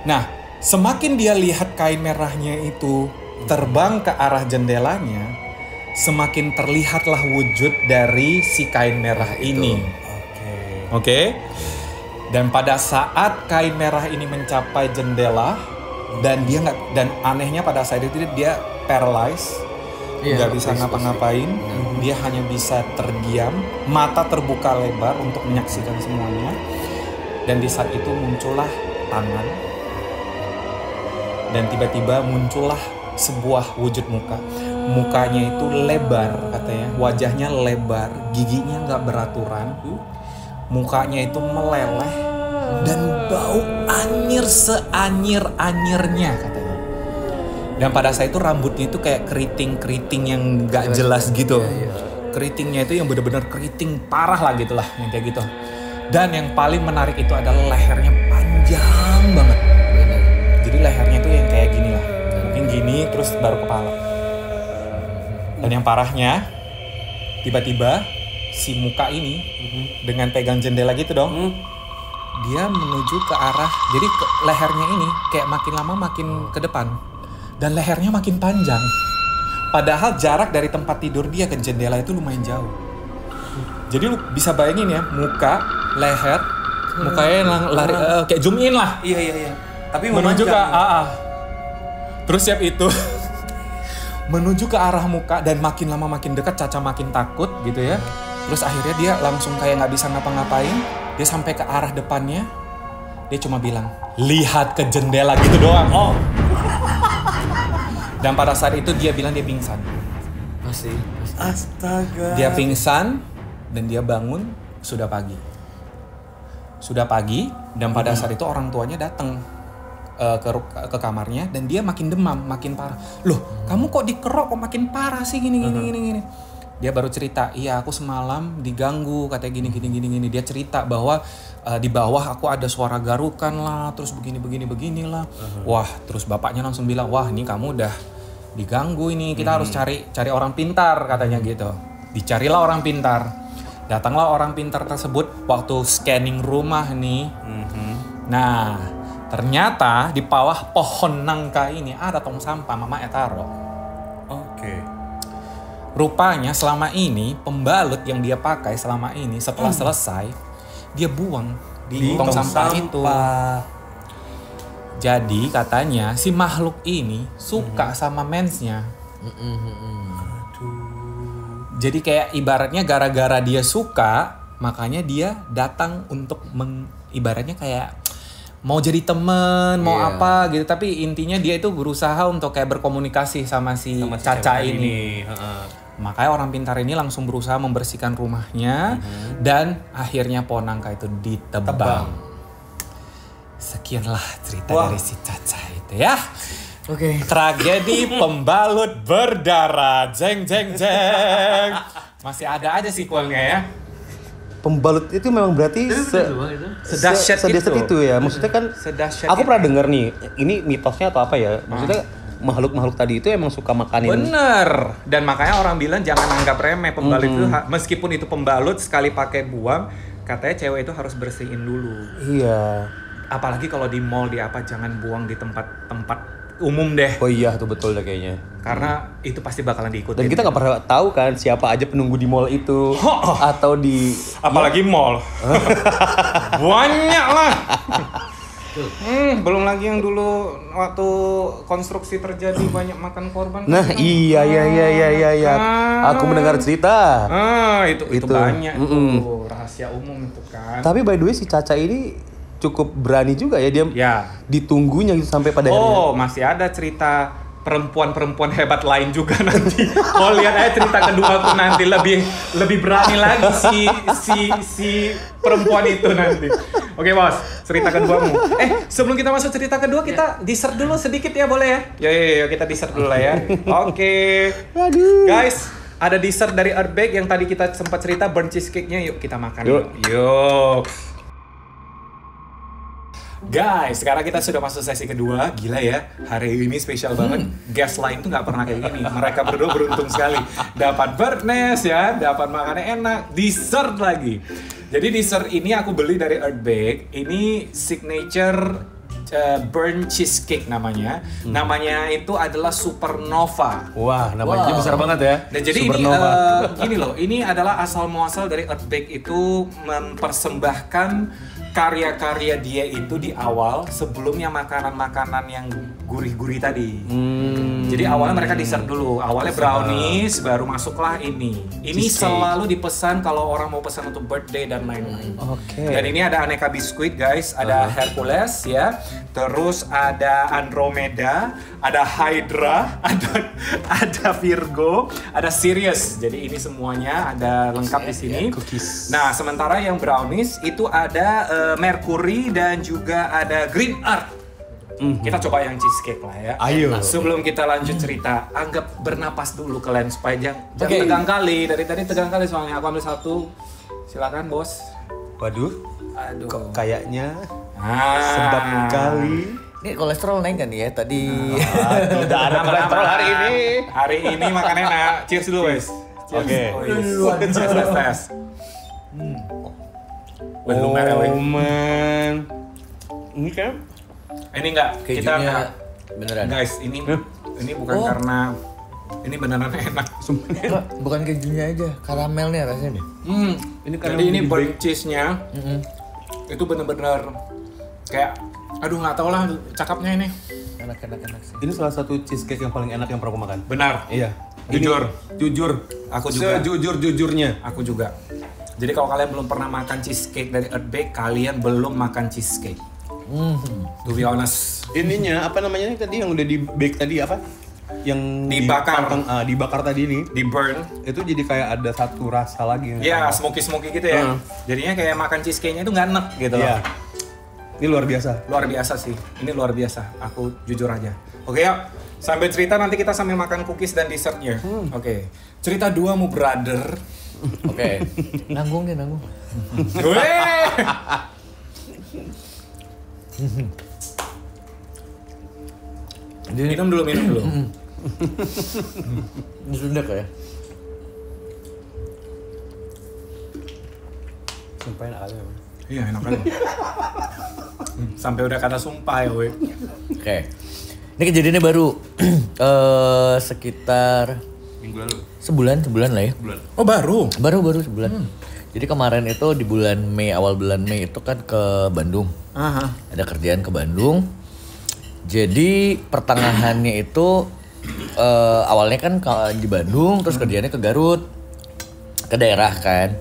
Nah, semakin dia lihat kain merahnya itu terbang ke arah jendelanya, semakin terlihatlah wujud dari si kain merah ini. Oke. Dan pada saat kain merah ini mencapai jendela dan anehnya pada saat itu dia paralyzed, nggak bisa ngapa-ngapain, dia hanya bisa terdiam, mata terbuka lebar untuk menyaksikan semuanya. Dan di saat itu muncullah tangan, dan tiba-tiba muncullah sebuah wujud muka. Mukanya itu lebar katanya, wajahnya lebar, giginya nggak beraturan, mukanya itu meleleh dan bau anyir seanyir-anyirnya katanya. Dan pada saat itu rambutnya itu kayak keriting-keriting yang nggak jelas gitu. Keritingnya itu yang benar-benar keriting parah lah gitulah, yang kayak gitu. Dan yang paling menarik itu adalah lehernya panjang banget. Jadi lehernya itu yang kayak gini lah. Mungkin gini terus baru kepala. Dan yang parahnya tiba-tiba si muka ini dengan pegang jendela gitu dong. Dia menuju ke arah, jadi lehernya ini kayak makin lama makin ke depan. Dan lehernya makin panjang. Padahal jarak dari tempat tidur dia ke jendela itu lumayan jauh. Jadi lu bisa bayangin ya, muka, leher, mukanya lari kayak zoom in lah. Iya. Tapi Menuju ke terus siap itu menuju ke arah muka dan makin lama makin dekat, Caca makin takut gitu ya. Terus akhirnya dia langsung kayak nggak bisa ngapa-ngapain. Dia sampai ke arah depannya, dia cuma bilang, lihat ke jendela gitu doang. Dan pada saat itu dia bilang dia pingsan. Masih. Astaga. Dia pingsan dan dia bangun sudah pagi. Dan pada saat itu orang tuanya datang ke kamarnya dan dia makin demam, makin parah. Loh, kamu kok dikerok kok makin parah sih gini. Dia baru cerita, iya aku semalam diganggu katanya gini. Dia cerita bahwa di bawah aku ada suara garukan lah, terus begini lah. Wah, terus bapaknya langsung bilang, wah ini kamu udah diganggu ini, kita harus cari orang pintar katanya gitu. Dicarilah orang pintar. Datanglah orang pintar tersebut waktu scanning rumah nih. Nah, ternyata di bawah pohon nangka ini ada tong sampah mama taruh. Oke. Rupanya selama ini pembalut yang dia pakai selama ini setelah selesai dia buang di tong sampah itu. Jadi katanya si makhluk ini suka sama mensnya. Jadi kayak ibaratnya gara-gara dia suka, makanya dia datang untuk ibaratnya kayak mau jadi temen, mau apa gitu. Tapi intinya dia itu berusaha untuk kayak berkomunikasi sama si Caca ini. Makanya orang pintar ini langsung berusaha membersihkan rumahnya. Dan akhirnya pohon nangka itu ditebang. Sekianlah cerita dari si Caca itu ya. Oke. Tragedi pembalut berdarah. Jeng. Masih ada aja sequelnya ya. Pembalut itu memang berarti Sedahsyat itu ya. Maksudnya kan Sedahsyat aku itu. pernah dengar nih, ini mitosnya atau apa ya? Maksudnya makhluk-makhluk tadi itu emang suka makanin. Bener. Dan makanya orang bilang jangan anggap remeh pembalut itu. Meskipun itu pembalut sekali pakai buang, katanya cewek itu harus bersihin dulu. Iya. Apalagi kalau di mall di apa, jangan buang di tempat umum deh. Oh iya tuh betul deh kayaknya. Karena itu pasti bakalan diikutin. Dan kita nggak pernah tahu kan siapa aja penunggu di mall itu atau di apalagi mall. Banyak lah. Belum lagi yang dulu waktu konstruksi terjadi banyak makan korban. Nah, iya. Aku mendengar cerita. Itu banyak tuh rahasia umum itu kan. Tapi by the way si Caca ini cukup berani juga ya dia Ya. ditunggunya gitu sampai pada akhirnya. Oh, masih ada cerita perempuan-perempuan hebat lain juga nanti. Kalau lihat aja cerita kedua aku nanti lebih berani lagi si perempuan itu nanti. Oke, Bos, cerita keduamu. Sebelum kita masuk cerita kedua, kita dessert dulu sedikit ya, boleh ya? Yo, kita dessert dulu lah ya. Oke. Guys, ada dessert dari Earthbake yang tadi kita sempat cerita, burnt cheesecake-nya. Yuk kita makan. Yuk. Guys, sekarang kita sudah masuk sesi kedua. Gila ya, hari ini spesial banget. Guest lain tuh nggak pernah kayak gini. Mereka berdua beruntung sekali. Dapat birdnest ya, dapat makannya enak, dessert lagi. Jadi dessert ini aku beli dari Earthbake. Ini signature burnt cheesecake namanya. Namanya itu adalah Supernova. Wah, namanya besar banget ya. Dan jadi Supernova. gini loh, ini adalah asal muasal dari Earthbake itu mempersembahkan karya-karya dia itu di awal sebelumnya makanan-makanan yang gurih-gurih tadi. Jadi awalnya mereka dessert dulu. Awalnya brownies, baru masuklah ini. Ini selalu dipesan kalau orang mau pesan untuk birthday dan lain-lain. Oke. Dan ini ada aneka biskuit guys, ada Hercules ya, terus ada Andromeda, ada Hydra, ada Virgo, ada Sirius. Jadi ini semuanya ada lengkap di sini. Cookies. Nah, sementara yang brownies itu ada Mercury dan juga ada Green Earth. Kita coba yang cheesecake lah ya. Ayo. Nah, sebelum kita lanjut cerita, anggap bernapas dulu kalian supaya jangan tegang kali. Dari tadi tegang kali soalnya. Aku ambil satu. Silakan, Bos. Waduh, Aduh. kok kayaknya Ah. sedap kali. Ini kolesterol naik kan ya tadi? Tidak ada kolesterol hari ini. Hari ini makan enak. Cheers dulu, guys. Oke. Tes. Belum merah, weh. Oh man. Ini kan Ini enggak, kita Kejunya enggak. beneran. Guys, ini bukan Oh. karena ini beneran enak. Enggak, bukan kejunya aja, karamelnya rasanya deh. Ini karena Jadi ini di burnt cheese-nya itu bener-bener kayak, aduh nggak tau lah cakapnya ini. Enak sih. ini salah satu cheesecake yang paling enak yang pernah aku makan. Benar. Iya. Jujur. Jujur. Aku juga. Sejujur-jujurnya. Aku juga. Jadi kalau kalian belum pernah makan cheesecake dari Earthbake, kalian belum makan cheesecake. To be honest. Ininya apa namanya ini tadi yang udah di bake tadi apa? Yang Dibakar. dibakar tadi nih. Di burn. Itu jadi kayak ada satu rasa lagi. yang Ya, sama. smoky gitu ya. Jadinya kayak makan cheesecake-nya itu nggak enak gitu loh. Iya. Ini luar biasa. Luar biasa sih. Ini luar biasa. Aku jujur aja. Oke ya. Sambil cerita nanti kita sambil makan cookies dan dessertnya. Oke. Cerita 2 mu brother. Oke. Nanggung. Weh. Minum dulu. Ini sudah kayak. Sumpah enak aja. Iya enak kan. Sampai udah kata sumpah ya weh. Oke. Ini kejadiannya baru sekitar Minggu lalu. sebulan lah ya. Oh baru? Baru sebulan. Jadi kemarin itu di bulan Mei, awal bulan Mei itu kan ke Bandung. Aha. Ada kerjaan ke Bandung. Jadi pertengahannya itu awalnya kan di Bandung, terus kerjaannya ke Garut, ke daerah kan.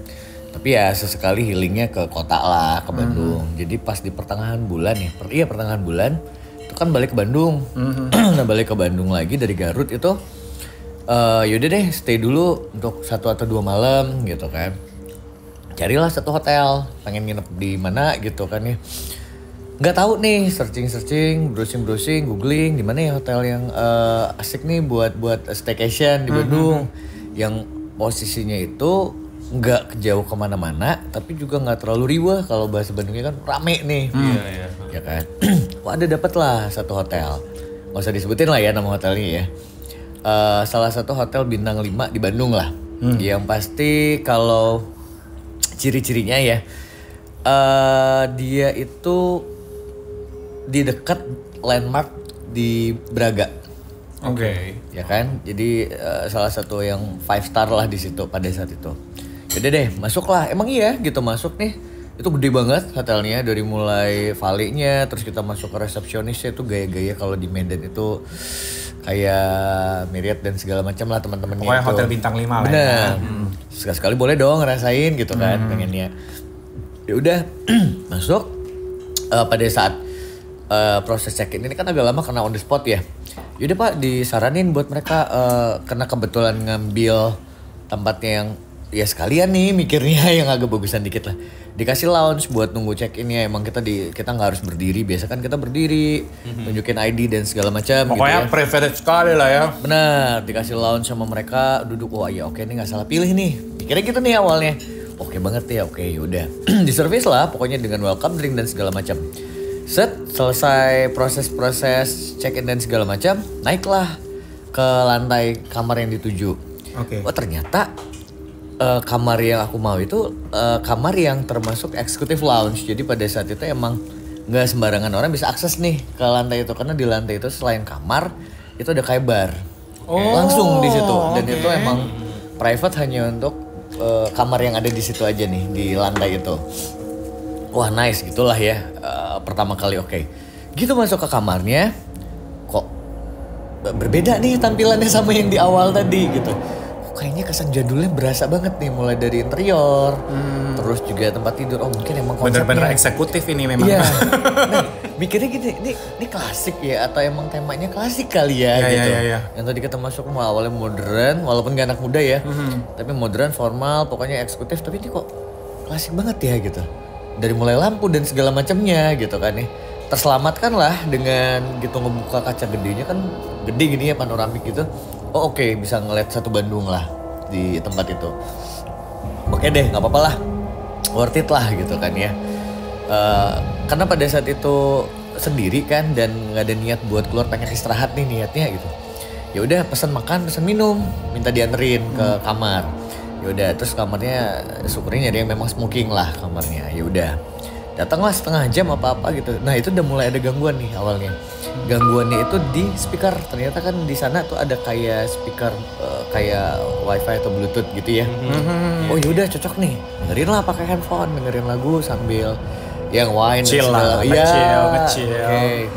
Tapi ya sesekali healingnya ke kota lah, ke Bandung. Jadi pas di pertengahan bulan ya, pertengahan bulan itu kan balik ke Bandung. Nah balik ke Bandung lagi dari Garut itu, yaudah deh stay dulu untuk 1 atau 2 malam gitu kan. Carilah satu hotel, pengen nginep di mana gitu kan ya. Nggak tahu nih, searching, browsing, googling di mana ya hotel yang asik nih buat staycation di Bandung, yang posisinya itu nggak jauh kemana-mana, tapi juga nggak terlalu riwah. Kalau bahasa Bandungnya kan rame nih, ya kan. Wah ada dapet lah satu hotel, nggak usah disebutin lah ya nama hotelnya ya. Salah satu hotel bintang 5 di Bandung lah, yang pasti kalau ciri-cirinya ya, dia itu di dekat landmark di Braga. Oke. Ya kan, jadi salah satu yang 5 star lah di situ pada saat itu. Yaudah deh, masuklah. Emang iya gitu masuk nih. Itu gede banget hotelnya, dari mulai valenya, terus kita masuk ke resepsionisnya itu gaya-gaya kalau di Medan itu kayak Marriott dan segala macam lah teman-temannya. Pokoknya itu. hotel bintang 5 lah ya. Bener. Sekali-sekali boleh dong ngerasain gitu kan pengennya. Ya udah masuk. pada saat proses check in ini kan agak lama karena on the spot ya. Yaudah Pak disaranin buat mereka karena kebetulan ngambil tempatnya yang ya sekalian nih mikirnya yang agak bagusan dikit lah. Dikasih lounge buat nunggu check in ya. Emang kita nggak harus berdiri. Biasa kan kita berdiri, nunjukin ID dan segala macam. Pokoknya gitu ya. privilege sekali lah ya. Benar, dikasih lounge sama mereka duduk. Wah ya oke nih nggak salah pilih nih. Mikirnya gitu nih awalnya. Oke banget ya, oke yaudah. Di service lah pokoknya dengan welcome drink dan segala macam. Selesai proses check in dan segala macam, naiklah ke lantai kamar yang dituju. Oke. Oh ternyata kamar yang aku mau itu kamar yang termasuk executive lounge. Jadi pada saat itu emang nggak sembarangan orang bisa akses nih ke lantai itu karena di lantai itu selain kamar itu ada kayak bar. Langsung di situ dan itu emang private hanya untuk kamar yang ada di situ aja nih di lantai itu. Wah nice gitulah ya pertama kali oke. Gitu masuk ke kamarnya kok berbeda nih tampilannya sama yang di awal tadi gitu. Kayaknya kesan jadulnya berasa banget nih mulai dari interior, terus juga tempat tidur. Oh mungkin emang konsepnya Bener-bener eksekutif ini memang. Iya. Nah, mikirnya gini, ini klasik ya atau emang temanya klasik kali ya gitu. Iya. Yang tadi kita masuk rumah awalnya modern, walaupun gak anak muda ya, tapi modern, formal, pokoknya eksekutif. Tapi ini kok klasik banget ya gitu. Dari mulai lampu dan segala macamnya gitu kan ya. Terselamatkan lah dengan gitu ngebuka kaca gedenya kan gede gini ya panoramik gitu. Oh oke, bisa ngeliat satu Bandung lah di tempat itu. Oke deh, nggak apa-apa lah, worth it lah gitu kan ya. Karena pada saat itu sendiri kan dan nggak ada niat buat keluar, pengen istirahat nih niatnya gitu. Ya udah pesan makan, pesan minum, minta dianterin ke kamar. Ya udah terus kamarnya syukurnya nyari yang memang smoking lah kamarnya. Ya udah datanglah setengah jam apa-apa gitu. Nah itu udah mulai ada gangguan nih awalnya. Gangguannya itu di speaker. Ternyata kan di sana tuh ada kayak speaker kayak wifi atau bluetooth gitu ya. Oh yaudah cocok nih. Dengerin lah pakai handphone, dengerin lagu sambil yang wine Chill lah, ngecil. Oke.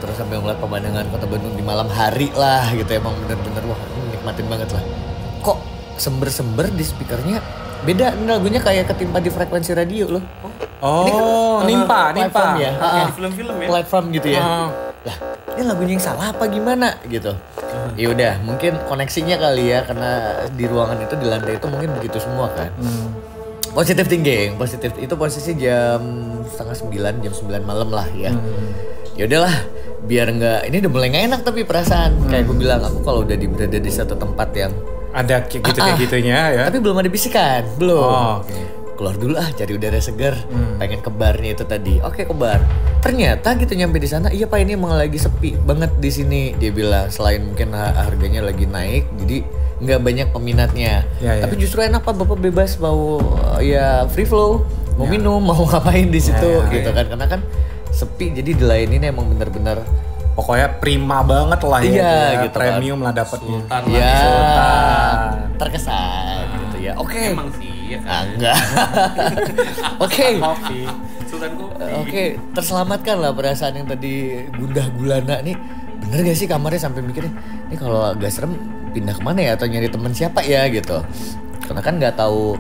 Terus sambil ngeliat pemandangan kota Bandung di malam hari lah gitu. Emang bener-bener wah nikmatin banget lah. Kok sember-sember di speakernya beda, ini lagunya kayak ketimpa di frekuensi radio loh. Oh, ini kan, nimpa. platform ya. Kayak di film-film ya. Platform gitu ya. Lah, ini lagunya yang salah apa gimana gitu. Ya udah, mungkin koneksinya kali ya karena di ruangan itu di lantai itu mungkin begitu semua kan. Positive thinking, positif itu posisi jam 8:30, jam 9 malam lah ya. Ya udahlah, biar nggak ini udah mulai nggak enak tapi perasaan kayak gue bilang aku kalau udah berada di satu tempat yang Ada kayak gitunya ya. tapi belum ada bisikan, belum. Oh, oke. Keluar dulu cari udara segar, pengen ke barnya itu tadi. Oke ke bar. Ternyata gitu nyampe di sana, iya Pak ini emang lagi sepi banget di sini. Dia bilang selain mungkin harganya lagi naik, jadi nggak banyak peminatnya. Ya. Tapi justru enak Pak, Bapak bebas mau ya free flow, mau minum, mau ngapain di situ gitu kan. Karena kan sepi, jadi di lain ini emang bener-bener Pokoknya prima banget lah ya. Iya, dia. gitu Premium lah dapetnya. ya Sultan. terkesan gitu ya. Oke. Emang sih ya. Enggak. Oke. Kopi. Sultan kopi. Oke, terselamatkan lah perasaan yang tadi gundah gulana nih. Bener gak sih kamarnya sampai mikirnya, ini kalau agak serem pindah kemana ya atau nyari temen siapa ya gitu. Karena kan nggak tahu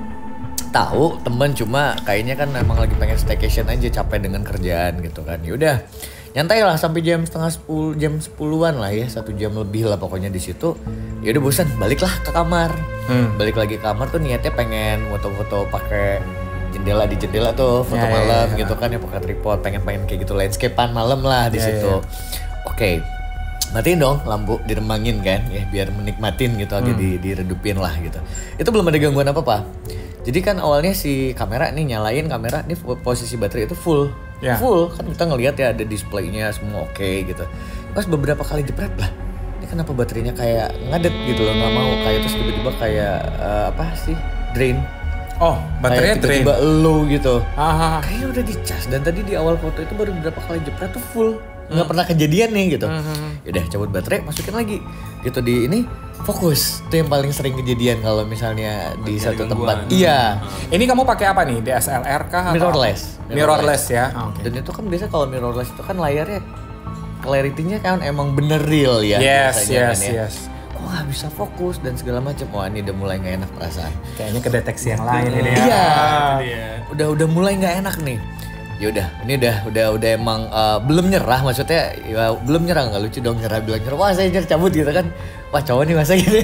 temen cuma kayaknya kan emang lagi pengen staycation aja capek dengan kerjaan gitu kan. Yaudah nyantai lah sampai jam 9:30, jam 10-an lah ya, 1 jam lebih lah pokoknya di situ. Ya udah bosan, baliklah ke kamar. Balik lagi ke kamar tuh niatnya pengen foto-foto pakai jendela di jendela tuh, foto malam gitu kan ya pakai tripod, pengen kayak gitu landscape-an malam lah di situ. Oke. Matiin dong lampu, diremangin kan ya biar menikmatin gitu agak diredupin lah gitu. Itu belum ada gangguan apa-apa. Jadi kan awalnya si kamera nih nyalain kamera nih posisi baterai itu full. Ya. Full kan kita ngelihat ya ada displaynya semua oke gitu. Pas beberapa kali jepret lah. Ini kenapa baterainya kayak ngadet gitu loh, nggak mau kayak terus tiba-tiba kayak apa sih drain. Oh, baterainya kayak drain. tiba-tiba low gitu. Aha. Kayaknya udah dicas dan tadi di awal foto itu baru beberapa kali jepret tuh full. Nggak pernah kejadian nih gitu. Yaudah cabut baterai masukin lagi. Gitu di ini fokus. Itu yang paling sering kejadian kalau misalnya di satu tempat. Iya. Ini kamu pakai apa nih? DSLR kah? atau Mirrorless. apa? Mirrorless ya. Oke. Dan itu kan biasa kalau mirrorless itu kan layarnya clarity-nya kan emang bener real ya. Yes, biasanya kan ya. yes. Kok nggak bisa fokus dan segala macam. Wah ini udah mulai nggak enak perasaan. Kayaknya kedeteksi yang lain ini ya. Iya. Itu dia. Udah mulai nggak enak nih. ya udah, ini udah emang belum nyerah, maksudnya ya belum nyerah, nggak lucu dong nyerah, bilang nyerah, wah saya nyerah cabut gitu kan, wah cowok nih masa gitu.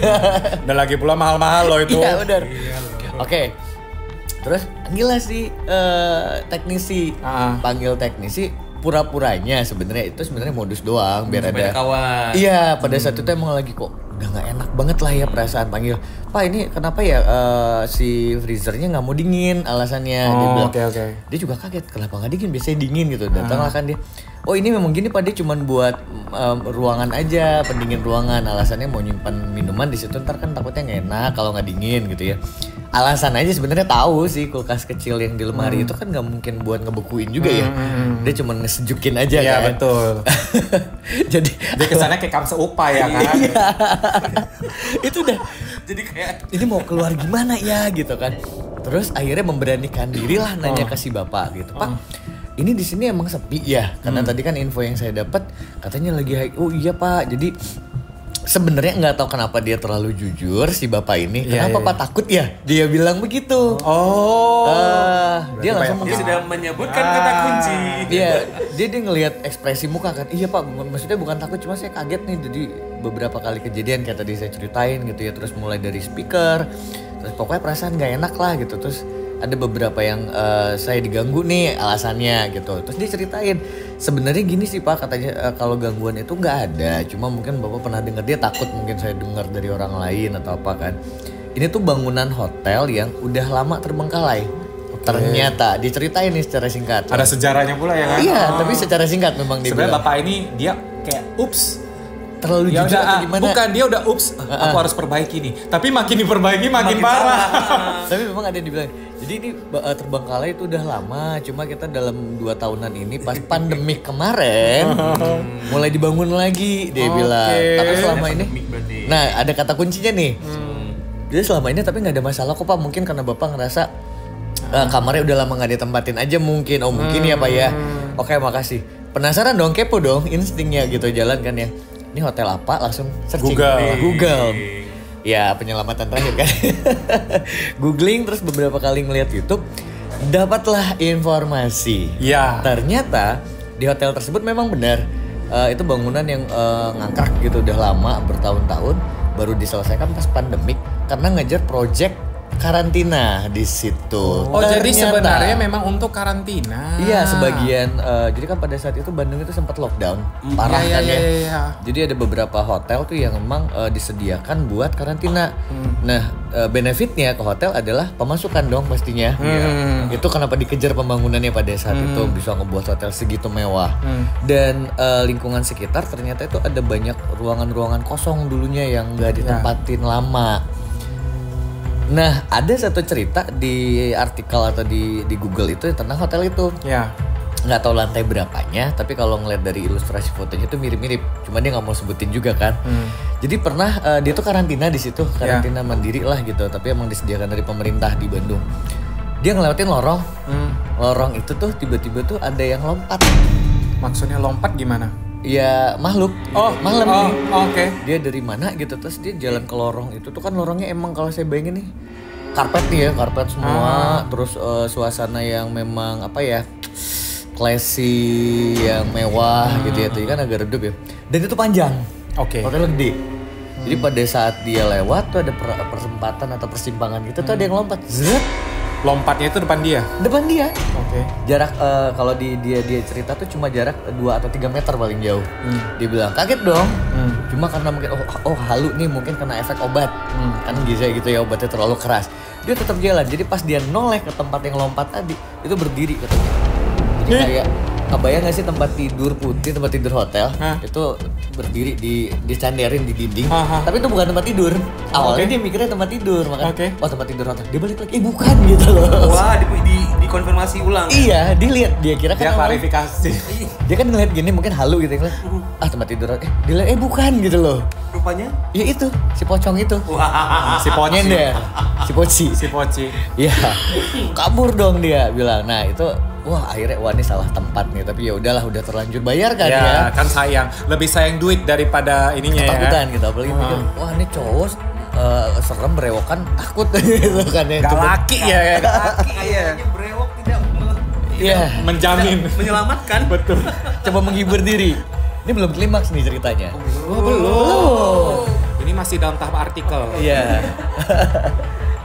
Dan lagi pula mahal-mahal loh itu. Iya benar. Oke. Terus panggil si teknisi, panggil teknisi, pura-puranya sebenarnya itu sebenarnya modus doang biar ada kawan. Iya, pada saat itu emang lagi kok udah nggak enak banget lah ya perasaan, panggil, Pak ini kenapa ya si freezernya nggak mau dingin, alasannya. Dia bilang, dia juga kaget kenapa nggak dingin, biasanya dingin gitu. Datanglah kan dia, oh ini memang gini Pak, dia cuma buat ruangan aja, pendingin ruangan, alasannya mau nyimpan minuman di situ, ntar kan takutnya nggak enak kalau nggak dingin gitu ya. Alasan aja sebenarnya tahu sih, kulkas kecil yang di lemari itu kan nggak mungkin buat ngebekuin juga ya. Dia cuma ngesejukin aja ya, kan. Betul. Jadi dia kesannya kayak kamsa upa ya kan. Itu udah. Jadi kayak ini mau keluar gimana ya gitu kan. Terus akhirnya memberanikan diri lah nanya ke si bapak gitu, Pak. Ini di sini emang sepi ya? Karena tadi kan info yang saya dapat katanya lagi oh iya Pak. Jadi sebenarnya nggak tahu kenapa dia terlalu jujur si bapak ini. Kenapa Pak takut ya? Dia bilang begitu. Dia langsung dia sudah menyebutkan kata kunci. Dia ngelihat ekspresi muka kan. Iya Pak, maksudnya bukan takut, cuma saya kaget nih. Jadi beberapa kali kejadian kayak tadi saya ceritain gitu ya. Terus mulai dari speaker, terus pokoknya perasaan nggak enak lah gitu. Terus ada beberapa yang saya diganggu nih alasannya gitu. Terus dia ceritain, sebenarnya gini sih Pak, katanya kalau gangguan itu nggak ada, cuma mungkin Bapak pernah dengar, dia takut mungkin saya dengar dari orang lain atau apa kan. Ini tuh bangunan hotel yang udah lama terbengkalai. Ternyata diceritain nih secara singkat. Ada sejarahnya pula ya kan? Iya, tapi secara singkat memang dia sebenarnya bilang. Bapak ini dia kayak ups, terlalu ya jujur udah, atau gimana? Bukan, dia udah ups, aku harus perbaiki nih. Tapi makin diperbaiki makin parah. Tapi memang ada yang dibilang, jadi ini terbengkalai itu udah lama, cuma kita dalam 2 tahunan ini pas pandemik kemarin mulai dibangun lagi, dia bilang. Tapi selama ini, nah ada kata kuncinya nih. Jadi selama ini tapi nggak ada masalah kok Pak, mungkin karena Bapak ngerasa kamarnya udah lama nggak ditempatin aja mungkin. Oh mungkin ya Pak ya. Oke, makasih. Penasaran dong, kepo dong, instingnya gitu jalan kan ya. Ini hotel apa? Langsung searching Google. Ya penyelamatan terakhir kan. Googling terus beberapa kali ngeliat YouTube, dapatlah informasi. Ya. Ternyata di hotel tersebut memang benar itu bangunan yang ngangkrak gitu udah lama bertahun-tahun, baru diselesaikan pas pandemik karena ngejar project karantina di situ. Oh ternyata, jadi sebenarnya memang untuk karantina. Iya sebagian. Jadi kan pada saat itu Bandung itu sempat lockdown parah kan ya. Jadi ada beberapa hotel tuh yang memang disediakan buat karantina. Nah benefitnya ke hotel adalah pemasukan dong pastinya. Itu kenapa dikejar pembangunannya pada saat itu bisa ngebuat hotel segitu mewah. Dan lingkungan sekitar ternyata itu ada banyak ruangan-ruangan kosong dulunya yang nggak ditempatin lama. Nah, ada satu cerita di artikel atau di Google itu tentang hotel itu. Ya. Nggak tahu lantai berapanya, tapi kalau ngeliat dari ilustrasi fotonya itu mirip-mirip. Cuma dia nggak mau sebutin juga kan. Jadi pernah dia tuh karantina di situ, karantina mandiri lah gitu. Tapi emang disediakan dari pemerintah di Bandung. Dia ngelewatin lorong. Lorong itu tuh tiba-tiba tuh ada yang lompat. Maksudnya lompat gimana? Ya makhluk. Malam nih. Oke. Dia dari mana gitu, terus dia jalan ke lorong itu tuh kan lorongnya emang kalau saya bayangin nih karpet nih ya, karpet semua. Terus suasana yang memang apa ya, classy, yang mewah gitu ya, tuh kan agak redup ya. Dan itu panjang. Hotelnya gede. Jadi pada saat dia lewat tuh ada persempatan atau persimpangan gitu tuh ada yang lompat. Zret. Lompatnya itu depan dia? Depan dia. Jarak kalau dia cerita tuh cuma jarak 2 atau 3 meter paling jauh. Dia bilang kaget dong. Cuma karena mungkin halu nih, mungkin kena efek obat. Kan bisa gitu ya, obatnya terlalu keras. Dia tetap jalan. Jadi pas dia noleh ke tempat yang lompat tadi, itu berdiri katanya. Jadi kayak kebayang gak sih tempat tidur putih, tempat tidur hotel itu berdiri dicanderin di dinding. Tapi itu bukan tempat tidur. Awalnya dia mikirnya tempat tidur, makanya tempat tidur hotel. Dia balik lagi, bukan gitu loh. Wah, dikonfirmasi ulang. Iya, dilihat, dia kira kan dia klarifikasi. Dia kan ngeliat gini mungkin halu gitu kan. Tempat tidur. Dia lihat bukan gitu loh. Rupanya? Ya itu, si pocong itu. Si Poci. Nyender. Si Poci. Iya. Kabur dong dia bilang. Nah, itu akhirnya ini salah tempat nih, tapi ya udahlah, udah terlanjur bayar kan ya. Kan sayang, lebih sayang duit daripada ininya ya. Ketakutan gitu, apalagi mikir, ini cowok serem berewokan takut gitu kan ya. Gak laki ya. Laki kayaknya berewok tidak. Iya. Menjamin. Menyelamatkan. Betul. Coba menghibur diri. Ini belum klimaks nih ceritanya. Oh, belum. Ini masih dalam tahap artikel. Iya.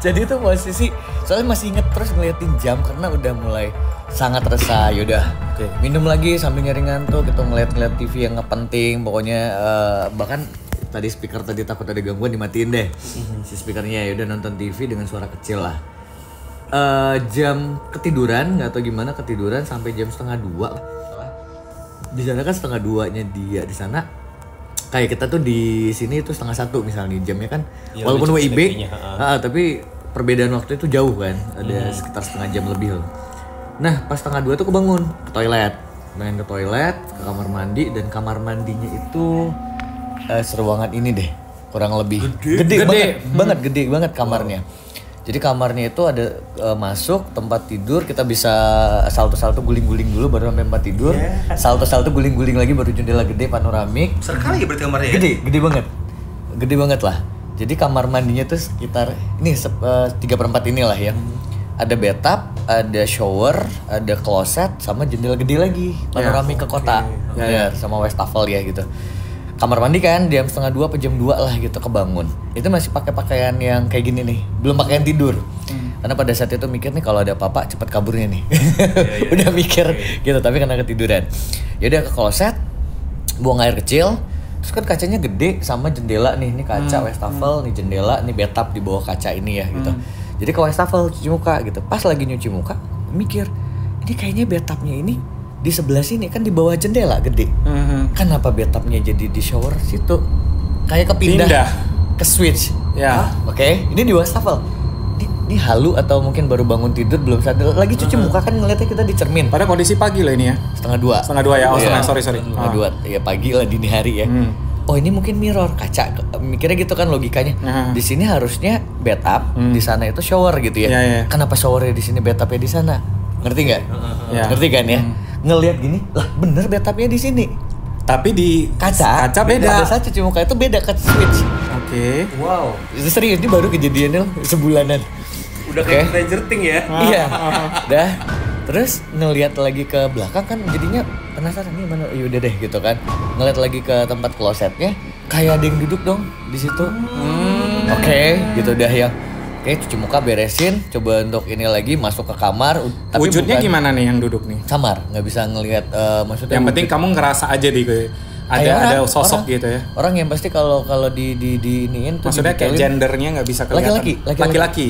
Jadi itu posisi, soalnya masih inget terus ngeliatin jam karena udah mulai sangat resah. Yaudah, minum lagi sambil nyari ngantuk, gitu ngeliat-ngeliat TV yang nggak penting. Pokoknya bahkan tadi speaker tadi takut ada gangguan dimatiin deh si speakernya. Yaudah nonton TV dengan suara kecil lah. Jam ketiduran, nggak tahu gimana ketiduran sampai jam 1:30. Di sana kan 1:30-nya dia di sana. Kayak kita tuh di sini itu 1:30 misalnya jamnya kan, ya, walaupun WIB, tapi perbedaan waktu itu jauh kan, ada sekitar setengah jam lebih loh. Nah pas 1:30 tuh kebangun ke toilet, main ke toilet, ke kamar mandi, dan kamar mandinya itu seruangan ini deh, kurang lebih gede banget, gede banget kamarnya. Jadi kamarnya itu ada masuk tempat tidur, kita bisa salto-salto guling-guling dulu baru sampai tempat tidur. Salto-salto guling-guling lagi baru jendela gede panoramik. Besar kali ya berarti kamarnya ya? Gede banget lah. Jadi kamar mandinya tuh sekitar ini 3/4 inilah ya. Ada bathtub, ada shower, ada kloset, sama jendela gede lagi panoramik ke kota. Ya, sama wastafel ya gitu. Kamar mandi kan jam 1:30 apa jam 2 lah gitu kebangun. Itu masih pakai pakaian yang kayak gini nih, belum pakaian tidur. Karena pada saat itu mikir nih kalau ada apa-apa cepet kaburnya nih. Udah mikir gitu, tapi karena ketiduran. Ya udah ke kloset, buang air kecil. Terus kan kacanya gede sama jendela nih, ini kaca wastafel, nih jendela, nih bathtub di bawah kaca ini ya gitu. Jadi ke wastafel cuci muka gitu. Pas lagi nyuci muka, mikir, ini kayaknya bathtubnya ini di sebelah sini kan di bawah jendela gede. Kenapa bathtubnya jadi di shower situ? Kayak kepindah ke switch. Ya. Oke, ini di wastafel. Ini halu atau mungkin baru bangun tidur belum sadar lagi cuci muka kan ngeliatnya kita di cermin. Pada kondisi pagi loh ini ya. 1:30. 1:30 ya. Oh, Iya. sorry. 1:30 ya pagi lah, dini hari ya. Oh ini mungkin mirror kaca, mikirnya gitu kan logikanya. Di sini harusnya bathtub, di sana itu shower gitu ya. Kenapa showernya di sini, bathtubnya di sana? Ngerti nggak? Ngerti kan ya? Ngelihat gini, lah bener bathtubnya di sini. Tapi di kaca beda. Pada saat cuci muka itu beda ke switch. Oke. Wow. Itu serius, ini baru kejadiannya sebulanan. Udah kayak Stranger Things ya. Iya. Dah. Terus ngelihat lagi ke belakang kan jadinya penasaran nih mana. Yaudah deh gitu kan. Ngelihat lagi ke tempat klosetnya, kayak ada yang duduk dong di situ. Oke, gitu dah ya. Oke, cuci muka beresin, coba untuk ini lagi masuk ke kamar. Tapi wujudnya bukan, gimana nih yang duduk nih? Samar, nggak bisa ngelihat maksudnya. Yang penting kamu ngerasa aja di ada sosok gitu ya. Orang yang pasti kalau di iniin tuh maksudnya kayak gendernya nggak bisa kelihatan.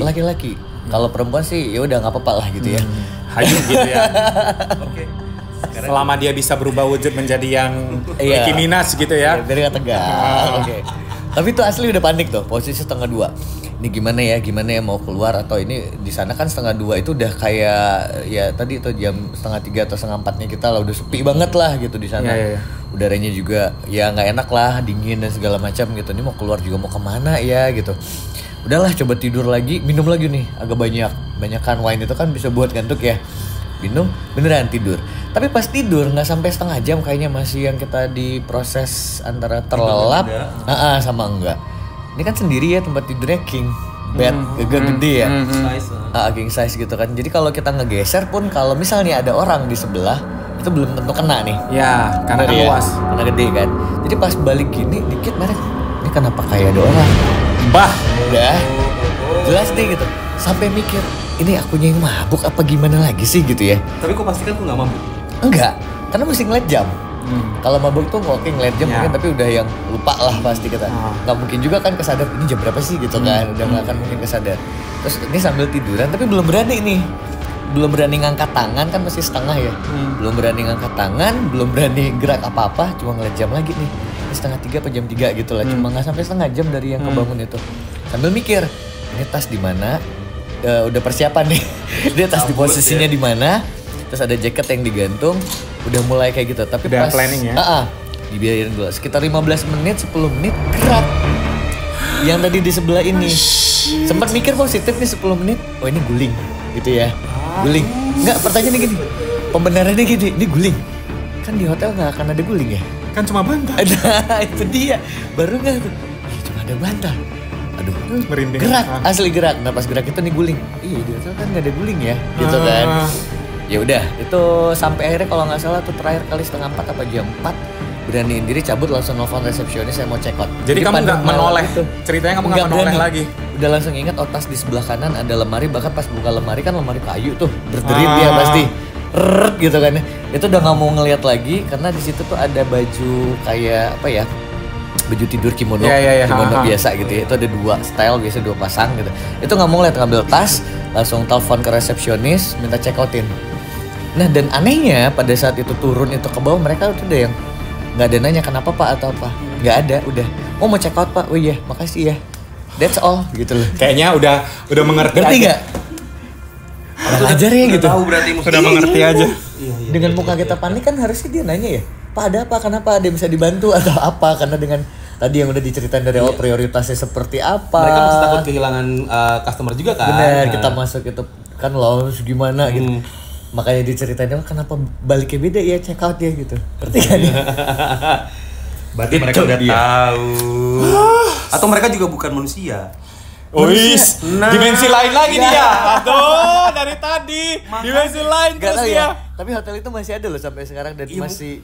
Laki-laki. Kalau perempuan sih ya udah nggak apa-apa lah gitu ya. Hayu gitu ya. Oke. Selama dia bisa berubah wujud menjadi yang Nicki Minaj gitu ya. Biar nggak tegang. Oke. Tapi itu asli udah panik tuh, posisi 1:30. Ini gimana ya mau keluar atau ini di sana kan 1:30 itu udah kayak ya tadi tuh jam 2:30 atau 3:30-nya kita lah udah sepi banget lah gitu di sana. Udaranya juga ya nggak enak lah, dingin dan segala macam gitu. Ini mau keluar juga mau kemana ya gitu. Udahlah coba tidur lagi, minum lagi nih agak banyakan wine itu kan bisa buat ngantuk ya. Minum beneran tidur. Tapi pas tidur nggak sampai setengah jam kayaknya masih yang kita diproses antara terlelap sama enggak. Ini kan sendiri ya tempat tidurnya king bed, gede ya. King size gitu kan. Jadi kalau kita ngegeser pun kalau misalnya ada orang di sebelah itu belum tentu kena nih. Ya, karena kan luas. Karena gede kan. Jadi pas balik gini dikit mereka, ini kenapa kayak ada orang? Bah, udah jelas nih gitu. Sampai mikir, ini akunya yang mabuk apa gimana lagi sih gitu ya. Tapi kok pastikan aku nggak mabuk? Enggak, karena mesti ngeliat jam. Kalau mabuk tuh oke ngeliat jam mungkin, tapi udah yang lupa lah pasti kita. Nggak mungkin juga kan kesadar ini jam berapa sih gitu kan. Udah nggak akan mungkin kesadar. Terus ini sambil tiduran tapi belum berani nih. Belum berani ngangkat tangan kan masih setengah ya. Belum berani ngangkat tangan, belum berani gerak apa-apa, cuma ngeliat jam lagi nih. Ini 2:30 apa jam 3 gitu lah. Cuma nggak sampai setengah jam dari yang kebangun itu. Sambil mikir, ini tas di mana? Udah persiapan nih. Dia tas di posisinya di mana? Terus ada jaket yang digantung. Udah mulai kayak gitu. Tapi udah pas planning ya. Dibiarin dulu sekitar 15 menit, 10 menit gerak. Yang tadi di sebelah ini. Sempat mikir positif nih 10 menit. Oh ini guling gitu ya. Guling. Enggak, pertanyaannya gini. Pembenarannya gini, ini guling. Kan di hotel nggak akan ada guling ya? Kan cuma bantal. Itu dia. Baru nggak tuh. Cuma ada bantal. Aduh, merinding. Gerak, asli gerak. Nah pas gerak itu nih guling. Iya di hotel kan nggak ada guling ya, gitu kan. Ya udah, itu sampai akhirnya kalau nggak salah tuh terakhir kali setengah 4 apa jam 4 beraniin diri cabut langsung nelfon resepsionis saya mau check out. Jadi kamu nggak menoleh, ceritanya kamu nggak menoleh berani. lagi. Udah langsung ingat tas di sebelah kanan ada lemari, bahkan pas buka lemari kan lemari kayu tuh berderit dia pasti gitu kan ya. Itu udah nggak mau ngeliat lagi karena di situ tuh ada baju kayak apa ya, baju tidur kimono, kimono biasa gitu ya. Itu ada 2 style, biasa 2 pasang gitu. Itu nggak mau ngeliat, ngambil tas, langsung telepon ke resepsionis minta check outin. Nah dan anehnya pada saat itu turun itu ke bawah, mereka tuh udah yang nggak ada nanya kenapa pak atau apa, nggak ada, udah mau check out pak, oh iya makasih ya, that's all gitu loh. Kayaknya udah mengerti. Ngerti nggak? Ajar ya gitu. Tahu berarti Udah mengerti aja. Dengan muka kita panik kan harusnya dia nanya ya, pak ada apa, kenapa, ada yang bisa dibantu atau apa, karena dengan tadi yang udah diceritain dari awal prioritasnya seperti apa. Mereka pasti takut kehilangan customer juga kan. Bener, kita masuk itu kan lounge gimana gitu. Makanya diceritain, kenapa baliknya beda ya, check out ya gitu. Ngerti kan ya? Berarti mereka udah tahu. Atau mereka juga bukan manusia. Wis, dimensi lain lagi dia. Aduh, dari tadi dimensi lain Gak terus tahu dia. ya, tapi hotel itu masih ada loh sampai sekarang dan masih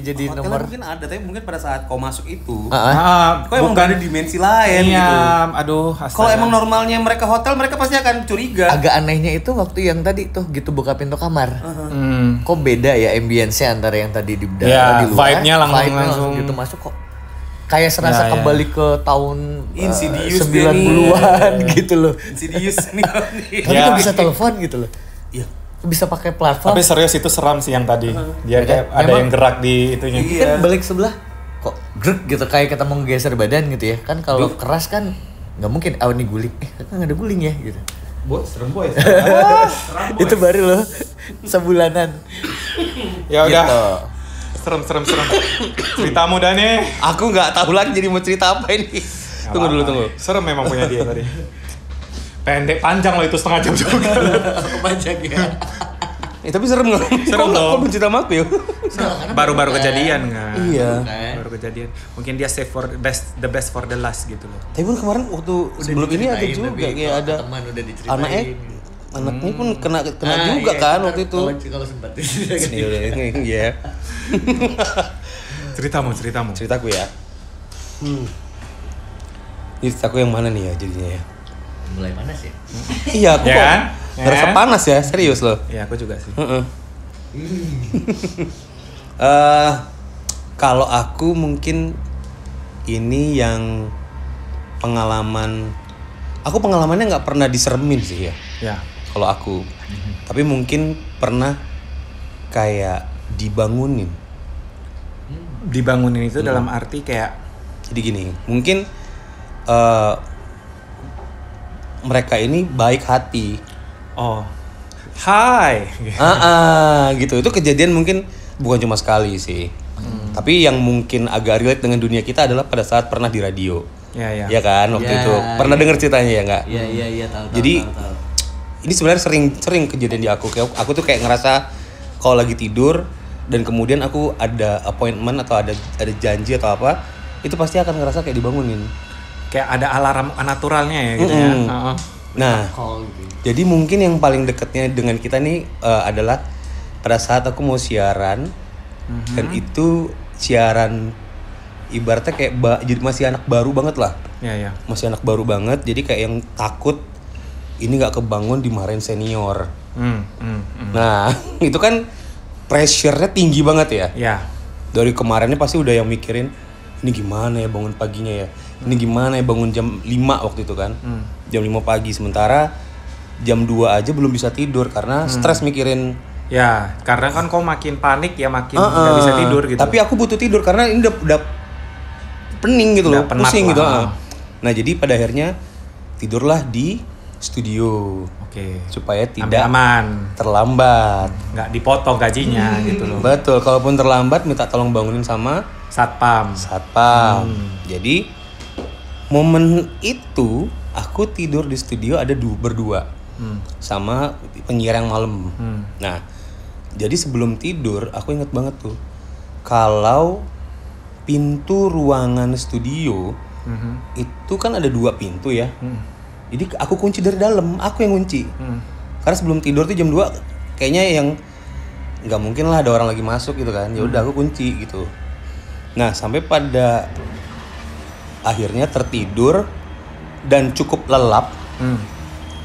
jadi Hotelnya nomor. mungkin ada, tapi mungkin pada saat kau masuk itu Bukan kau emang berada di dimensi lain iya, gitu. aduh. Kalau emang normalnya mereka hotel, mereka pasti akan curiga. Agak anehnya itu waktu yang tadi tuh gitu buka pintu kamar. Kok beda ya ambience-nya antara yang tadi di Ya, di luar, vibe-nya langsung- vibe-nya gitu masuk kok. Kayak serasa Ya. kembali ke tahun Insidious 90-an gitu loh. Insidious nih. Tapi Ya. kok bisa telepon gitu loh. Iya. Bisa pakai platform. Tapi serius itu seram sih yang tadi. Dia kayak ada Memang- yang gerak di itunya. Iya. Kan balik sebelah kok grek gitu kayak kita mau geser badan gitu ya. Kan kalau keras kan nggak mungkin ini guling. Kan nggak ada guling ya gitu. Boy, serem boy. Itu baru loh sebulanan. Ya udah. Gitu. Serem. Ceritamu dah nih. Aku nggak tahu lagi jadi mau cerita apa ini. Tunggu. Serem memang punya dia tadi. Pendek panjang loh itu setengah jam juga. Panjang ya. Tapi serem nggak? Serem Kok dong. belum cerita sama aku ya? Baru-baru kejadian kan. Iya. Baru kejadian. Mungkin dia save for the best for the last gitu loh. Tapi pun kemarin waktu sebelum ini ada juga kayak ada teman udah diceritain. anaknya pun kena juga kan waktu itu. Kalau sempat. Iya. Ceritamu. Ceritaku ya. Ini ceritaku yang mana nih ya jadinya ya? Mulai panas ya. Iya, aku Ya kok kan? ngerasa panas ya, serius loh. Ya aku juga sih. Kalau aku mungkin ini yang pengalamannya nggak pernah diseremin sih ya. Ya. Kalau aku, tapi mungkin pernah kayak dibangunin. Dibangunin itu dalam arti kayak Jadi gini, mungkin mereka ini baik hati. hai. Gitu. Itu kejadian mungkin bukan cuma sekali sih. Tapi yang mungkin agak relate dengan dunia kita adalah pada saat pernah di radio. Ya. Ya kan waktu itu. Pernah dengar ceritanya ya nggak? Iya tahu. Jadi ini sebenarnya sering kejadian di aku. Aku tuh kayak ngerasa kalau lagi tidur dan kemudian aku ada appointment atau ada janji atau apa, itu pasti akan ngerasa kayak dibangunin. Kayak ada alarm naturalnya ya gitu ya. Nah, call gitu. jadi mungkin yang paling dekatnya dengan kita nih adalah pada saat aku mau siaran dan itu siaran ibaratnya kayak jadi masih anak baru banget lah. Ya. Masih anak baru banget, jadi kayak yang takut ini nggak kebangun dimarahin senior. Nah, itu kan pressure-nya tinggi banget ya. Ya. Dari kemarinnya pasti udah yang mikirin ini gimana ya bangun paginya ya. Ini gimana ya bangun jam 5 waktu itu kan. Jam 5 pagi, sementara jam 2 aja belum bisa tidur karena stres mikirin. Ya, karena kan kau makin panik ya makin nggak bisa tidur gitu. Tapi aku butuh tidur karena ini udah pening gitu Udah loh, penat pusing lah. gitu. Nah, jadi pada akhirnya tidurlah di studio. Oke. Supaya Ambil tidak aman, terlambat. nggak dipotong gajinya gitu loh. Betul, kalaupun terlambat minta tolong bangunin sama Satpam. satpam. Jadi momen itu aku tidur di studio ada berdua sama penyiar yang malam. Nah, jadi sebelum tidur aku inget banget tuh kalau pintu ruangan studio itu kan ada 2 pintu ya. Jadi aku kunci dari dalam, aku yang kunci. Karena sebelum tidur tuh jam 2 kayaknya yang nggak mungkin lah ada orang lagi masuk gitu kan. Ya udah aku kunci gitu. Nah, sampai pada akhirnya tertidur dan cukup lelap.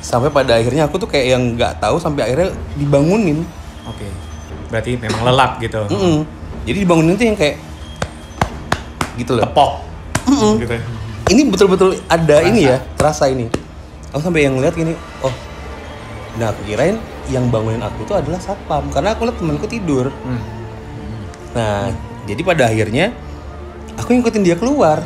Sampai pada akhirnya aku tuh kayak yang nggak tahu sampai akhirnya dibangunin. Oke. Berarti memang lelap gitu. Jadi dibangunin tuh yang kayak gitu loh. Tepok. Gitu ya. Ini betul-betul ada ini ya, terasa ini. Aku sampai yang ngeliat gini, oh. Nah, aku kirain yang bangunin aku tuh adalah satpam karena aku liat temanku tidur. Nah, jadi pada akhirnya aku ngikutin dia keluar.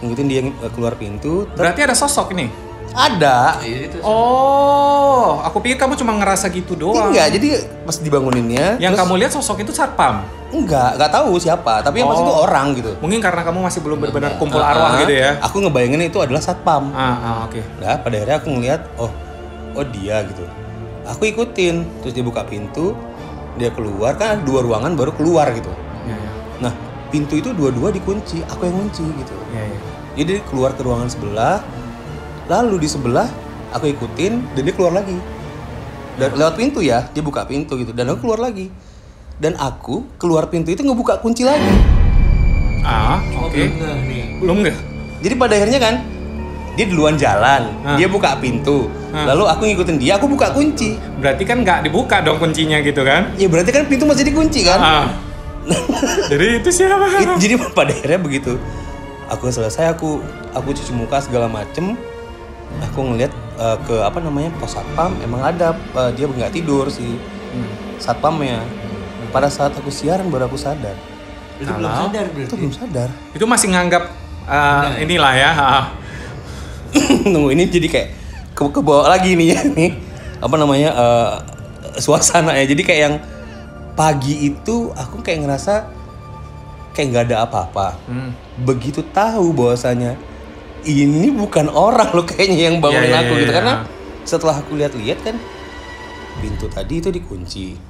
Ngikutin dia keluar pintu. Berarti ada sosok ini? Ada. Oh, aku pikir kamu cuma ngerasa gitu doang. Enggak, jadi pas dibanguninnya. Yang terus, kamu lihat sosok itu satpam? Enggak tahu siapa. Tapi yang pasti itu orang gitu. Mungkin karena kamu masih belum benar-benar kumpul arwah gitu ya? Aku ngebayangin itu adalah satpam. Oke. Nah, pada akhirnya aku ngeliat, oh dia gitu. Aku ikutin, terus dia buka pintu, dia keluar, kan ada 2 ruangan baru keluar gitu. Nah, pintu itu dua-dua dikunci, aku yang kunci gitu. Jadi dia keluar ke ruangan sebelah, lalu di sebelah aku ikutin dan dia keluar lagi. Dan lewat pintu ya, dia buka pintu gitu dan aku keluar lagi. Dan aku keluar pintu itu ngebuka kunci lagi. Oke. Belum nggak? Jadi pada akhirnya kan dia duluan jalan, dia buka pintu, lalu aku ngikutin dia, aku buka kunci. Berarti kan nggak dibuka dong kuncinya gitu kan? Ya berarti kan pintu masih dikunci kan? Jadi itu siapa? Jadi pada akhirnya begitu. Aku selesai, aku cuci muka segala macem. Aku ngeliat ke pos satpam, emang ada dia nggak tidur sih satpamnya. Pada saat aku siaran baru aku sadar. Itu belum sadar berarti. Itu belum sadar. Itu masih nganggap inilah ya. Nunggu ini jadi kayak ke bawah lagi nih ya nih. Suasana ya. Jadi kayak yang pagi itu aku kayak ngerasa kayak nggak ada apa-apa. Begitu tahu bahwasanya ini bukan orang loh kayaknya yang bangunin aku gitu. Karena setelah aku lihat-lihat kan pintu tadi itu dikunci.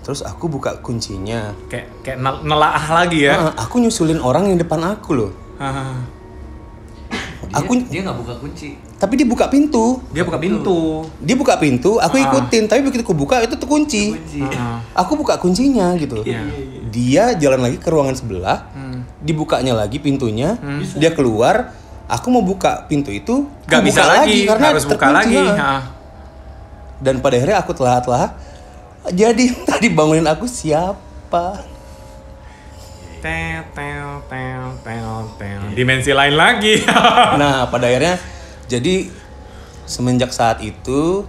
Terus aku buka kuncinya. Kayak nelaah lagi ya. Aku nyusulin orang yang depan aku loh. Dia nggak buka kunci. Tapi dia buka pintu. Dia buka pintu, aku ikutin. Tapi begitu aku buka itu terkunci. Aku buka kuncinya gitu. Dia jalan lagi ke ruangan sebelah. Dibukanya lagi pintunya. Dia keluar. Aku mau buka pintu itu. Gak bisa lagi karena harus buka lagi. Dan pada akhirnya aku telah. Jadi tadi bangunin aku siapa? Dimensi lain lagi. Nah, pada akhirnya jadi semenjak saat itu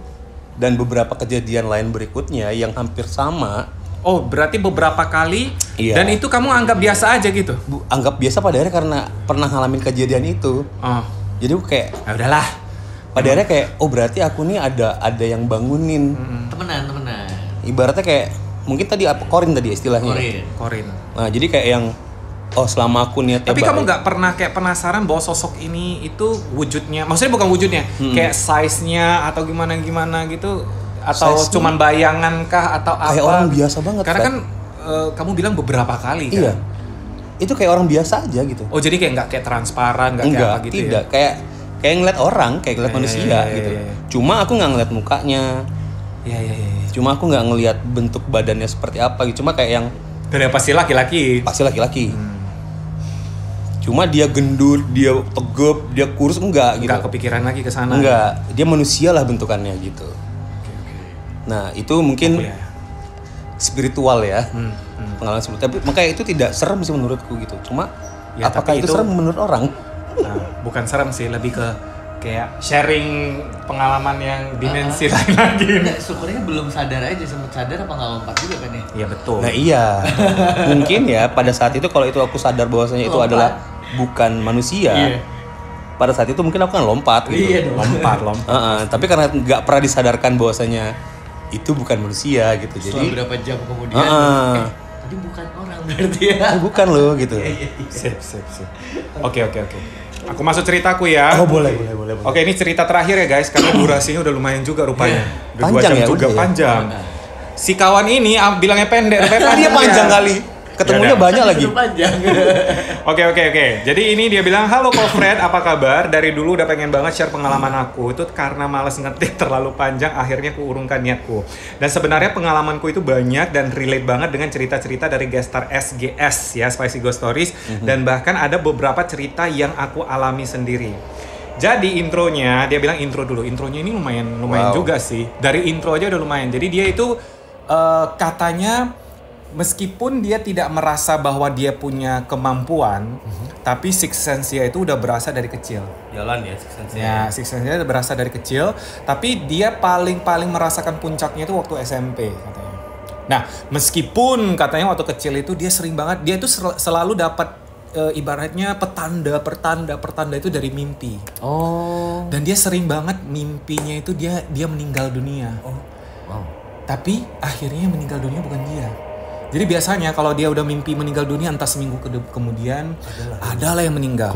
dan beberapa kejadian lain berikutnya yang hampir sama. Oh, berarti beberapa kali. Iya. Dan itu kamu anggap biasa aja gitu? Anggap biasa pada akhirnya karena pernah ngalamin kejadian itu. Jadi aku kayak ya udahlah. Pada akhirnya kayak berarti aku nih ada yang bangunin. Temenan. Ibaratnya kayak mungkin tadi korin tadi istilahnya. Korin. Nah, jadi kayak yang selama aku niatnya tapi kamu nggak pernah kayak penasaran bahwa sosok ini itu wujudnya, maksudnya bukan wujudnya, kayak size-nya atau gimana gitu, atau size cuman bayangan kah atau apa? Kayak orang biasa banget. Karena kan kamu bilang beberapa kali kan? Iya. Itu kayak orang biasa aja gitu. Oh, jadi kayak nggak kayak transparan, nggak kayak apa gitu tidak. ya? Kayak ngeliat orang, kayak ngeliat manusia gitu. Cuma aku nggak ngeliat mukanya. Iya. Cuma aku nggak ngeliat bentuk badannya seperti apa gitu. Cuma kayak yang dan pasti laki-laki. Pasti laki-laki. Cuma dia gendut, dia tegap, dia kurus enggak gitu. Enggak kepikiran lagi ke sana. Enggak, dia manusia lah bentukannya gitu. Nah, itu mungkin spiritual ya. Pengalaman seperti tapi makanya itu tidak serem sih menurutku gitu. Cuma ya, apakah itu serem menurut orang? Bukan serem sih, lebih ke kayak sharing pengalaman yang dimensi lain lagi. Syukurnya belum sadar aja, sempat sadar apa nggak lompat juga kan ya? Iya betul. Nah iya, mungkin ya pada saat itu kalau itu aku sadar bahwasanya itu adalah bukan manusia. Pada saat itu mungkin aku kan lompat gitu. Iya dong. Lompat. Tapi karena nggak pernah disadarkan bahwasanya itu bukan manusia gitu. Setelah jadi berapa jam kemudian, tadi bukan orang berarti ya? Bukan loh gitu. Sip. Oke. Aku masuk ceritaku ya. Oh boleh. Oke, ini cerita terakhir ya guys, karena durasinya udah lumayan juga rupanya. Udah 2 jam panjang ya, juga udah panjang. Si kawan ini bilangnya pendek, Dia panjang kali. ketemunya banyak lagi. Panjang. Oke. Jadi ini dia bilang, halo Ko Fred, apa kabar? Dari dulu udah pengen banget share pengalaman aku. Itu karena males ngetik terlalu panjang, akhirnya kuurungkan niatku. Dan sebenarnya pengalamanku itu banyak dan relate banget dengan cerita-cerita dari guest star SGS ya, Spicy Ghost Stories. Dan bahkan ada beberapa cerita yang aku alami sendiri. Jadi intronya, dia bilang intro dulu. Intronya ini lumayan juga sih. Dari intro aja udah lumayan. Jadi dia itu katanya meskipun dia tidak merasa bahwa dia punya kemampuan, tapi sixth sense-nya itu udah berasa dari kecil. Jalan ya sixth sense. Ya, sixth sense-nya udah berasa dari kecil, tapi dia paling merasakan puncaknya itu waktu SMP katanya. Nah, meskipun katanya waktu kecil itu dia sering banget, dia itu selalu dapat ibaratnya pertanda itu dari mimpi. Oh. Dan dia sering banget mimpinya itu dia meninggal dunia. Wow. Tapi akhirnya meninggal dunia bukan dia. Jadi biasanya kalau dia udah mimpi meninggal dunia entah seminggu kemudian adalah yang meninggal.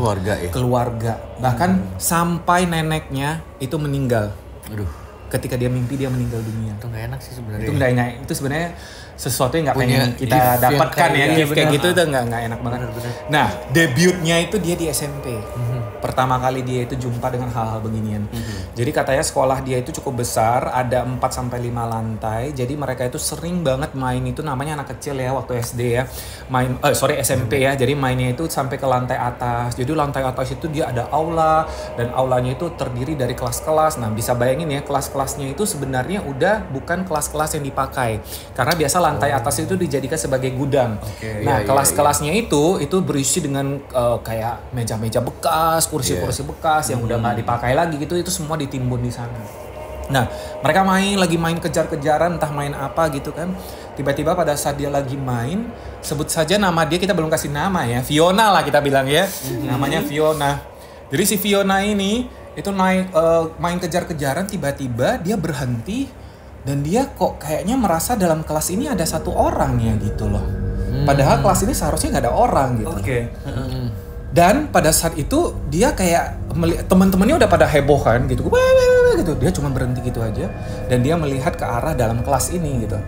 Keluarga. Bahkan sampai neneknya itu meninggal. Aduh. Ketika dia mimpi dia meninggal dunia. Itu nggak enak sih sebenarnya. Itu nggak enak. Itu sebenarnya sesuatu yang nggak pengen kita dapatkan ya. Gift kayak gitu itu nggak enak banget. Bener. Nah, debutnya itu dia di SMP. Pertama kali dia itu jumpa dengan hal-hal beginian. Jadi katanya sekolah dia itu cukup besar, ada 4-5 lantai. Jadi mereka itu sering banget main itu, namanya anak kecil ya waktu SD ya. SMP ya. Jadi mainnya itu sampai ke lantai atas. Jadi lantai atas itu dia ada aula dan aulanya itu terdiri dari kelas-kelas. Nah, bisa bayangin ya, kelas-kelasnya itu sebenarnya udah bukan kelas-kelas yang dipakai. Karena biasa lantai atas itu dijadikan sebagai gudang. Nah, kelas-kelasnya itu berisi dengan kayak meja-meja bekas, kursi-kursi bekas yang udah nggak dipakai lagi gitu, itu semua ditimbun di sana. Nah, mereka lagi main kejar-kejaran, entah main apa gitu kan. Tiba-tiba pada saat dia lagi main, sebut saja nama dia, kita belum kasih nama ya, Fiona lah kita bilang ya, namanya Fiona. Jadi si Fiona ini itu main kejar-kejaran, tiba-tiba dia berhenti dan dia kok kayaknya merasa dalam kelas ini ada satu orang ya gitu loh. Padahal kelas ini seharusnya nggak ada orang gitu. Dan pada saat itu dia kayak teman-temannya udah pada heboh kan gitu. Gitu. Dia cuma berhenti gitu aja dan dia melihat ke arah dalam kelas ini gitu.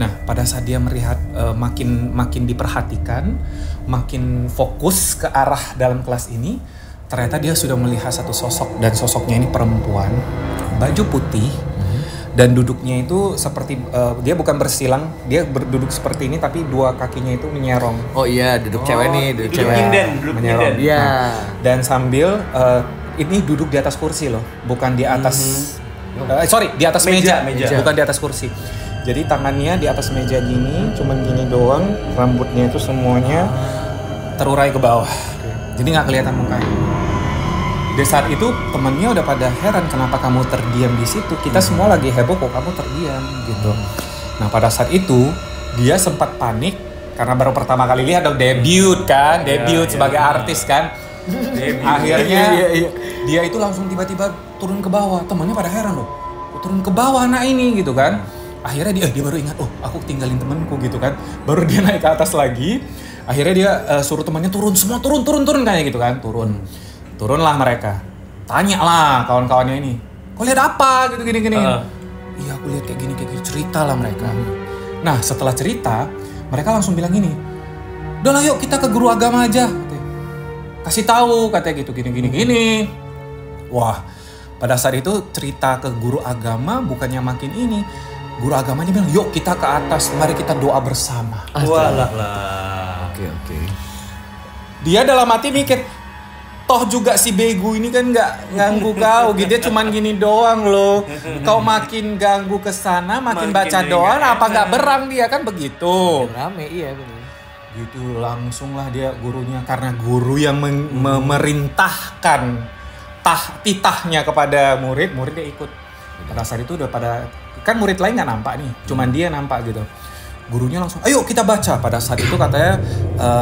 Nah, pada saat dia melihat makin diperhatikan, makin fokus ke arah dalam kelas ini, ternyata dia sudah melihat satu sosok dan sosoknya ini perempuan, baju putih. Dan duduknya itu seperti dia bukan bersilang, dia berduduk seperti ini tapi dua kakinya itu menyerong. Oh iya, duduk cewek nih, duduk cewek. Menyerong. Iya. Nah, dan sambil ini duduk di atas kursi loh, bukan di atas di atas meja, bukan di atas kursi. Jadi tangannya di atas meja gini, cuman gini doang, rambutnya itu semuanya terurai ke bawah. Jadi nggak kelihatan mukanya. Di saat itu temennya udah pada heran, kenapa kamu terdiam di situ? Kita semua lagi heboh kok kamu terdiam gitu. Nah, pada saat itu dia sempat panik karena baru pertama kali lihat debut sebagai artis kan. Akhirnya dia itu langsung tiba-tiba turun ke bawah. Temannya pada heran loh, turun ke bawah anak ini gitu kan. Akhirnya dia baru ingat, oh aku tinggalin temanku gitu kan. Baru dia naik ke atas lagi. Akhirnya dia suruh temannya turun kayak gitu kan, Turunlah mereka. Tanya lah kawan-kawannya ini. Kau lihat apa gitu gini. Iya aku lihat kayak gini. Cerita lah mereka. Nah setelah cerita mereka langsung bilang gini. Udah lah yuk kita ke guru agama aja. Kasih tahu katanya gitu gini. Wah pada saat itu cerita ke guru agama bukannya makin ini. Guru agamanya bilang yuk kita ke atas. Mari kita doa bersama. Walah. Oke. Dia dalam hati mikir, toh juga si bego ini kan nggak ganggu kau gitu, dia cuman gini doang loh. Kau makin ganggu kesana, makin baca doa, apa nggak berang dia kan begitu. Rame iya benar. Gitu langsung lah dia gurunya, karena guru yang memerintahkan titahnya kepada muridnya ikut. Pada saat itu udah pada, kan murid lain nggak nampak nih, cuman dia nampak gitu. Gurunya langsung, ayo kita baca. Pada saat itu katanya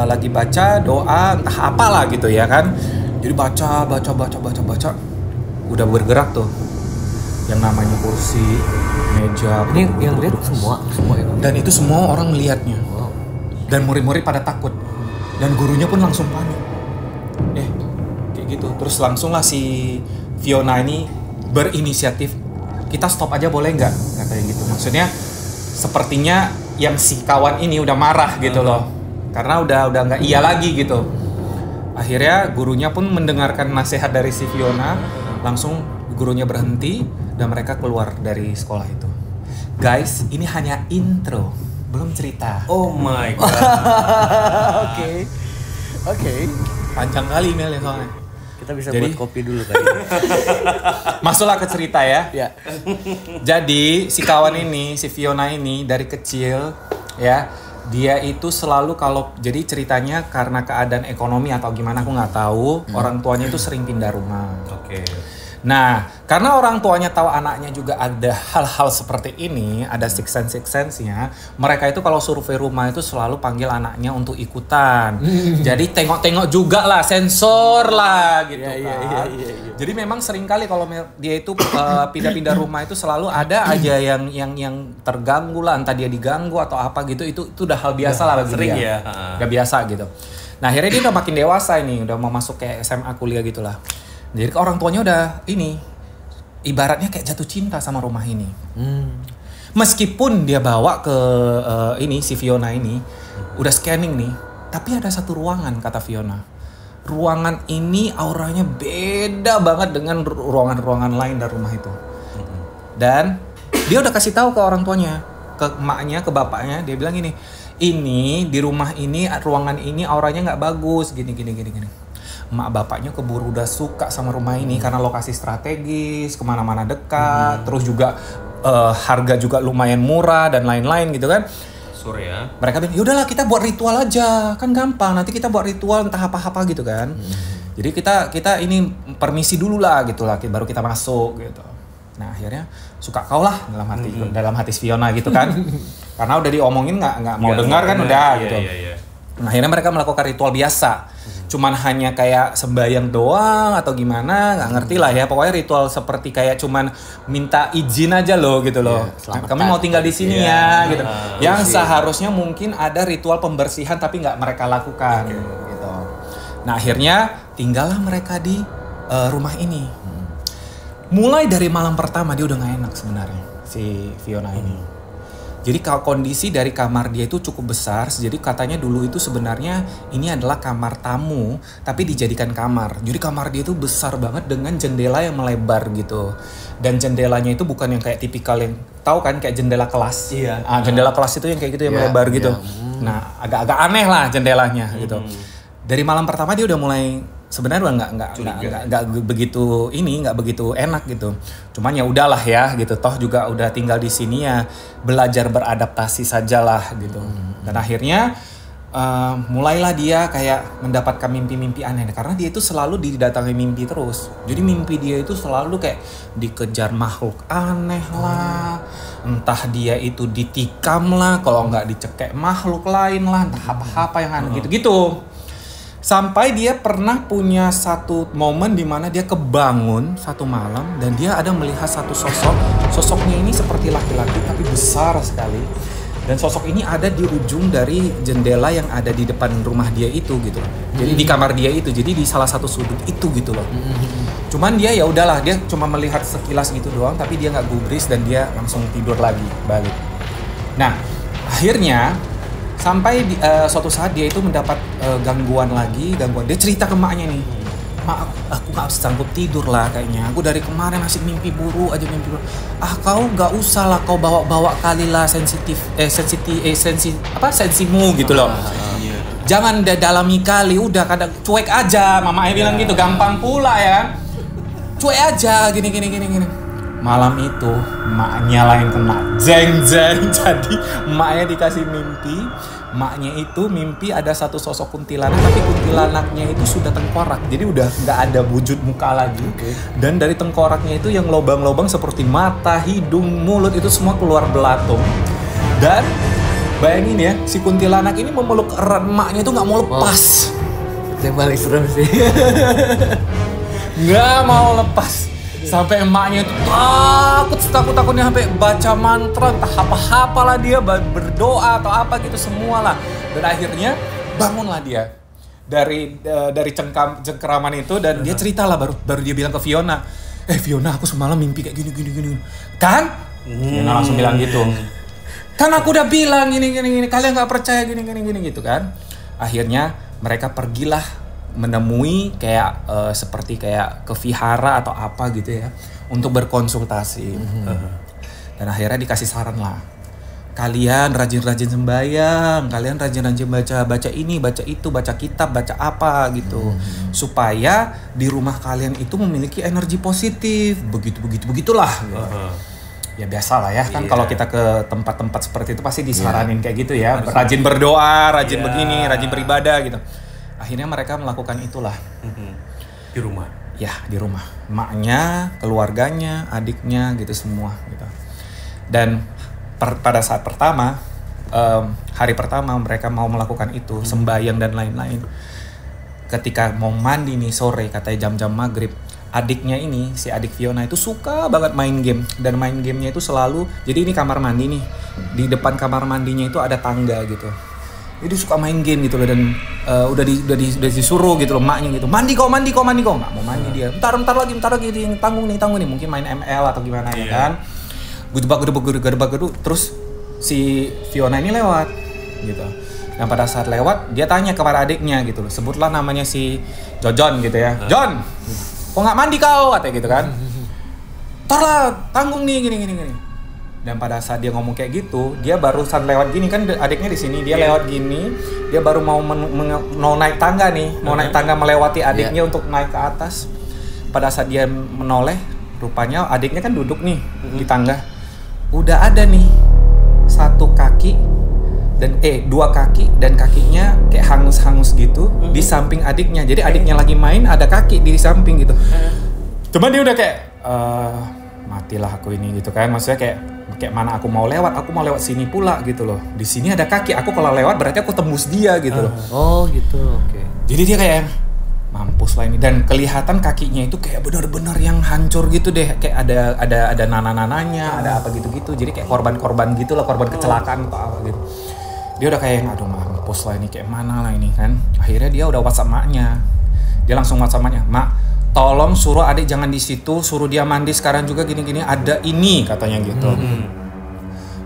lagi baca doa entah apalah gitu ya kan. Jadi baca. Udah bergerak tuh. Yang namanya kursi, meja. Ini yang lihat semua ya. Dan itu semua orang melihatnya. Wow. Dan murid-murid pada takut. Dan gurunya pun langsung panik. Kayak gitu. Terus langsung lah si Fiona ini berinisiatif. Kita stop aja boleh nggak? Katanya gitu. Maksudnya sepertinya yang si kawan ini udah marah gitu loh. karena udah nggak iya lagi gitu. Akhirnya gurunya pun mendengarkan nasihat dari si Fiona, langsung gurunya berhenti dan mereka keluar dari sekolah itu. Guys, ini hanya intro, belum cerita. Oh my god. Oke. Panjang kali emailnya soalnya. Kita bisa Jadi- buat kopi dulu kali. Masuklah ke cerita ya. Ya. Jadi si kawan ini, si Fiona ini dari kecil ya, dia itu selalu kalau jadi ceritanya karena keadaan ekonomi atau gimana aku nggak tahu, orang tuanya itu sering pindah rumah. Oke. Nah, karena orang tuanya tahu anaknya juga ada hal-hal seperti ini, ada six sense-nya, mereka itu kalau survei rumah itu selalu panggil anaknya untuk ikutan. Jadi tengok-tengok juga lah, sensor lah gitu kan. Jadi memang sering kali kalau dia itu pindah-pindah rumah itu selalu ada aja yang terganggu lah, entah dia diganggu atau apa gitu. Itu udah hal biasa lah bagi sering dia. ya. Udah biasa gitu. Nah, akhirnya dia udah makin dewasa ini, udah mau masuk ke SMA kuliah gitulah. Jadi orang tuanya udah ini, ibaratnya kayak jatuh cinta sama rumah ini. Meskipun dia bawa ke ini si Fiona ini, udah scanning nih, tapi ada satu ruangan kata Fiona. Ruangan ini auranya beda banget dengan ruangan-ruangan lain dari rumah itu. Dan dia udah kasih tahu ke orang tuanya, ke emaknya, ke bapaknya, dia bilang gini, ini di rumah ini, ruangan ini auranya nggak bagus, gini. Emak bapaknya keburu udah suka sama rumah ini karena lokasi strategis, kemana-mana dekat, terus juga harga juga lumayan murah dan lain-lain gitu kan. Surya. Mereka bilang, yaudahlah kita buat ritual aja, kan gampang. Nanti kita buat ritual entah apa-apa gitu kan. Jadi kita ini permisi dulu lah gitu lah, baru kita masuk gitu. Nah akhirnya suka kau lah dalam hati Fiona gitu kan. Karena udah diomongin nggak mau dengar kan udah gitu. Iya. Nah, akhirnya mereka melakukan ritual biasa. Cuman hanya kayak sembahyang doang atau gimana, nggak ngerti lah ya. Pokoknya ritual seperti kayak cuman minta izin aja loh gitu loh. Kami mau tinggal di sini ya gitu. Yang seharusnya mungkin ada ritual pembersihan tapi nggak mereka lakukan gitu. Nah, akhirnya tinggallah mereka di rumah ini. Mulai dari malam pertama dia udah nggak enak sebenarnya si Fiona ini. Jadi kondisi dari kamar dia itu cukup besar, jadi katanya dulu itu sebenarnya ini adalah kamar tamu, tapi dijadikan kamar. Jadi kamar dia itu besar banget dengan jendela yang melebar gitu. Dan jendelanya itu bukan yang kayak tipikal yang, tahu kan kayak jendela kelas. Iya. Jendela kelas itu yang kayak gitu yang melebar gitu. Nah agak-agak aneh lah jendelanya gitu. Dari malam pertama dia udah mulai sebenarnya udah nggak begitu enak gitu. Cuman ya udahlah ya gitu, toh juga udah tinggal di sini ya, belajar beradaptasi sajalah gitu. Dan akhirnya mulailah dia kayak mendapatkan mimpi-mimpi aneh karena dia itu selalu didatangi mimpi terus. Jadi mimpi dia itu selalu kayak dikejar makhluk aneh lah, entah dia itu ditikam lah, kalau nggak dicekek makhluk lain lah, entah apa-apa yang aneh gitu-gitu. Sampai dia pernah punya satu momen di mana dia kebangun satu malam dan dia ada melihat satu sosok. Sosoknya ini seperti laki-laki tapi besar sekali. Dan sosok ini ada di ujung dari jendela yang ada di depan rumah dia itu gitu. Jadi di kamar dia itu, jadi di salah satu sudut itu gitu loh. Cuman dia ya udahlah, dia cuma melihat sekilas gitu doang tapi dia nggak gubris dan dia langsung tidur lagi balik. Nah, akhirnya sampai suatu saat dia itu mendapat gangguan. Dia cerita ke maknya nih, mak aku gak sanggup tidur lah kayaknya, aku dari kemarin masih mimpi buruk. Kau gak usah lah kau bawa kali lah sensimu gitu loh. Jangan dalami kali, udah kadang cuek aja, mama bilang gitu, gampang pula ya, cuek aja gini. Malam itu maknya lah yang kena jeng. Jadi maknya dikasih mimpi. Maknya itu mimpi ada satu sosok kuntilanak, tapi kuntilanaknya itu sudah tengkorak. Jadi udah nggak ada wujud muka lagi. Dan dari tengkoraknya itu yang lobang-lobang seperti mata, hidung, mulut itu semua keluar belatung. Dan bayangin ya, si kuntilanak ini memeluk erat maknya itu nggak mau lepas. Yang paling serem sih. Nggak mau lepas. Sampai emaknya itu takutnya sampai baca mantra, entah apa-apa lah dia, berdoa atau apa gitu semua lah. Dan akhirnya bangunlah dia dari cengkeraman itu dan dia cerita lah, baru dia bilang ke Fiona, Fiona aku semalam mimpi kayak gini. Kan? Fiona langsung bilang gitu. Kan aku udah bilang gini, kalian nggak percaya gini gitu kan. Akhirnya mereka pergilah menemui kayak seperti kayak ke vihara atau apa gitu ya untuk berkonsultasi. Dan akhirnya dikasih saran lah, kalian rajin-rajin sembahyang, kalian rajin-rajin baca ini, baca itu, baca kitab, baca apa gitu, supaya di rumah kalian itu memiliki energi positif, begitulah. Gitu. Ya biasa lah ya kan, kalau kita ke tempat-tempat seperti itu pasti disaranin kayak gitu ya, rajin berdoa, rajin begini, rajin beribadah gitu. Akhirnya mereka melakukan itulah Di rumah. ya, di rumah, emaknya, keluarganya, adiknya gitu semua gitu. Dan pada saat pertama, hari pertama mereka mau melakukan itu, sembahyang dan lain-lain. Ketika mau mandi nih sore, katanya jam-jam maghrib, adiknya ini, si adik Fiona itu suka banget main game. Dan main gamenya itu selalu, jadi ini kamar mandi nih, di depan kamar mandinya itu ada tangga gitu. Jadi suka main game gitu loh, dan udah disuruh gitu loh maknya gitu, mandi kok, nggak mau mandi dia. Bentar lagi tanggung nih, mungkin main ML atau gimana ya kan. Gedebak, terus si Fiona ini lewat gitu. Dan pada saat lewat dia tanya kepada adiknya gitu loh, sebutlah namanya si Jojon gitu ya. Jon, kok nggak mandi kau, katanya gitu kan. Ntar lah, tanggung nih gini. Dan pada saat dia ngomong kayak gitu, dia barusan lewat gini kan, adiknya di sini, dia lewat gini, dia baru mau naik tangga nih, mau naik tangga melewati adiknya untuk naik ke atas. Pada saat dia menoleh, rupanya adiknya kan duduk nih di tangga. Udah ada nih satu kaki dan dua kaki, dan kakinya kayak hangus-hangus gitu di samping adiknya. Jadi adiknya lagi main, ada kaki di samping gitu. Cuman dia udah kayak matilah aku ini gitu kan. Maksudnya kayak mana aku mau lewat sini pula gitu loh. Di sini ada kaki, aku kalau lewat berarti aku tembus dia gitu loh. Oh gitu, oke. Jadi dia kayak mampus lah ini, dan kelihatan kakinya itu kayak benar-benar yang hancur gitu deh, kayak ada nana-nananya, ada apa gitu-gitu. Jadi kayak korban gitu lah, korban kecelakaan atau apa gitu. Dia udah kayak aduh mampus lah ini, kayak mana lah ini kan. Akhirnya dia udah WhatsApp maknya. Dia langsung WhatsApp maknya, "Mak, tolong suruh adik jangan di situ, suruh dia mandi sekarang juga gini-gini, ada ini," katanya gitu.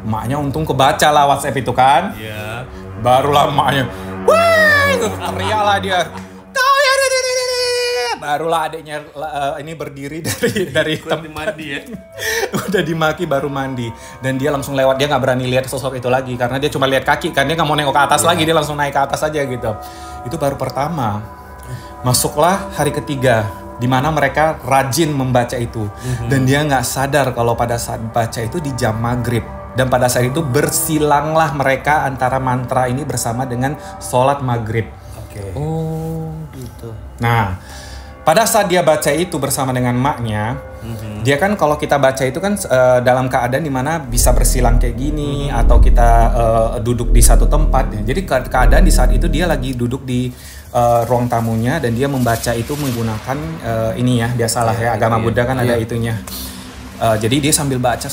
Maknya untung kebaca lah WhatsApp itu kan. Iya. Barulah maknya, wah, teriak lah dia. Barulah adiknya ini berdiri dari mandi ya. Udah dimaki baru mandi, dan dia langsung lewat. Dia nggak berani lihat sosok itu lagi karena dia cuma lihat kaki kan, dia nggak mau nengok ke atas lagi, dia langsung naik ke atas aja gitu. Itu baru pertama. Masuklah hari ketiga di mana mereka rajin membaca itu, dan dia nggak sadar kalau pada saat baca itu di jam maghrib. Dan pada saat itu bersilanglah mereka antara mantra ini bersama dengan sholat maghrib. Oke. Oh gitu. Nah, pada saat dia baca itu bersama dengan maknya, dia kan kalau kita baca itu kan dalam keadaan dimana bisa bersilang kayak gini, atau kita duduk di satu tempat. Ya. Jadi keadaan di saat itu dia lagi duduk di ruang tamunya, dan dia membaca itu menggunakan ini ya, biasalah ya, agama Buddha kan ada itunya. Jadi dia sambil baca.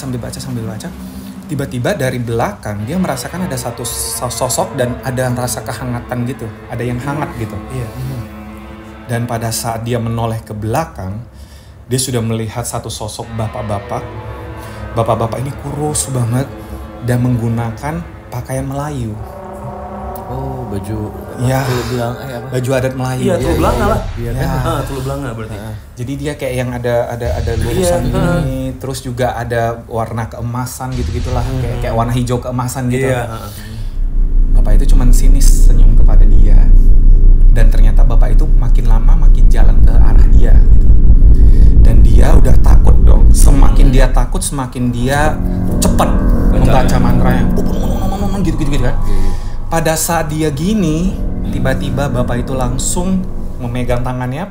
Tiba-tiba dari belakang dia merasakan ada satu sosok, dan ada rasa kehangatan gitu, ada yang hangat gitu. Dan pada saat dia menoleh ke belakang, dia sudah melihat satu sosok bapak-bapak. Bapak-bapak ini kurus banget dan menggunakan pakaian Melayu. Oh, baju Ya, Tulu Belang apa? baju adat Melayu. Iya, Tulu Belanga lah. Iya Ya. Tulu Belanga berarti. Jadi dia kayak yang ada lurusan ini, terus juga ada warna keemasan gitu-gitulah, kayak warna hijau keemasan gitu. Iya. Bapak itu cuman sinis senyum kepada dia. Dan ternyata bapak itu makin lama makin jalan ke arah dia gitu. Dan dia udah takut dong. Semakin dia takut, semakin dia cepat membaca mantranya. Gitu kan. Pada saat dia gini, tiba-tiba bapak itu langsung memegang tangannya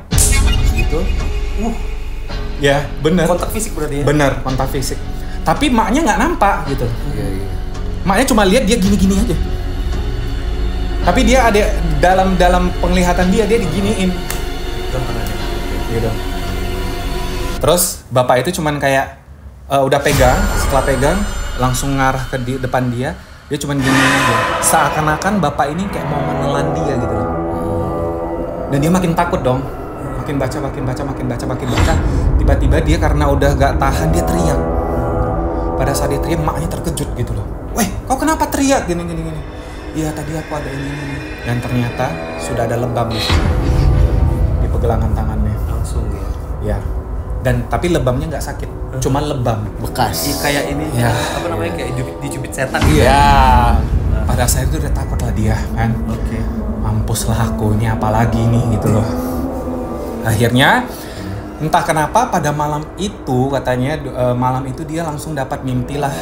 gitu. Ya, bener. Kontak fisik berarti ya? Bener, kontak fisik. Tapi maknya nggak nampak gitu. Iya. Maknya cuma lihat dia gini-gini aja. Tapi dia ada dalam penglihatan dia diginiin. Gitu. Terus bapak itu cuman kayak udah pegang, setelah pegang langsung ngarah ke depan dia cuman gini aja. Seakan-akan bapak ini kayak mau menelan dia gitu loh. Dan dia makin takut dong. Makin baca. Tiba-tiba dia karena udah gak tahan, dia teriak. Pada saat dia teriak, maknya terkejut gitu loh. "Weh, kau kenapa teriak gini?" iya tadi aku ada ini. Dan ternyata sudah ada lebam di sini. Di pergelangan tangannya. Langsung ya. Ya. Dan tapi lebamnya nggak sakit, cuma lebam. Bekas. Kayak ini Ya. apa namanya kayak dicubit setan Iya. Pada saat itu udah takut lah dia kan. Oke. Mampus lah aku, ini apa lagi nih gitu loh. Akhirnya entah kenapa pada malam itu katanya malam itu dia langsung dapat mimpi lah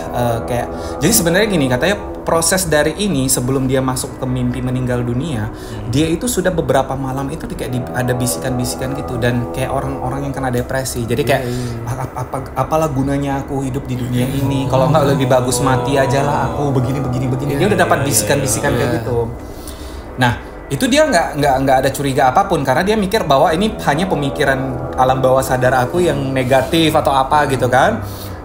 kayak. Jadi sebenarnya gini katanya proses dari ini sebelum dia masuk ke mimpi meninggal dunia, dia itu sudah beberapa malam itu kayak ada bisikan-bisikan gitu dan kayak orang-orang yang kena depresi. Jadi kayak apalah gunanya aku hidup di dunia ini kalau nggak lebih bagus mati aja lah aku begini. Dia udah dapat bisikan-bisikan kayak gitu. Nah, itu dia nggak ada curiga apapun karena dia mikir bahwa ini hanya pemikiran alam bawah sadar aku yang negatif atau apa gitu kan.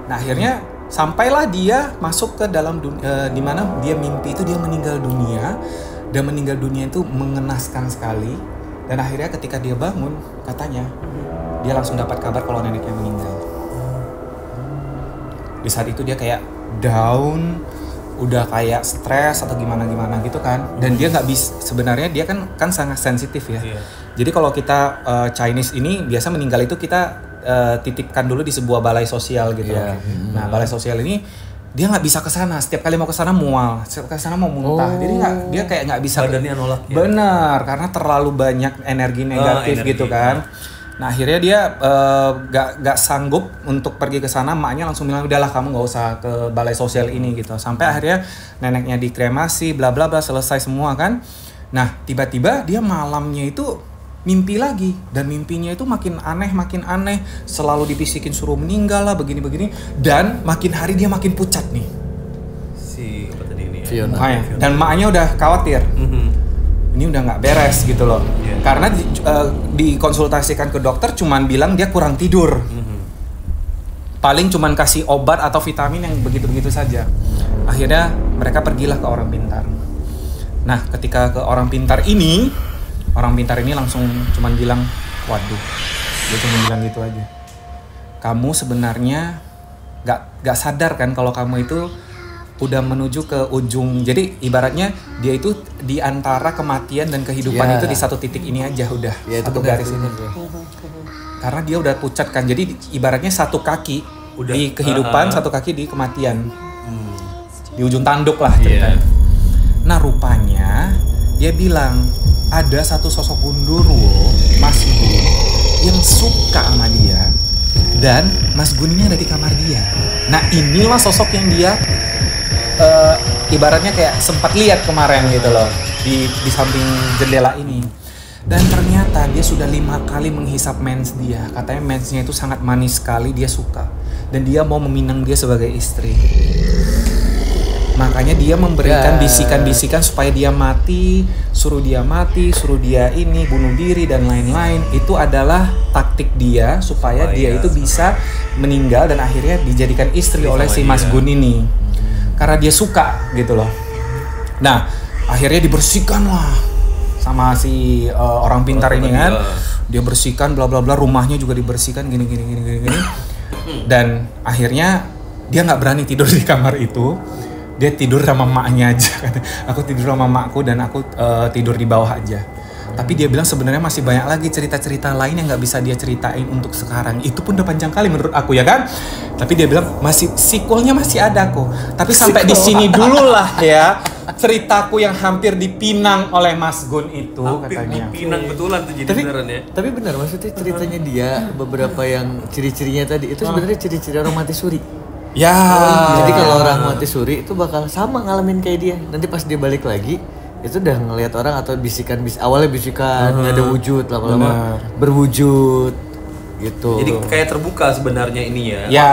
Nah, akhirnya sampailah dia masuk ke dalam di mana dia mimpi itu dia meninggal dunia, dan meninggal dunia itu mengenaskan sekali. Dan akhirnya ketika dia bangun katanya dia langsung dapat kabar kalau neneknya meninggal. Di saat itu dia kayak down, udah kayak stres atau gimana gitu kan. Dan dia nggak bisa, sebenarnya dia kan sangat sensitif ya. Jadi kalau kita Chinese ini biasa meninggal itu kita titipkan dulu di sebuah balai sosial gitu. Nah, balai sosial ini dia nggak bisa ke sana. Setiap kali mau ke sana mual, setiap ke sana mau muntah. Jadi dia kayak nggak bisa. Badannya nolak ya. Bener, karena terlalu banyak energi negatif gitu kan. Nah, akhirnya dia nggak sanggup untuk pergi ke sana. Maknya langsung bilang udahlah kamu nggak usah ke balai sosial ini gitu. Sampai akhirnya neneknya dikremasi, bla bla bla, selesai semua kan. Nah, tiba-tiba dia malamnya itu mimpi lagi, dan mimpinya itu makin aneh, selalu dibisikin suruh meninggal lah begini dan makin hari dia makin pucat nih. Si apa tadi ini ya? Fiona. Makanya. Dan maknya udah khawatir. Ini udah nggak beres gitu loh. Karena dikonsultasikan ke dokter cuman bilang dia kurang tidur. Paling cuman kasih obat atau vitamin yang begitu-begitu saja. Akhirnya mereka pergilah ke orang pintar. Nah, ketika ke orang pintar ini langsung cuman bilang, waduh, dia cuma bilang gitu aja. Kamu sebenarnya gak sadar kan kalau kamu itu udah menuju ke ujung. Jadi ibaratnya dia itu di antara kematian dan kehidupan itu di satu titik ini aja udah. Ya, itu satu benar, garis itu ini. benar. Karena dia udah pucat kan. Jadi ibaratnya satu kaki Udah. di kehidupan, satu kaki di kematian. Di ujung tanduk lah ceritanya. Nah, rupanya dia bilang ada satu sosok gundurwo, Mas Gun, yang suka sama dia, dan Mas Gun ini ada di kamar dia. Nah, inilah sosok yang dia ibaratnya kayak sempat lihat kemarin gitu loh di samping jendela ini. Dan ternyata dia sudah 5 kali menghisap mens dia. Katanya mensnya itu sangat manis sekali, dia suka. Dan dia mau meminang dia sebagai istri. Makanya dia memberikan bisikan-bisikan supaya dia mati, suruh dia ini, bunuh diri dan lain-lain. Itu adalah taktik dia supaya dia itu bisa meninggal dan akhirnya dijadikan istri oleh si Mas Gun ini. Karena dia suka gitu loh. Nah, akhirnya dibersihkan lah sama si orang pintar ini kan. Dia bersihkan bla bla bla, rumahnya juga dibersihkan gini. Dan akhirnya dia nggak berani tidur di kamar itu. Dia tidur sama maknya aja. Aku tidur sama makku dan aku tidur di bawah aja. Tapi dia bilang sebenarnya masih banyak lagi cerita-cerita lain yang nggak bisa dia ceritain untuk sekarang. Itu pun udah panjang kali menurut aku ya kan. Tapi dia bilang masih sequelnya masih ada kok. Tapi sampai di sini dulu lah ya ceritaku yang hampir dipinang oleh Mas Gun itu hampir katanya. dipinang betulan tuh jadi beneran ya. Tapi benar maksudnya ceritanya dia beberapa yang ciri-cirinya tadi itu sebenarnya ciri-ciri orang mati suri. Ya. Jadi kalau orang mati suri itu bakal sama ngalamin kayak dia. Nanti pas dia balik lagi itu udah ngelihat orang atau awalnya bisikan nggak ada wujud, lama-lama berwujud gitu. Jadi kayak terbuka sebenarnya ini ya. Ya,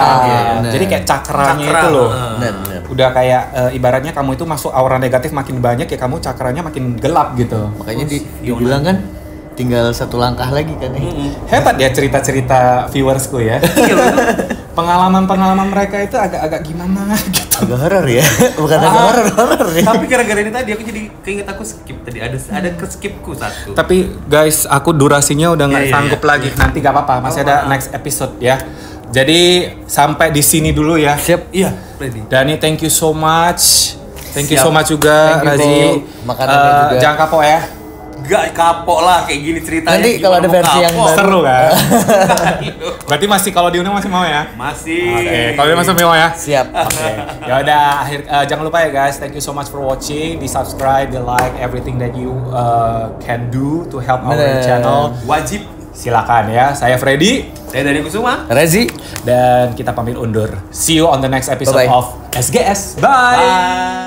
jadi kayak cakranya itu loh. Benar. Udah kayak ibaratnya kamu itu masuk aura negatif makin banyak ya kamu cakranya makin gelap gitu. Makanya dibilang kan tinggal satu langkah lagi kan nih. Hebat ya cerita-cerita viewersku ya. Pengalaman-pengalaman mereka itu agak-agak gimana gitu. Agak horor ya. Bukan agak horor ya. Tapi gara-gara ini tadi aku jadi keinget aku skip tadi ada ke skipku satu. Tapi guys, aku durasinya udah nggak sanggup lagi. Nanti gak apa-apa, masih ada next episode ya. Jadi sampai di sini dulu ya. Siap. Iya, ready. Dani, thank you so much. Thank you so much juga Thank you, Razi. Ko. Makanannya juga. Jangan kapok ya. Gak kapok lah kayak gini ceritanya. Nanti kalau ada versi yang baru. Seru kan? Berarti masih kalau diundang masih mau ya? Masih. Oke, kalau dia masih mau ya? Siap. Oke. Ya udah jangan lupa ya guys. Thank you so much for watching. Di subscribe, di like everything that you can do to help our channel. Wajib. Silakan ya. Saya Freddy. Saya Dani Kusuma. Rezi. Dan kita pamit undur. See you on the next episode Bye-bye. of SGS. Bye. Bye.